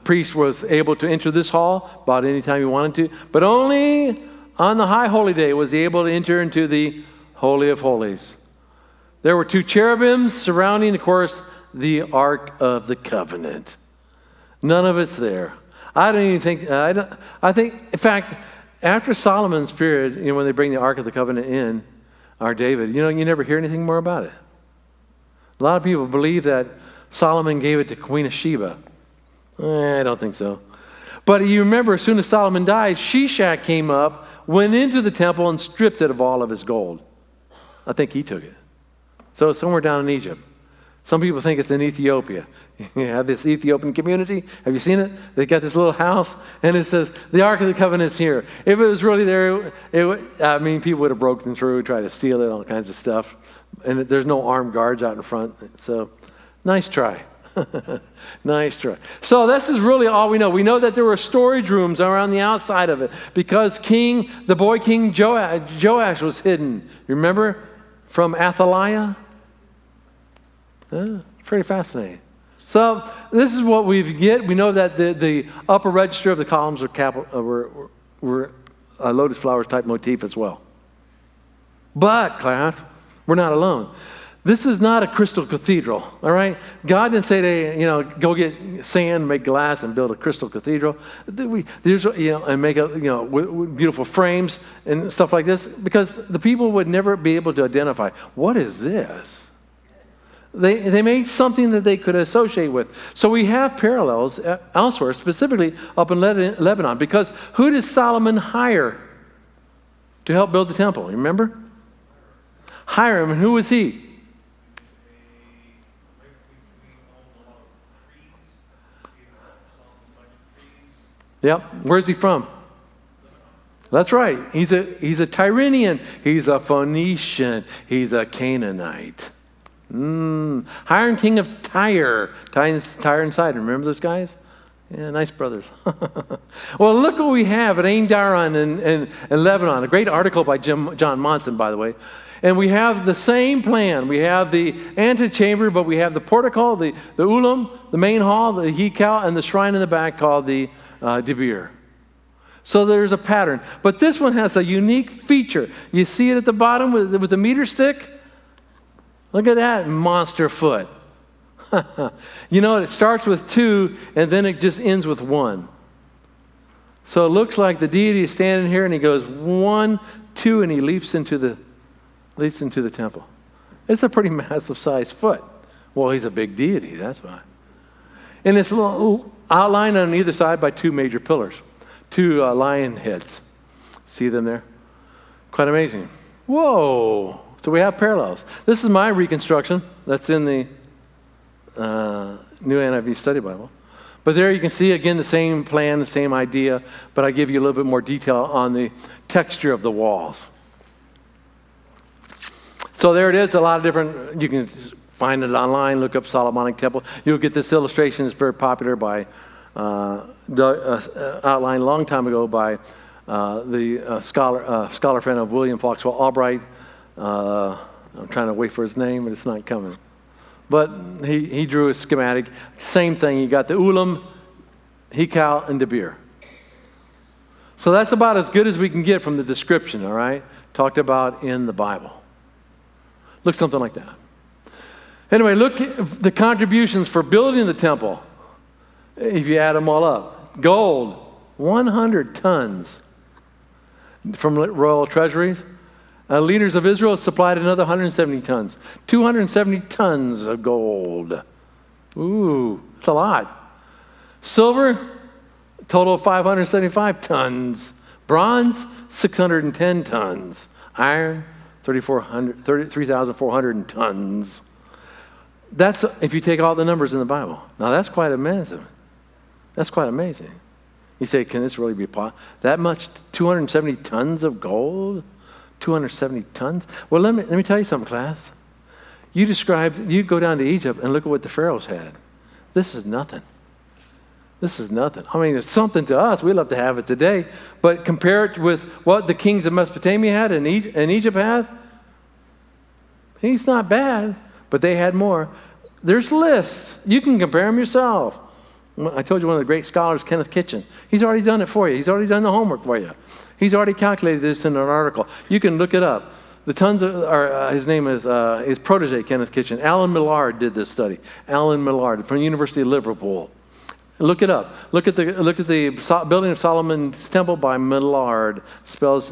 priest was able to enter this hall about any time he wanted to, but only on the high holy day was he able to enter into the Holy of Holies. There were 2 cherubims surrounding, of course, the Ark of the Covenant. None of it's there. I don't even think, I think, in fact, after Solomon's period, when they bring the Ark of the Covenant in, our David, you never hear anything more about it. A lot of people believe that Solomon gave it to Queen of Sheba. I don't think so. But you remember, as soon as Solomon died, Shishak came up, went into the temple, and stripped it of all of his gold. I think he took it. So it's somewhere down in Egypt. Some people think it's in Ethiopia. You have this Ethiopian community. Have you seen it? They got this little house, and it says, the Ark of the Covenant is here. If it was really there, people would have broken through, tried to steal it, all kinds of stuff. And there's no armed guards out in front. So, nice try. Nice try. So this is really all we know. We know that there were storage rooms around the outside of it because the boy king Joash was hidden. You remember? From Athaliah? Pretty fascinating. So this is what we get. We know that the upper register of the columns were a lotus flowers type motif as well. But, class, we're not alone. This is not a crystal cathedral, all right? God didn't say go get sand, make glass, and build a crystal cathedral. And make with beautiful frames and stuff like this, because the people would never be able to identify, what is this? They made something that they could associate with. So we have parallels elsewhere, specifically up in Lebanon, because who did Solomon hire to help build the temple? You remember? Hiram, and who was he? Yep. Where's he from? That's right. He's a Tyrrhenian. He's a Phoenician. He's a Canaanite. Hiram, king of Tyre. Tyre and Sidon. Remember those guys? Yeah, nice brothers. Well, look what we have at Ain Daran in Lebanon. A great article by John Monson, by the way. And we have the same plan. We have the antechamber, but we have the portico, the ulam, the main hall, the hikal, and the shrine in the back called the debir. So there's a pattern. But this one has a unique feature. You see it at the bottom with the meter stick? Look at that monster foot. It starts with 2, and then it just ends with 1. So it looks like the deity is standing here, and he goes 1, 2, and he leaps into the temple. It's a pretty massive sized foot. Well, he's a big deity, that's why. And it's outlined on either side by 2 major pillars, 2 lion heads. See them there? Quite amazing. Whoa! So we have parallels. This is my reconstruction. That's in the New NIV Study Bible. But there you can see, again, the same plan, the same idea, but I give you a little bit more detail on the texture of the walls. So there it is, a lot of different, you can find it online, look up Solomonic Temple. You'll get this illustration. It's very popular by, outlined a long time ago by the scholar friend of William Foxwell Albright. I'm trying to wait for his name, but it's not coming. But he drew a schematic. Same thing. You got the ulam, hikal, and debir. So that's about as good as we can get from the description, all right? Talked about in the Bible. Looks something like that. Anyway, look at the contributions for building the temple. If you add them all up. Gold, 100 tons from royal treasuries. Leaders of Israel supplied another 170 tons. 270 tons of gold. Ooh, that's a lot. Silver, total of 575 tons. Bronze, 610 tons. Iron, 3,400 tons. That's if you take all the numbers in the Bible. Now that's quite amazing. That's quite amazing. You say, can this really be possible? That much, 270 tons of gold? 270 tons? Well, let me tell you something, class. You go down to Egypt and look at what the pharaohs had. This is nothing. This is nothing. I mean, it's something to us. We love to have it today. But compare it with what the kings of Mesopotamia had and Egypt had. He's not bad, but they had more. There's lists. You can compare them yourself. I told you one of the great scholars, Kenneth Kitchen. He's already done it for you. He's already done the homework for you. He's already calculated this in an article. You can look it up. His name is his protege, Kenneth Kitchen. Alan Millard did this study. Alan Millard from the University of Liverpool. Look it up. Look at the building of Solomon's Temple by Millard. Spelled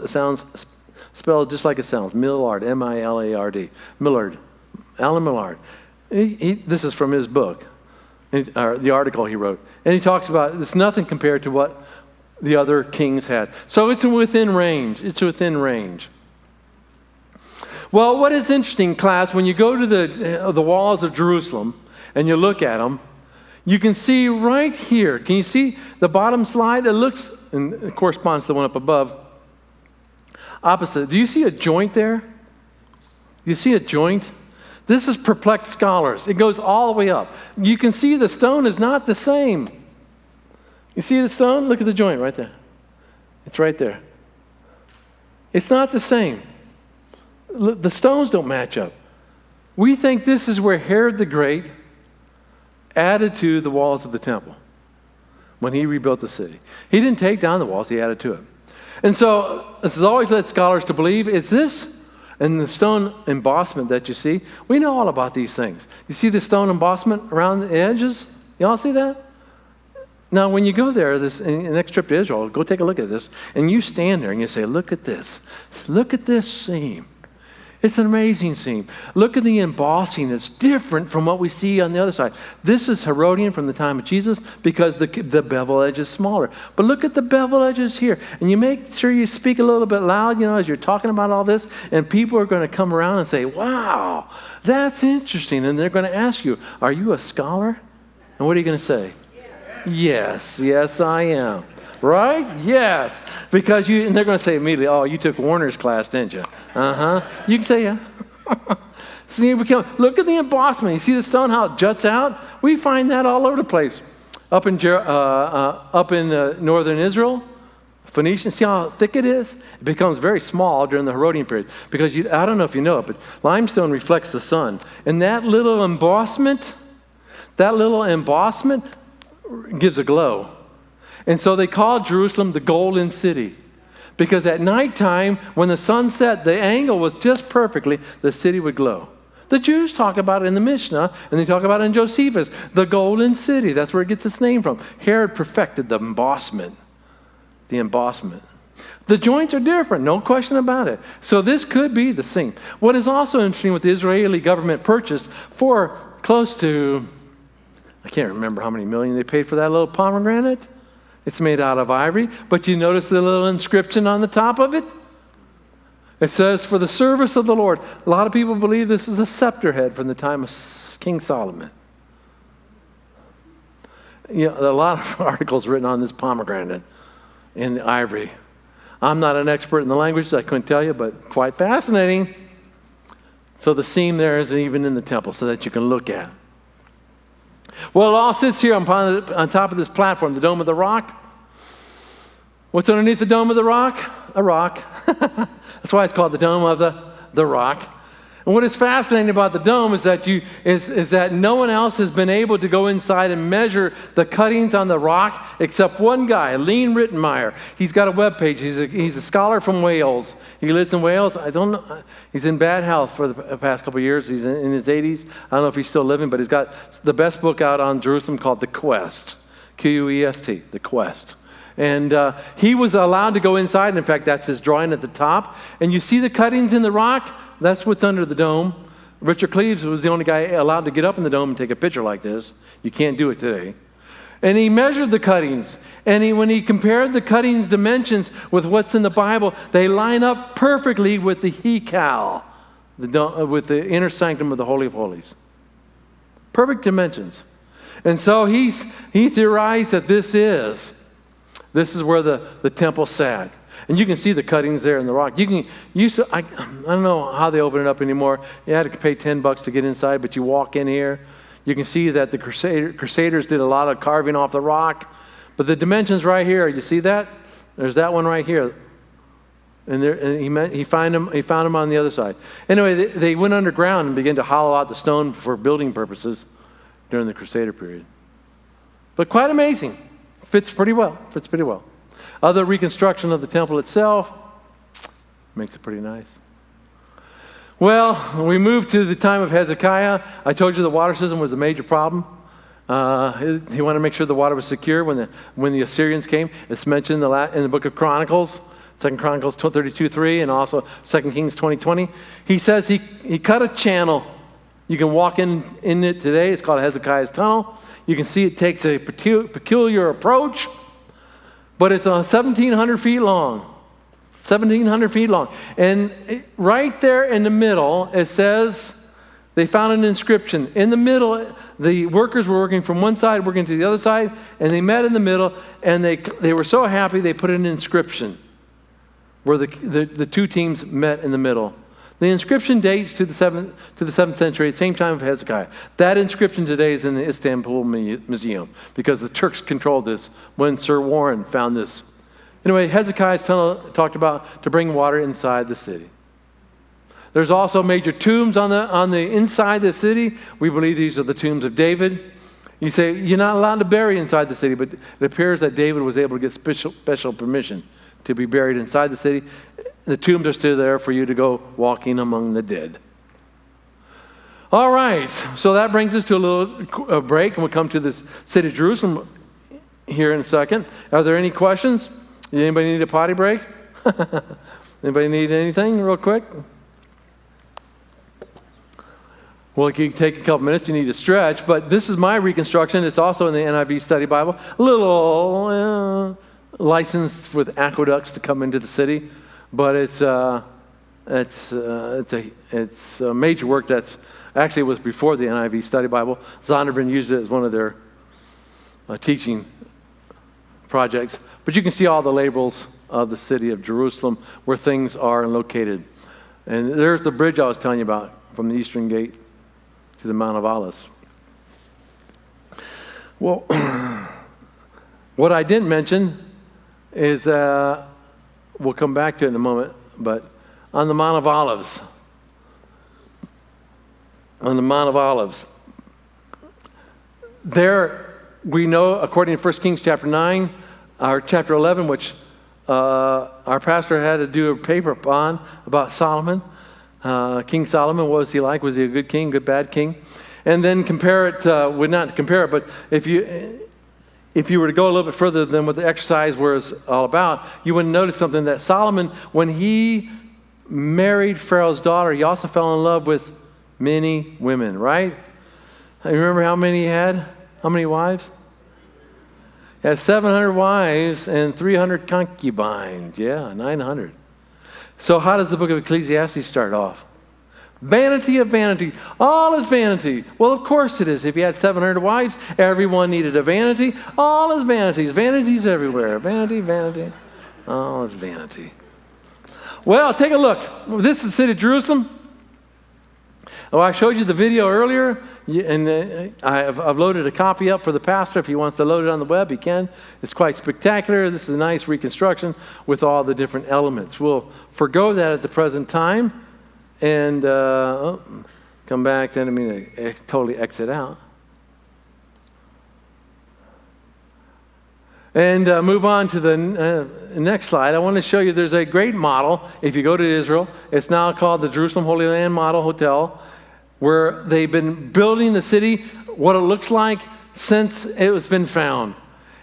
just like it sounds. Millard, M-I-L-A-R-D. Millard. Alan Millard. This is from his book, the article he wrote. And he talks about it's nothing compared to what the other kings had. So it's within range. It's within range. Well, what is interesting, class, when you go to the walls of Jerusalem and you look at them, you can see right here. Can you see the bottom slide? It looks, and it corresponds to the one up above, opposite. Do you see a joint there? Do you see a joint? This is perplexed scholars. It goes all the way up. You can see the stone is not the same. You see the stone? Look at the joint right there. It's right there. It's not the same. The stones don't match up. We think this is where Herod the Great added to the walls of the temple when he rebuilt the city. He didn't take down the walls, he added to it. And so this has always led scholars to believe, is this, and the stone embossment that you see, we know all about these things. You see the stone embossment around the edges? Y'all see that? Now, when you go there, this next trip to Israel, go take a look at this, and you stand there and you say, look at this. Look at this seam. It's an amazing seam. Look at the embossing. It's different from what we see on the other side. This is Herodian from the time of Jesus because the bevel edge is smaller. But look at the bevel edges here. And you make sure you speak a little bit loud, as you're talking about all this, and people are going to come around and say, wow, that's interesting. And they're going to ask you, are you a scholar? And what are you going to say? Yes, I am. Right? Yes. Because and they're going to say immediately, oh, you took Warner's class, didn't you? You can say, yeah. See, look at the embossment. You see the stone, how it juts out? We find that all over the place. Up in northern Israel, Phoenician, see how thick it is? It becomes very small during the Herodian period. Because I don't know if you know it, but limestone reflects the sun. And that little embossment gives a glow. And so they called Jerusalem the Golden City. Because at nighttime, when the sun set, the angle was just perfectly, the city would glow. The Jews talk about it in the Mishnah, and they talk about it in Josephus, the Golden City. That's where it gets its name from. Herod perfected the embossment. The joints are different, no question about it. So this could be the same. What is also interesting, what the Israeli government purchased for close to, I can't remember how many million they paid for that little pomegranate. It's made out of ivory, but you notice the little inscription on the top of it? It says, for the service of the Lord. A lot of people believe this is a scepter head from the time of King Solomon. A lot of articles written on this pomegranate in ivory. I'm not an expert in the languages, I couldn't tell you, but quite fascinating. So the seam there is even in the temple so that you can look at. Well, it all sits here on top of this platform, the Dome of the Rock. What's underneath the Dome of the Rock? A rock. That's why it's called the Dome of the Rock. And what is fascinating about the dome is that that no one else has been able to go inside and measure the cuttings on the rock except one guy, Lean Rittenmeyer. He's got a webpage. He's a scholar from Wales. He lives in Wales. I don't know. He's in bad health for the past couple of years. He's in his 80s. I don't know if he's still living, but he's got the best book out on Jerusalem called The Quest. Quest, The Quest. And he was allowed to go inside. And in fact, that's his drawing at the top. And you see the cuttings in the rock? That's what's under the dome. Richard Cleaves was the only guy allowed to get up in the dome and take a picture like this. You can't do it today. And he measured the cuttings. And when he compared the cuttings dimensions with what's in the Bible, they line up perfectly with the Hekal, with the inner sanctum of the Holy of Holies. Perfect dimensions. And so he theorized that this is where the temple sat. And you can see the cuttings there in the rock. I don't know how they open it up anymore. You had to pay $10 to get inside, but you walk in here. You can see that the Crusaders did a lot of carving off the rock. But the dimensions right here, you see that? There's that one right here. And he found them on the other side. Anyway, they went underground and began to hollow out the stone for building purposes during the Crusader period. But quite amazing. Fits pretty well. Other reconstruction of the temple itself makes it pretty nice. Well, we moved to the time of Hezekiah. I told you the water system was a major problem. He wanted to make sure the water was secure when the Assyrians came. It's mentioned in the book of Chronicles, 2 Chronicles 32:3, and also 2 Kings 20:20. He says he cut a channel. You can walk in it today. It's called Hezekiah's Tunnel. You can see it takes a peculiar approach. But it's 1,700 feet long. 1,700 feet long. And right there in the middle, it says they found an inscription. In the middle, the workers were working from one side, working to the other side, and they met in the middle, and they were so happy they put an inscription where the two teams met in the middle. The inscription dates to the 7th century, at the same time of Hezekiah. That inscription today is in the Istanbul Museum because the Turks controlled this when Sir Warren found this. Anyway, Hezekiah talked about to bring water inside the city. There's also major tombs on the inside the city. We believe these are the tombs of David. You say you're not allowed to bury inside the city, but it appears that David was able to get special permission to be buried inside the city. The tombs are still there for you to go walking among the dead. All right, so that brings us to a little break, and we'll come to the city of Jerusalem here in a second. Are there any questions? Anybody need a potty break? Anybody need anything real quick? Well, it can take a couple minutes. You need to stretch, but this is my reconstruction. It's also in the NIV Study Bible. A little licensed with aqueducts to come into the city. But it's a major work that's actually was before the NIV Study Bible. Zondervan used it as one of their teaching projects. But you can see all the labels of the city of Jerusalem where things are located. And there's the bridge I was telling you about from the Eastern Gate to the Mount of Olives. Well, what I didn't mention is... we'll come back to it in a moment, but on the Mount of Olives, there we know, according to 1 Kings chapter 9, or chapter 11, which our pastor had to do a paper on about Solomon, King Solomon. What was he like? Was he a good king, good, bad king? And then compare it, not compare it, but if you were to go a little bit further than what the exercise was all about, you would notice something that Solomon, when he married Pharaoh's daughter, he also fell in love with many women, right? You remember how many he had? How many wives? He had 700 wives and 300 concubines. Yeah, 900. So how does the book of Ecclesiastes start off? Vanity of vanity. All is vanity. Well, of course it is. If you had 700 wives, everyone needed a vanity. All is vanities. Vanities everywhere. Vanity, vanity. All is vanity. Well, take a look. This is the city of Jerusalem. Oh, I showed you the video earlier, and I've loaded a copy up for the pastor. If he wants to load it on the web, he can. It's quite spectacular. This is a nice reconstruction with all the different elements. We'll forgo that at the present time. And come back, then totally exit out. And move on to the next slide. I want to show you there's a great model. If you go to Israel, it's now called the Jerusalem Holy Land Model Hotel, where they've been building the city, what it looks like since it was been found.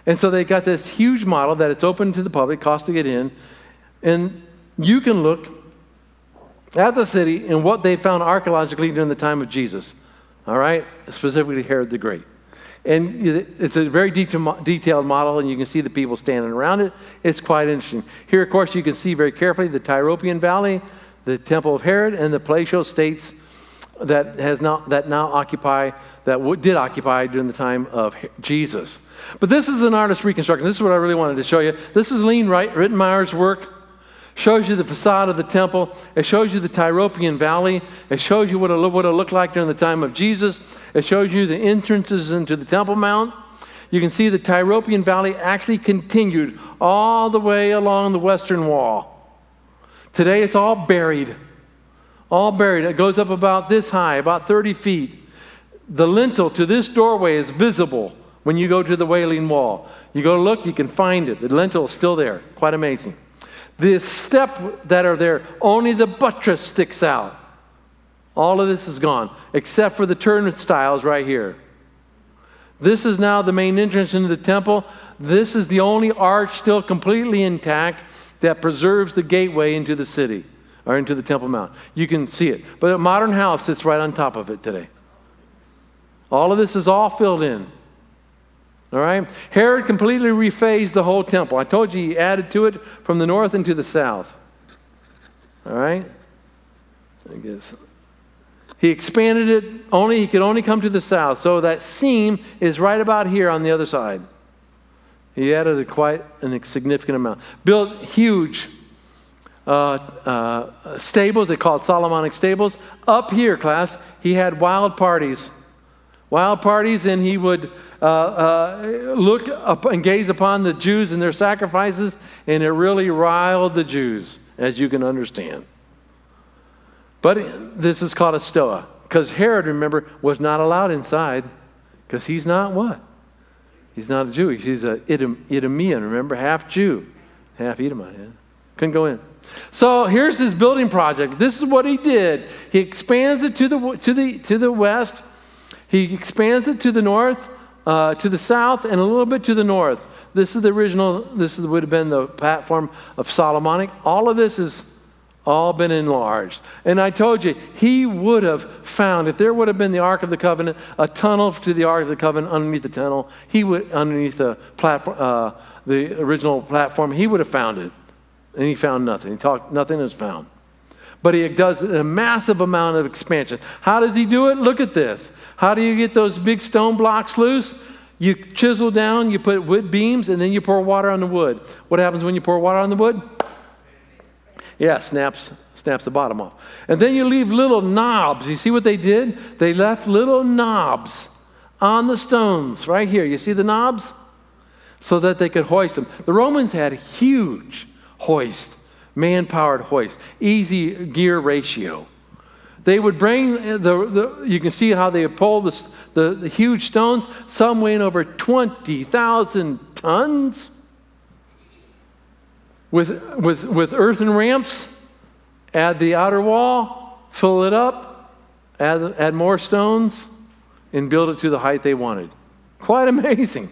And so they got this huge model that it's open to the public, cost to get in. And you can look at the city and what they found archaeologically during the time of Jesus, all right? Specifically Herod the Great. And it's a very detailed model, and you can see the people standing around it. It's quite interesting. Here, of course, you can see very carefully the Tyropoeon Valley, the Temple of Herod, and the palatial states that did occupy during the time of Jesus. But this is an artist's reconstruction. This is what I really wanted to show you. This is Lean Rittenmeyer's work. Shows you the facade of the temple. It shows you the Tyropoeon Valley. It shows you what it looked like during the time of Jesus. It shows you the entrances into the Temple Mount. You can see the Tyropoeon Valley actually continued all the way along the western wall. Today it's all buried. All buried. It goes up about this high, about 30 feet. The lintel to this doorway is visible when you go to the Wailing Wall. You go look, you can find it. The lintel is still there. Quite amazing. The step that are there, only the buttress sticks out. All of this is gone, except for the turnstiles right here. This is now the main entrance into the temple. This is the only arch still completely intact that preserves the gateway into the city, or into the Temple Mount. You can see it. But a modern house sits right on top of it today. All of this is all filled in. All right? Herod completely rephased the whole temple. I told you he added to it from the north and to the south. All right? I guess. He expanded it, he could only come to the south. So that seam is right about here on the other side. He added quite a significant amount. Built huge stables, they call it Solomonic stables. Up here, class, he had wild parties. Wild parties, and he would look up and gaze upon the Jews and their sacrifices, and it really riled the Jews, as you can understand. But this is called a stoa, because Herod, remember, was not allowed inside, because he's not what? He's not a Jew. He's an Idumean, remember? Half Jew, half Edomite. Yeah? Couldn't go in. So here's his building project. This is what he did. He expands it to the west. He expands it to the north, to the south, and a little bit to the north. This is the original. Would have been the platform of Solomonic. All of this has all been enlarged. And I told you, he would have found, if there would have been the Ark of the Covenant, a tunnel to the Ark of the Covenant underneath the tunnel, underneath the platform, the original platform, he would have found it. And he found nothing. Nothing was found. But he does a massive amount of expansion. How does he do it? Look at this. How do you get those big stone blocks loose? You chisel down, you put wood beams, and then you pour water on the wood. What happens when you pour water on the wood? Yeah, snaps the bottom off. And then you leave little knobs. You see what they did? They left little knobs on the stones right here. You see the knobs? So that they could hoist them. The Romans had huge hoist, man-powered hoist, easy gear ratio. They would bring you can see how they pull the huge stones, some weighing over 20,000 tons. With earthen ramps, add the outer wall, fill it up, add more stones, and build it to the height they wanted. Quite amazing.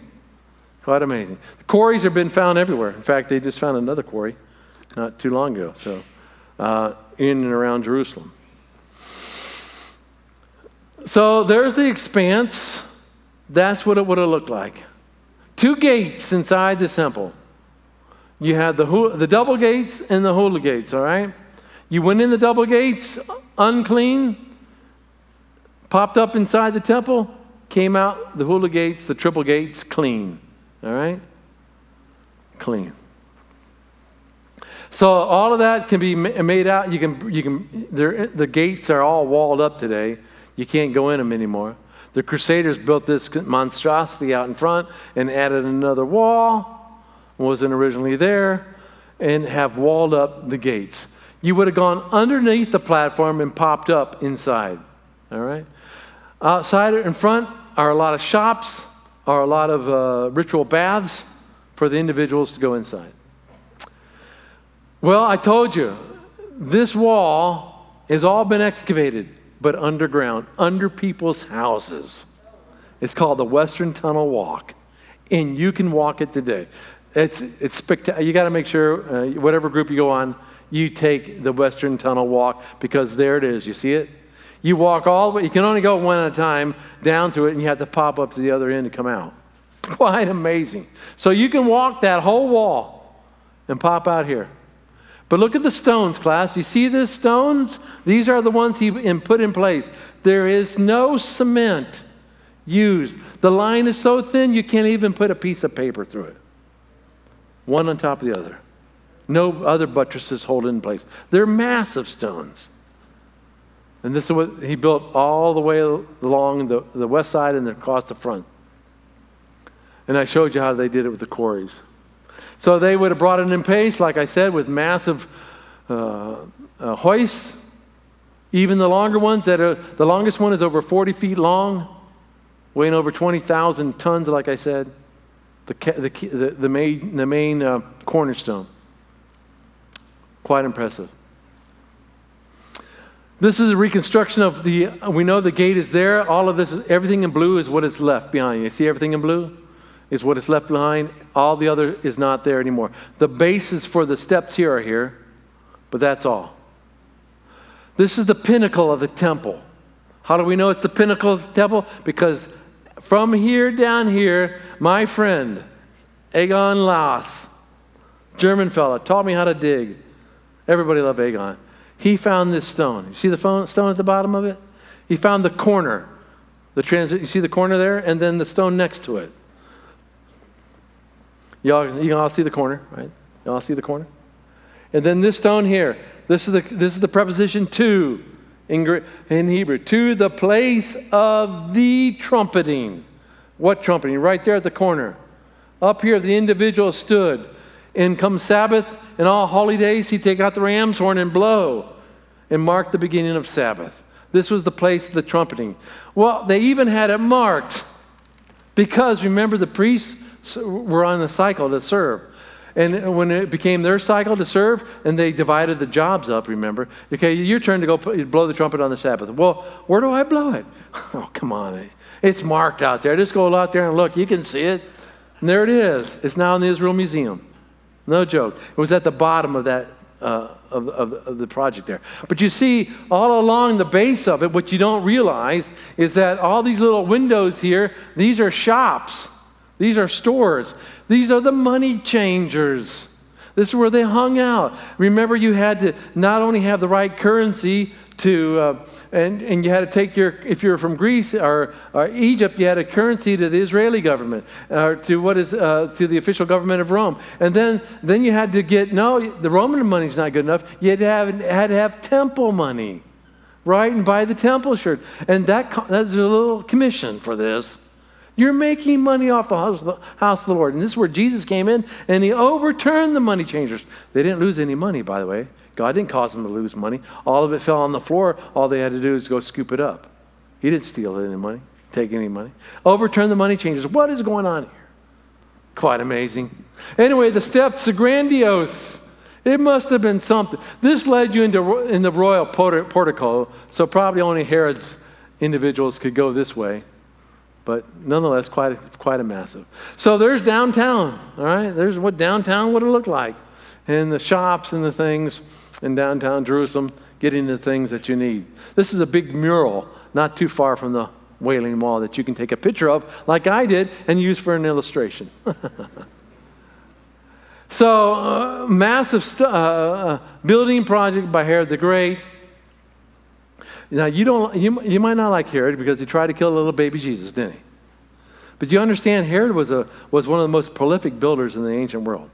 Quite amazing. The quarries have been found everywhere. In fact, they just found another quarry not too long ago, so in and around Jerusalem. So there's the expanse. That's what it would have looked like. 2 gates inside the temple. You had the double gates and the hula gates, all right? You went in the double gates, unclean, popped up inside the temple, came out the hula gates, the triple gates, clean, all right? Clean. So all of that can be made out. The gates are all walled up today. You can't go in them anymore. The Crusaders built this monstrosity out in front and added another wall. Wasn't originally there, and have walled up the gates. You would have gone underneath the platform and popped up inside. All right? Outside in front are a lot of shops, are a lot of ritual baths for the individuals to go inside. Well, I told you, this wall has all been excavated, but underground, under people's houses. It's called the Western Tunnel Walk, and you can walk it today. It's spectacular. You got to make sure, whatever group you go on, you take the Western Tunnel Walk, because there it is. You see it? You walk all the way. You can only go one at a time down to it, and you have to pop up to the other end to come out. Quite amazing. So you can walk that whole wall and pop out here. But look at the stones, class. You see these stones? These are the ones he put in place. There is no cement used. The line is so thin you can't even put a piece of paper through it. One on top of the other. No other buttresses hold it in place. They're massive stones. And this is what he built all the way along the west side and across the front. And I showed you how they did it with the quarries. So they would have brought it in place, like I said, with massive hoists. Even the longer ones, the longest one is over 40 feet long, weighing over 20,000 tons, like I said. The main cornerstone. Quite impressive. This is a reconstruction of we know the gate is there. All of this, everything in blue is what is left behind. You see everything in blue? Is what is left behind. All the other is not there anymore. The bases for the steps here are here, but that's all. This is the pinnacle of the temple. How do we know it's the pinnacle of the temple? Because from here down here, my friend, Egon Laas, German fella, taught me how to dig. Everybody loved Egon. he found this stone. You see the stone at the bottom of it? He found the corner. You see the corner there? And then the stone next to it. You all see the corner, right? You all see the corner? And then this stone here. This is the preposition to in Hebrew. To the place of the trumpeting. What trumpeting? Right there at the corner. Up here the individual stood. And come Sabbath and all holy days, he'd take out the ram's horn and blow and mark the beginning of Sabbath. This was the place of the trumpeting. Well, they even had it marked because, remember, the priests were on the cycle to serve. And when it became their cycle to serve, and they divided the jobs up, remember? Okay, your turn to go blow the trumpet on the Sabbath. Well, where do I blow it? Oh, come on. It's marked out there. Just go out there and look. You can see it. And there it is. It's now in the Israel Museum. No joke. It was at the bottom of that of the project there. But you see, all along the base of it, what you don't realize is that all these little windows here, these are shops. These are stores. These are the money changers. This is where they hung out. Remember, you had to not only have the right currency to, and you had to take if you were from Greece or Egypt, you had a currency to the Israeli government, or to to the official government of Rome. And then you had to the Roman money's not good enough. You had to have temple money, right? And buy the temple shirt. And that's a little commission for this. You're making money off the house of the Lord. And this is where Jesus came in, and he overturned the money changers. They didn't lose any money, by the way. God didn't cause them to lose money. All of it fell on the floor. All they had to do is go scoop it up. He didn't steal any money, take any money. Overturn the money changers. What is going on here? Quite amazing. Anyway, the steps are grandiose. It must have been something. This led you in the royal portico, so probably only Herod's individuals could go this way. But nonetheless, quite a massive. So there's downtown, all right? There's what downtown would have looked like. And the shops and the things in downtown Jerusalem, getting the things that you need. This is a big mural not too far from the Wailing Wall that you can take a picture of, like I did, and use for an illustration. So, massive building project by Herod the Great. Now, you might not like Herod because he tried to kill little baby Jesus, didn't he? But you understand, Herod was one of the most prolific builders in the ancient world.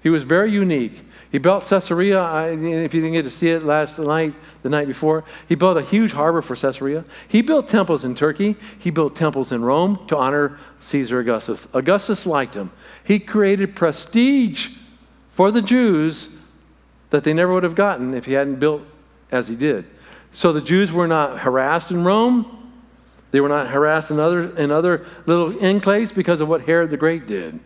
He was very unique. He built Caesarea. If you didn't get to see it the night before, he built a huge harbor for Caesarea. He built temples in Turkey. He built temples in Rome to honor Caesar Augustus. Augustus liked him. He created prestige for the Jews that they never would have gotten if he hadn't built as he did. So the Jews were not harassed in Rome. They were not harassed in other little enclaves because of what Herod the Great did.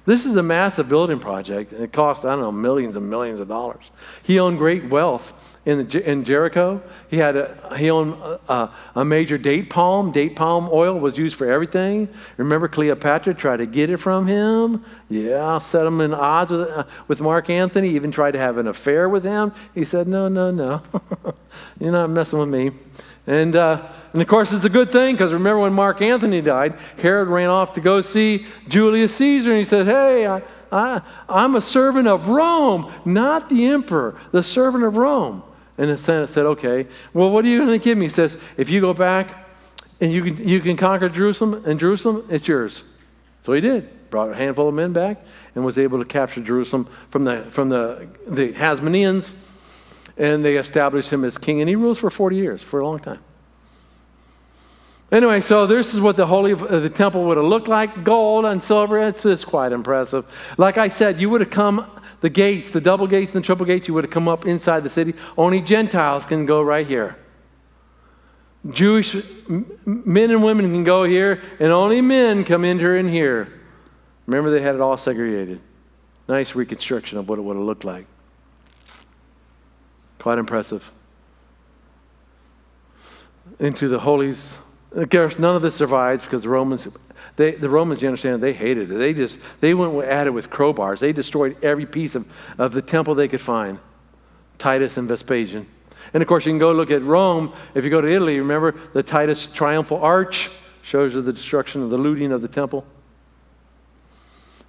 This is a massive building project. It cost, millions and millions of dollars. He owned great wealth in Jericho. He owned a major date palm. Date palm oil was used for everything. Remember, Cleopatra tried to get it from him. Yeah, set him in odds with Mark Antony. Even tried to have an affair with him. He said, no. You're not messing with me. And of course, it's a good thing because remember when Mark Antony died, Herod ran off to go see Julius Caesar, and he said, hey, I'm a servant of Rome, not the emperor, the servant of Rome. And the Senate said, okay, well, what are you going to give me? He says, if you go back and you can conquer Jerusalem, it's yours. So he did. Brought a handful of men back and was able to capture Jerusalem from the Hasmoneans, and they established him as king, and he rules for 40 years, for a long time. Anyway, so this is what the temple would have looked like, gold and silver. It's quite impressive. Like I said, you would have come, the gates, the double gates and the triple gates, you would have come up inside the city. Only Gentiles can go right here. Jewish men and women can go here, and only men come in here. Remember, they had it all segregated. Nice reconstruction of what it would have looked like. Quite impressive. Into the holies. Of course, none of this survives because the Romans, you understand, they hated it. They went at it with crowbars. They destroyed every piece of the temple they could find. Titus and Vespasian. And of course, you can go look at Rome. If you go to Italy, remember the Titus triumphal arch shows you the destruction of the looting of the temple.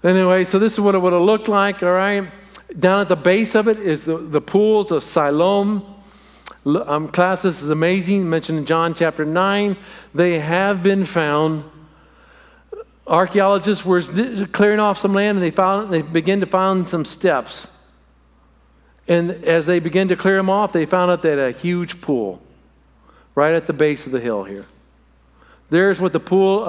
Anyway, so this is what it would have looked like, all right? Down at the base of it is the pools of Siloam. Class, this is amazing. Mentioned in John chapter 9. They have been found. Archaeologists were clearing off some land, and they began to find some steps. And as they began to clear them off, they found out they had a huge pool right at the base of the hill here. There's what the pool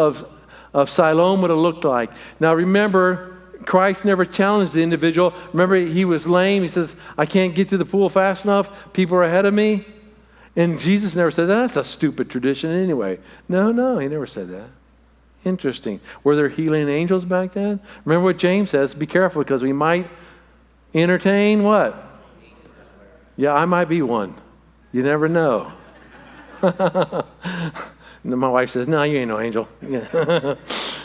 of Siloam would have looked like. Now remember, Christ never challenged the individual. Remember, he was lame. He says, I can't get to the pool fast enough. People are ahead of me. And Jesus never said, that's a stupid tradition anyway. No, he never said that. Interesting. Were there healing angels back then? Remember what James says, be careful because we might entertain what? Yeah, I might be one. You never know. My wife says, no, you ain't no angel.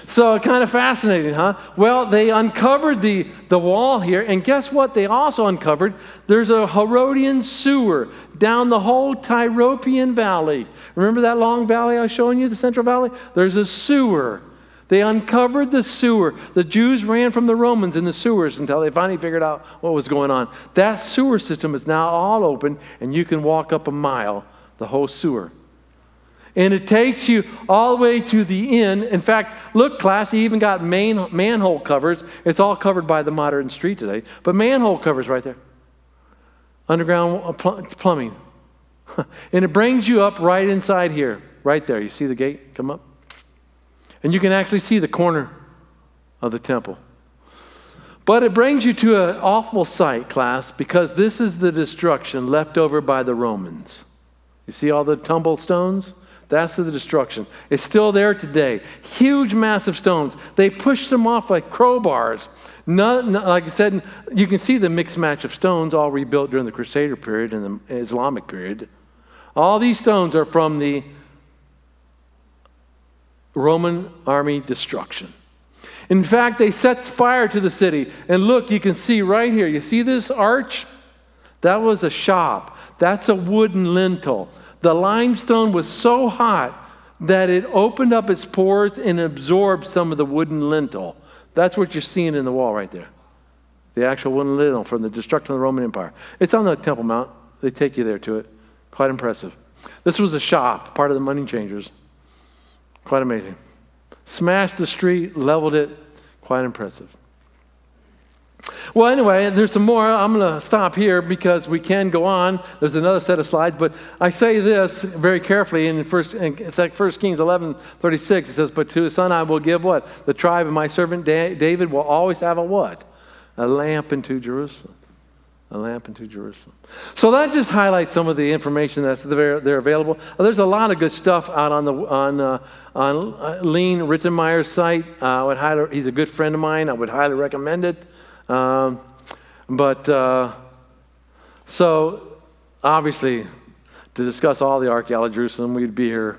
So kind of fascinating, huh? Well, they uncovered the wall here, and guess what? They also uncovered there's a Herodian sewer down the whole Tyropoeon Valley. Remember that long valley I was showing you, the Central Valley? There's a sewer. They uncovered the sewer. The Jews ran from the Romans in the sewers until they finally figured out what was going on. That sewer system is now all open, and you can walk up a mile, the whole sewer. And it takes you all the way to the end. In fact, look, class, you even got manhole covers. It's all covered by the modern street today. But manhole covers right there. Underground plumbing. And it brings you up right inside here. Right there. You see the gate come up? And you can actually see the corner of the temple. But it brings you to an awful sight, class, because this is the destruction left over by the Romans. You see all the tumble stones? That's the destruction. It's still there today. Huge, massive stones. They pushed them off like crowbars. Like I said, you can see the mixed match of stones all rebuilt during the Crusader period and the Islamic period. All these stones are from the Roman army destruction. In fact, they set fire to the city. And look, you can see right here. You see this arch? That was a shop. That's a wooden lintel. The limestone was so hot that it opened up its pores and absorbed some of the wooden lintel. That's what you're seeing in the wall right there. The actual wooden lintel from the destruction of the Roman Empire. It's on the Temple Mount. They take you there to it. Quite impressive. This was a shop, part of the money changers. Quite amazing. Smashed the street, leveled it. Quite impressive. Well, anyway, there's some more. I'm going to stop here because we can go on. There's another set of slides, but I say this very carefully it's like 1 Kings 11:36. It says, but to his son I will give what? The tribe of my servant David will always have a what? A lamp into Jerusalem. A lamp into Jerusalem. So that just highlights some of the information that's there available. There's a lot of good stuff out on Lean Rittenmeyer's site. He's a good friend of mine. I would highly recommend it. So obviously, to discuss all the archaeology of Jerusalem, we'd be here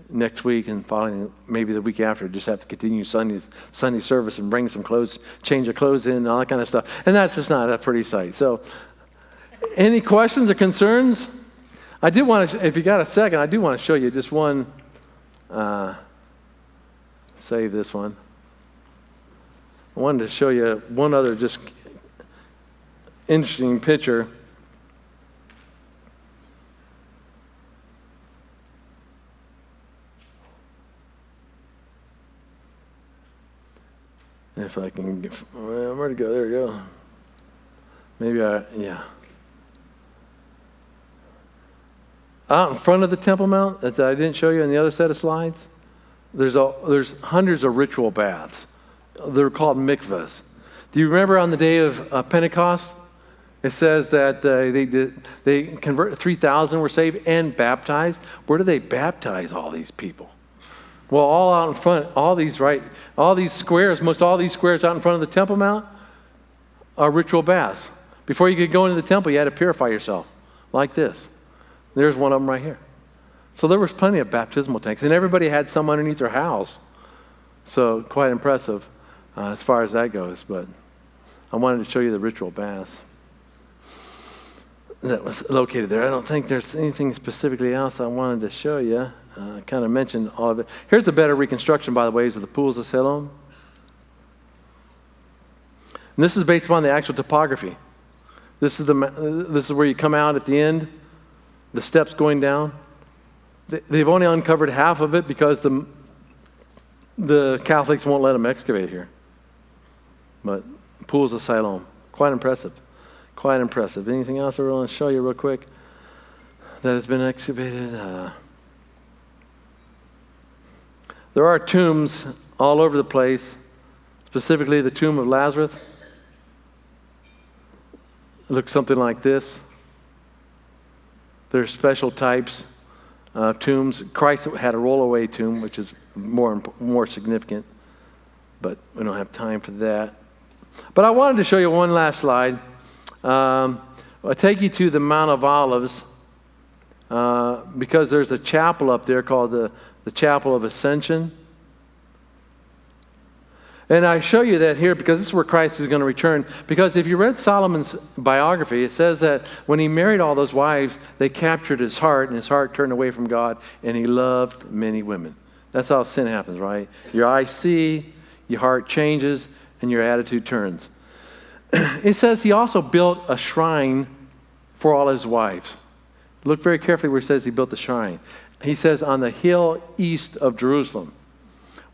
next week and following maybe the week after. Just have to continue Sunday service and bring some clothes, change of clothes in, and all that kind of stuff. And that's just not a pretty sight. So, any questions or concerns? I did want to, if you got a second, I do want to show you just one. Save this one. I wanted to show you one other just interesting picture. If I can get, where'd it go? There we go. Yeah. Out in front of the Temple Mount that I didn't show you in the other set of slides, there's hundreds of ritual baths. They're called mikvahs. Do you remember on the day of Pentecost? It says that they convert 3,000 were saved and baptized. Where do they baptize all these people? Well, all out in front, all these squares, most all these squares out in front of the Temple Mount are ritual baths. Before you could go into the temple, you had to purify yourself like this. There's one of them right here. So there was plenty of baptismal tanks, and everybody had some underneath their house. So quite impressive as far as that goes. But I wanted to show you the ritual baths that was located there. I don't think there's anything specifically else I wanted to show you. I kind of mentioned all of it. Here's a better reconstruction, by the way, of the pools of Siloam. And this is based upon the actual topography. This is where you come out at the end, the steps going down. They've only uncovered half of it because the Catholics won't let them excavate here. But Pools of Siloam, quite impressive. Quite impressive. Anything else I want to show you real quick that has been excavated? There are tombs all over the place, specifically the tomb of Lazarus. It looks something like this. There are special types of tombs. Christ had a rollaway tomb, which is more significant, but we don't have time for that. But I wanted to show you one last slide. I'll take you to the Mount of Olives because there's a chapel up there called the Chapel of Ascension. And I show you that here because this is where Christ is going to return. Because if you read Solomon's biography, it says that when he married all those wives, they captured his heart, and his heart turned away from God, and he loved many women. That's how sin happens, right? Your eyes see, your heart changes, and your attitude turns. It says he also built a shrine for all his wives. Look very carefully where it says he built the shrine. He says on the hill east of Jerusalem.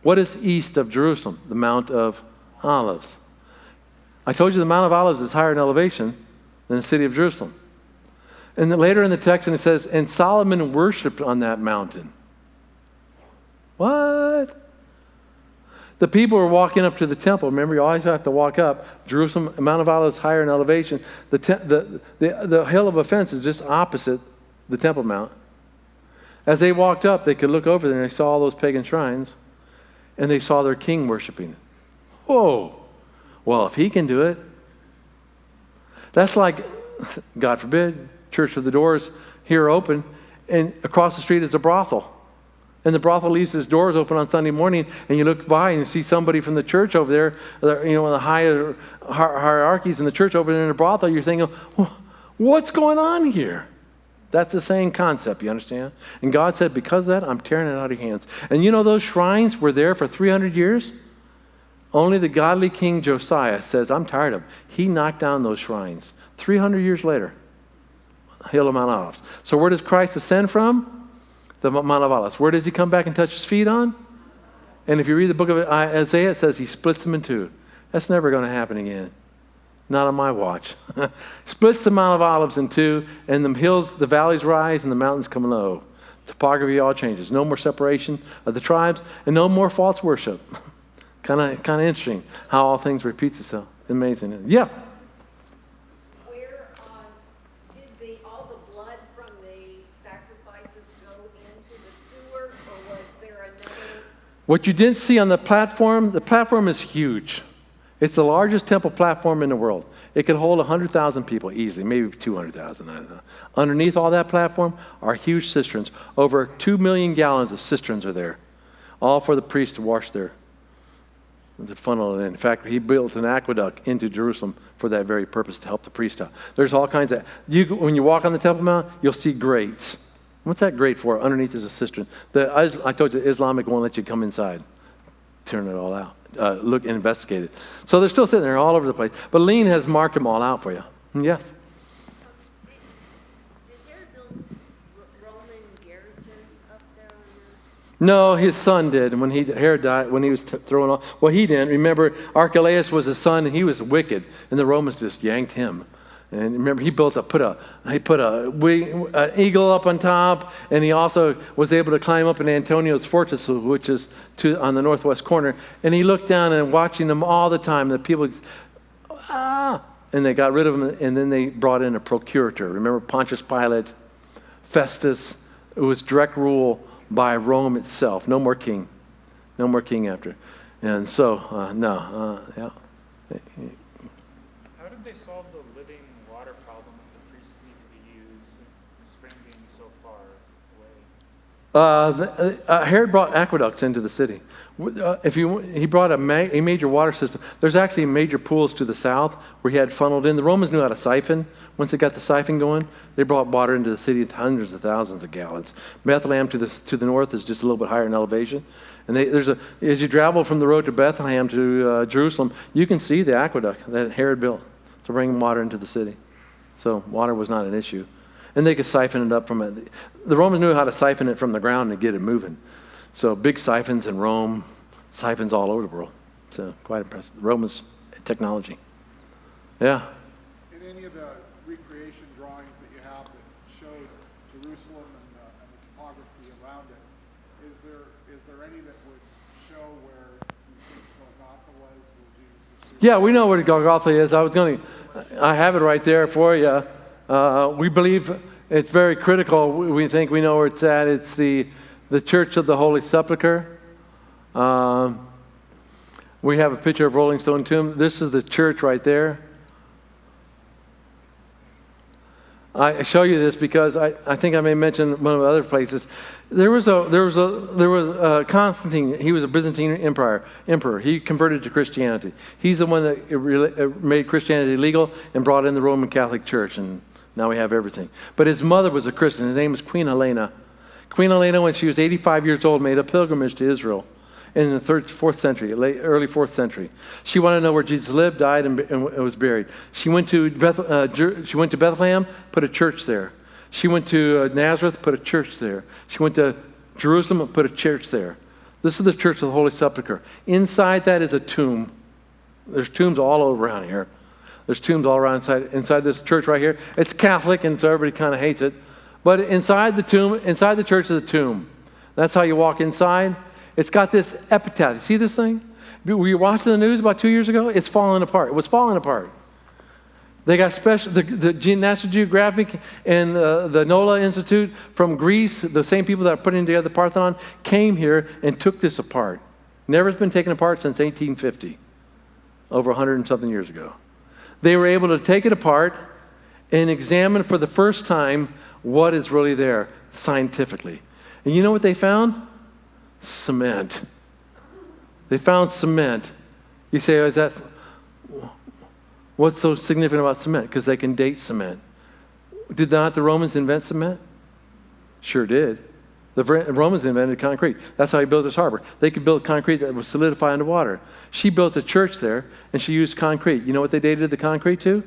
What is east of Jerusalem? The Mount of Olives. I told you the Mount of Olives is higher in elevation than the city of Jerusalem. And then later in the text, and it says, and Solomon worshiped on that mountain. What? The people were walking up to the temple. Remember, you always have to walk up. Jerusalem, Mount of Olives, higher in elevation. The hill of offense is just opposite the Temple Mount. As they walked up, they could look over there and they saw all those pagan shrines. And they saw their king worshiping. Whoa. Well, if he can do it, that's like, God forbid, church with the doors here open, and across the street is a brothel. And the brothel leaves its doors open on Sunday morning, and you look by and you see somebody from the church over there, the higher hierarchies in the church over there in the brothel. You're thinking, what's going on here? That's the same concept, you understand? And God said, because of that, I'm tearing it out of your hands. And you know those shrines were there for 300 years? Only the godly King Josiah says, I'm tired of it. He knocked down those shrines. 300 years later, Hill of Mount Olives. So where does Christ ascend from? The Mount of Olives. Where does he come back and touch his feet on? And if you read the book of Isaiah, it says he splits them in two. That's never going to happen again. Not on my watch. Splits the Mount of Olives in two, and the hills, the valleys rise, and the mountains come low. Topography all changes. No more separation of the tribes, and no more false worship. Kind of interesting how all things repeats itself. Amazing. Yeah. Where did all the blood from the sacrifices go into the sewer, or was there another? What you didn't see on the platform is huge. It's the largest temple platform in the world. It could hold 100,000 people easily, maybe 200,000, I don't know. Underneath all that platform are huge cisterns. Over 2 million gallons of cisterns are there, all for the priests to wash their funnel it in. In fact, he built an aqueduct into Jerusalem for that very purpose, to help the priest out. There's all kinds of, when you walk on the Temple Mount, you'll see grates. What's that grate for? Underneath is a cistern. I told you, Islamic won't let you come inside. Turn it all out. Look and investigate it. So they're still sitting there all over the place. But Lean has marked them all out for you. Yes? Did Herod build Roman garrison up there? No, his son did. And when Herod died, when he was thrown off, well, he didn't. Remember, Archelaus was his son, and he was wicked, and the Romans just yanked him. And remember, he put an eagle up on top, and he also was able to climb up in Antonio's fortress, which is on the northwest corner. And he looked down and watching them all the time. The people, and they got rid of him, and then they brought in a procurator. Remember Pontius Pilate, Festus. It was direct rule by Rome itself. No more king after. And so, yeah. How did they solve the living water problem that the priests needed to use, the spring being so far away? Herod brought aqueducts into the city. He brought a major water system. There's actually major pools to the south where he had funneled in. The Romans knew how to siphon. Once they got the siphon going, they brought water into the city at hundreds of thousands of gallons. Bethlehem to the north is just a little bit higher in elevation. And as you travel from the road to Bethlehem to Jerusalem, you can see the aqueduct that Herod built to bring water into the city. So water was not an issue. And they could siphon it up from it. The Romans knew how to siphon it from the ground and get it moving. So big siphons in Rome, siphons all over the world. So quite impressive. The Romans technology. Yeah. In any of the recreation drawings that you have that showed Jerusalem and the topography around it, is there any that would show where you think Golgotha was, where Jesus was crucified? Yeah, we know where Golgotha is. I have it right there for you. We believe it's very critical. We think we know where it's at. It's the Church of the Holy Sepulchre. We have a picture of Rolling Stone tomb. This is the church right there. I show you this because I think I may mention one of the other places. There was Constantine. He was a Byzantine emperor. He converted to Christianity. He's the one that made Christianity legal and brought in the Roman Catholic Church, and now we have everything. But his mother was a Christian. His name was Queen Helena. Queen Helena, when she was 85 years old, made a pilgrimage to Israel in the 4th century, early 4th century. She wanted to know where Jesus lived, died, and was buried. She went to Bethlehem, put a church there. She went to Nazareth, put a church there. She went to Jerusalem, put a church there. This is the Church of the Holy Sepulchre. Inside that is a tomb. There's tombs all over around here. There's tombs all around inside this church right here. It's Catholic, and so everybody kind of hates it. But inside the church is a tomb. That's how you walk inside. It's got this epitaph. You see this thing? Were you watching the news about 2 years ago? It's falling apart. It was falling apart. They got the National Geographic and the NOLA Institute from Greece, the same people that are putting together the Parthenon, came here and took this apart. Never has been taken apart since 1850, over 100 and something years ago. They were able to take it apart and examine for the first time what is really there scientifically. And you know what they found? Cement. They found cement. You say, what's so significant about cement? Because they can date cement. Did not the Romans invent cement? Sure did. The Romans invented concrete. That's how he built his harbor. They could build concrete that would solidify underwater. She built a church there, and she used concrete. You know what they dated the concrete to?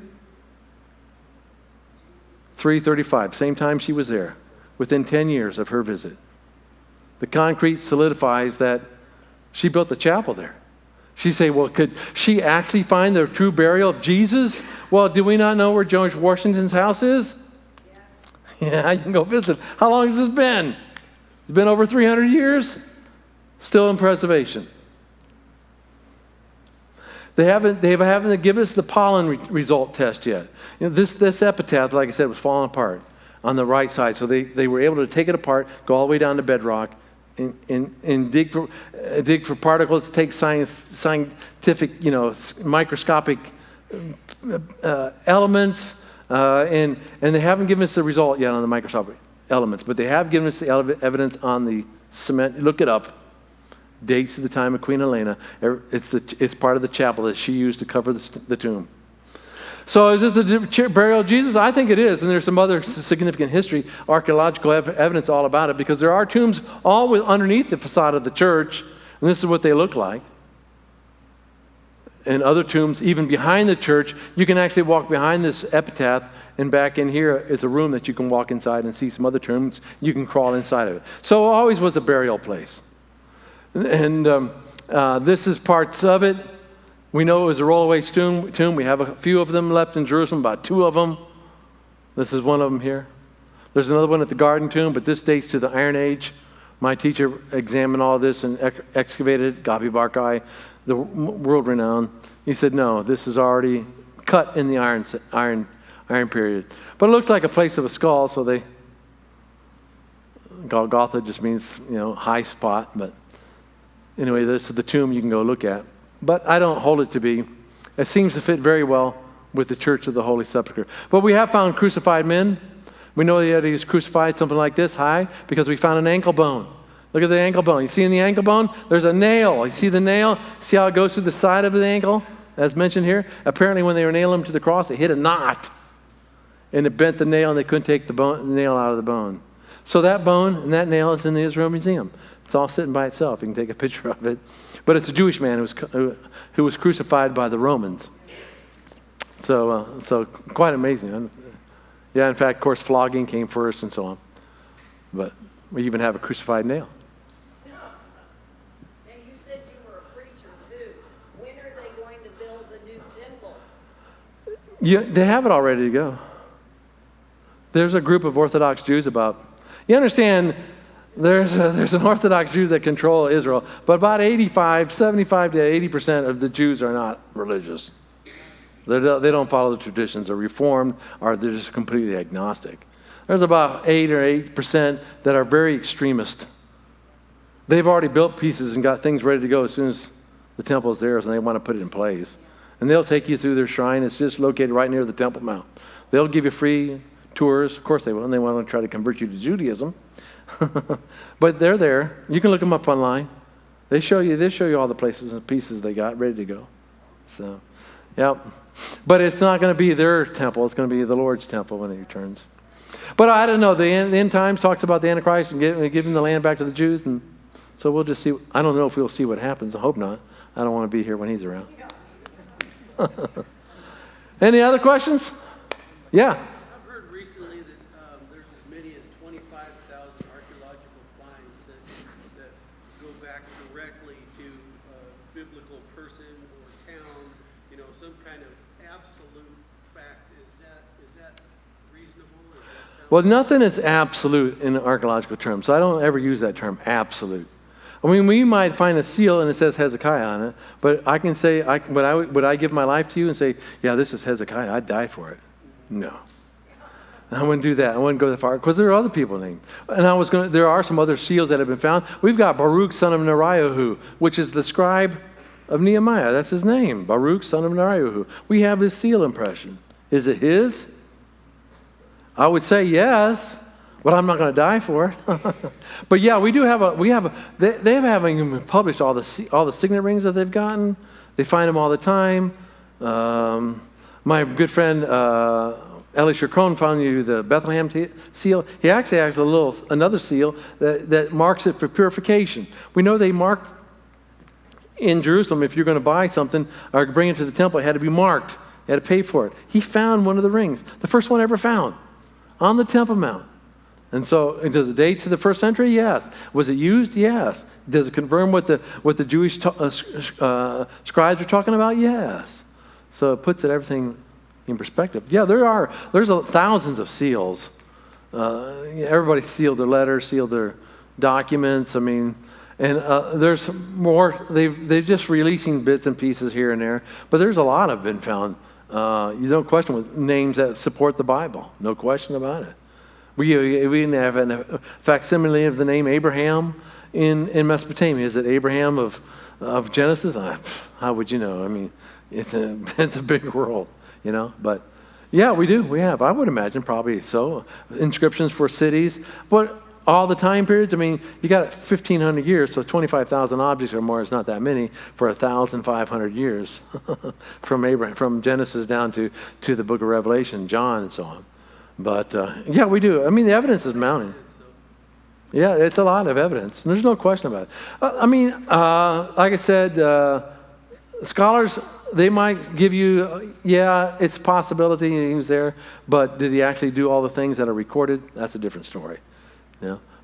335, same time she was there, within 10 years of her visit. The concrete solidifies that she built the chapel there. She say, well, could she actually find the true burial of Jesus? Well, do we not know where George Washington's house is? Yeah, you can go visit. How long has this been? It's been over 300 years. Still in preservation. They haven't given us the pollen result test yet. You know, this epitaph, like I said, was falling apart on the right side. So they were able to take it apart, go all the way down to bedrock, and dig for particles, take scientific, microscopic elements, and they haven't given us the result yet on the microscopic elements, but they have given us the evidence on the cement. Look it up. Dates to the time of Queen Helena. It's part of the chapel that she used to cover the tomb. So is this the burial of Jesus? I think it is, and there's some other significant history, archaeological evidence all about it, because there are tombs all underneath the facade of the church, and this is what they look like. And other tombs, even behind the church, you can actually walk behind this epitaph, and back in here is a room that you can walk inside and see some other tombs. You can crawl inside of it. So it always was a burial place. And this is parts of it. We know it was a rollaway tomb. We have a few of them left in Jerusalem, about 2 of them. This is one of them here. There's another one at the Garden Tomb, but this dates to the Iron Age. My teacher examined all this and excavated it, Gabi Barkai, the world-renowned. He said, no, this is already cut in the iron period. But it looked like a place of a skull, so Golgotha just means, high spot, but anyway, this is the tomb you can go look at. But I don't hold it to be. It seems to fit very well with the Church of the Holy Sepulchre. But we have found crucified men, We know that he was crucified something like this high because we found an ankle bone. Look at the ankle bone. You see in the ankle bone, there's a nail. You see the nail? See how it goes through the side of the ankle, as mentioned here? Apparently, when they were nailing him to the cross, it hit a knot, and it bent the nail, and they couldn't take the nail out of the bone. So that bone and that nail is in the Israel Museum. It's all sitting by itself. You can take a picture of it. But it's a Jewish man who was crucified by the Romans. So quite amazing. Yeah, in fact, of course, flogging came first and so on. But we even have a crucified nail. Now, you said you were a preacher too. When are they going to build the new temple? Yeah, they have it all ready to go. There's a group of Orthodox Jews you understand, there's an Orthodox Jews that control Israel, but about 75 to 80% of the Jews are not religious. They don't follow the traditions. They're Reformed, or they're just completely agnostic. There's about 8% that are very extremist. They've already built pieces and got things ready to go as soon as the temple is theirs, and they want to put it in place. And they'll take you through their shrine. It's just located right near the Temple Mount. They'll give you free tours. Of course they will, and they want to try to convert you to Judaism. But they're there. You can look them up online. They show you all the places and pieces they got ready to go. So, yeah. But it's not going to be their temple. It's going to be the Lord's temple when he returns. But I don't know. The end times talks about the Antichrist and giving the land back to the Jews. And so we'll just see. I don't know if we'll see what happens. I hope not. I don't want to be here when he's around. Any other questions? Yeah. I've heard recently that there's as many as 25,000 archaeological finds that go back directly to a biblical person or town, some kind of absolute fact. Is that reasonable? Does that sound Well, nothing is absolute in archaeological terms. So I don't ever use that term, absolute. I mean, we might find a seal and it says Hezekiah on it, but I can say, would I give my life to you and say, yeah, this is Hezekiah, I'd die for it? No. I wouldn't do that. I wouldn't go that far because there are other people named. And there are some other seals that have been found. We've got Baruch, son of Neriah, which is the scribe of Nehemiah. That's his name, Baruch, son of Neriah. We have his seal impression. Is it his? I would say yes, but I'm not going to die for it. But yeah, they haven't even published all the signet rings that they've gotten. They find them all the time. My good friend Elisha Krohn found you the Bethlehem seal. He actually has another seal that marks it for purification. We know they marked in Jerusalem, if you're going to buy something or bring it to the temple, it had to be marked. You had to pay for it. He found one of the rings, the first one ever found, on the Temple Mount. And so, does it date to the first century? Yes. Was it used? Yes. Does it confirm what the Jewish scribes are talking about? Yes. So it puts everything in perspective. Yeah, there's thousands of seals. Everybody sealed their letters, sealed their documents. I mean, and there's more. They're just releasing bits and pieces here and there, but there's a lot have been found. You don't question with names that support the Bible. No question about it. We even have a facsimile of the name Abraham in Mesopotamia. Is it Abraham of Genesis? How would you know? I mean, it's a big world, But yeah, we do. We have. I would imagine probably so. Inscriptions for cities, but all the time periods. I mean, you got 1,500 years, so 25,000 objects or more is not that many for 1,500 years from Genesis down to the Book of Revelation, John, and so on. But yeah, we do. I mean, the evidence is mounting. Yeah, it's a lot of evidence. There's no question about it. Like I said, scholars, they might give you, it's a possibility he was there, but did he actually do all the things that are recorded? That's a different story.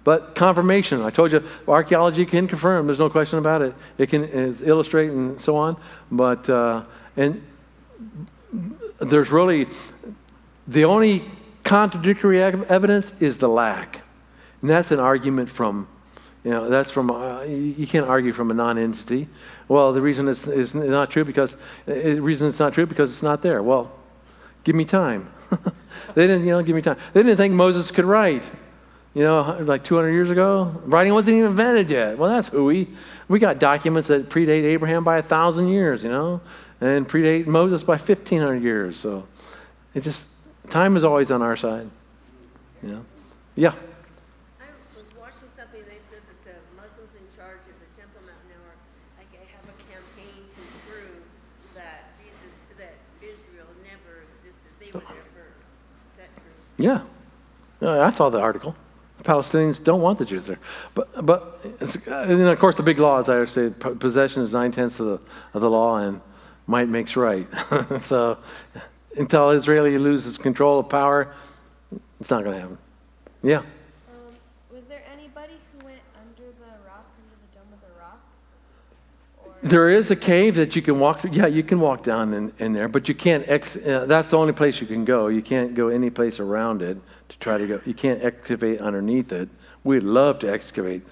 But confirmation, I told you, archaeology can confirm. There's no question about it. It can illustrate and so on. But and there's really the only contradictory evidence is the lack, and that's an argument from, that's from you can't argue from a non-entity. Well, the reason it's not true because it's not there. Well, give me time. They didn't, give me time. They didn't think Moses could write. Like 200 years ago, writing wasn't even invented yet. Well, that's hooey. We got documents that predate Abraham by 1,000 years, and predate Moses by 1,500 years. So time is always on our side. Yeah. Yeah. I was watching something, they said that the Muslims in charge of the Temple Mount now are, like, they have a campaign to prove that Israel never existed. They were there first. Is that true? Yeah. I saw the article. Palestinians don't want the Jews there. But and of course, the big law is, I would say, possession is 9/10 of the law, and might makes right. So until Israeli loses control of power, it's not going to happen. Yeah. Was there anybody who went under the rock, under the Dome of the Rock? Or There is a cave that you can walk through. Yeah, you can walk down in there, but you can't. That's the only place you can go. You can't go any place around it to try to go. You can't excavate underneath it. We'd love to excavate.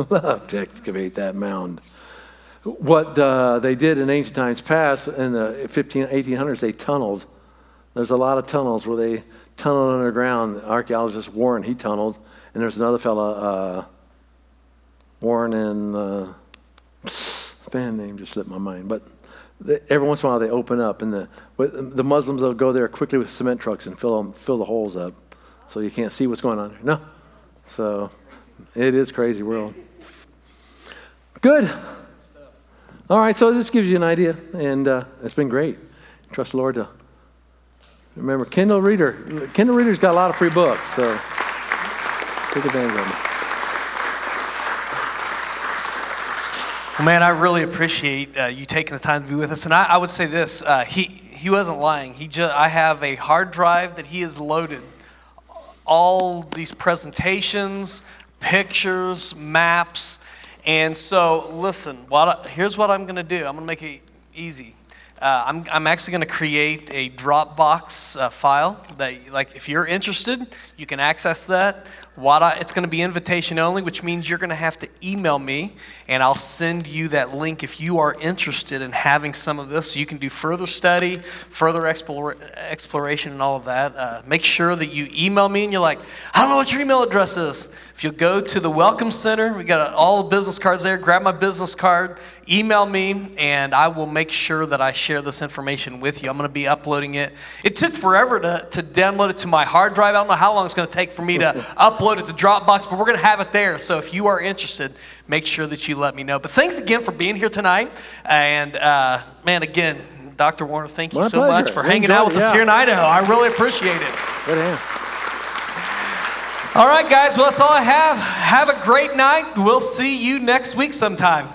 Love to excavate that mound. What they did in ancient times past, in the 1800s, they tunneled. There's a lot of tunnels where they tunneled underground. Archaeologist Warren, he tunneled. And there's another fella, Warren and, band name just slipped my mind. But every once in a while they open up, and the Muslims will go there quickly with cement trucks and fill the holes up. So you can't see what's going on there. No. So it is crazy world. Good. All right, so this gives you an idea, and it's been great. Trust the Lord to remember. Kindle Reader. Kindle Reader's got a lot of free books, so take advantage of them. Well, man, I really appreciate you taking the time to be with us. And I would say this, he wasn't lying. I have a hard drive that he has loaded all these presentations, pictures, maps. And so, listen, here's what I'm going to do. I'm going to make it easy. I'm actually going to create a Dropbox file that, like, if you're interested, you can access that. It's going to be invitation only, which means you're going to have to email me, and I'll send you that link if you are interested in having some of this. So you can do further study, further exploration, and all of that. Make sure that you email me, and you're like, I don't know what your email address is. If you'll go to the Welcome Center, we got all the business cards there. Grab my business card, email me, and I will make sure that I share this information with you. I'm going to be uploading it. It took forever to download it to my hard drive. I don't know how long it's going to take for me to upload it to Dropbox, but we're going to have it there. So if you are interested, make sure that you let me know. But thanks again for being here tonight. And, man, again, Dr. Warner, thank you My so pleasure. much for hanging out with us here in Idaho. I really appreciate it. Good answer. All right, guys, well, that's all I have. Have a great night. We'll see you next week sometime.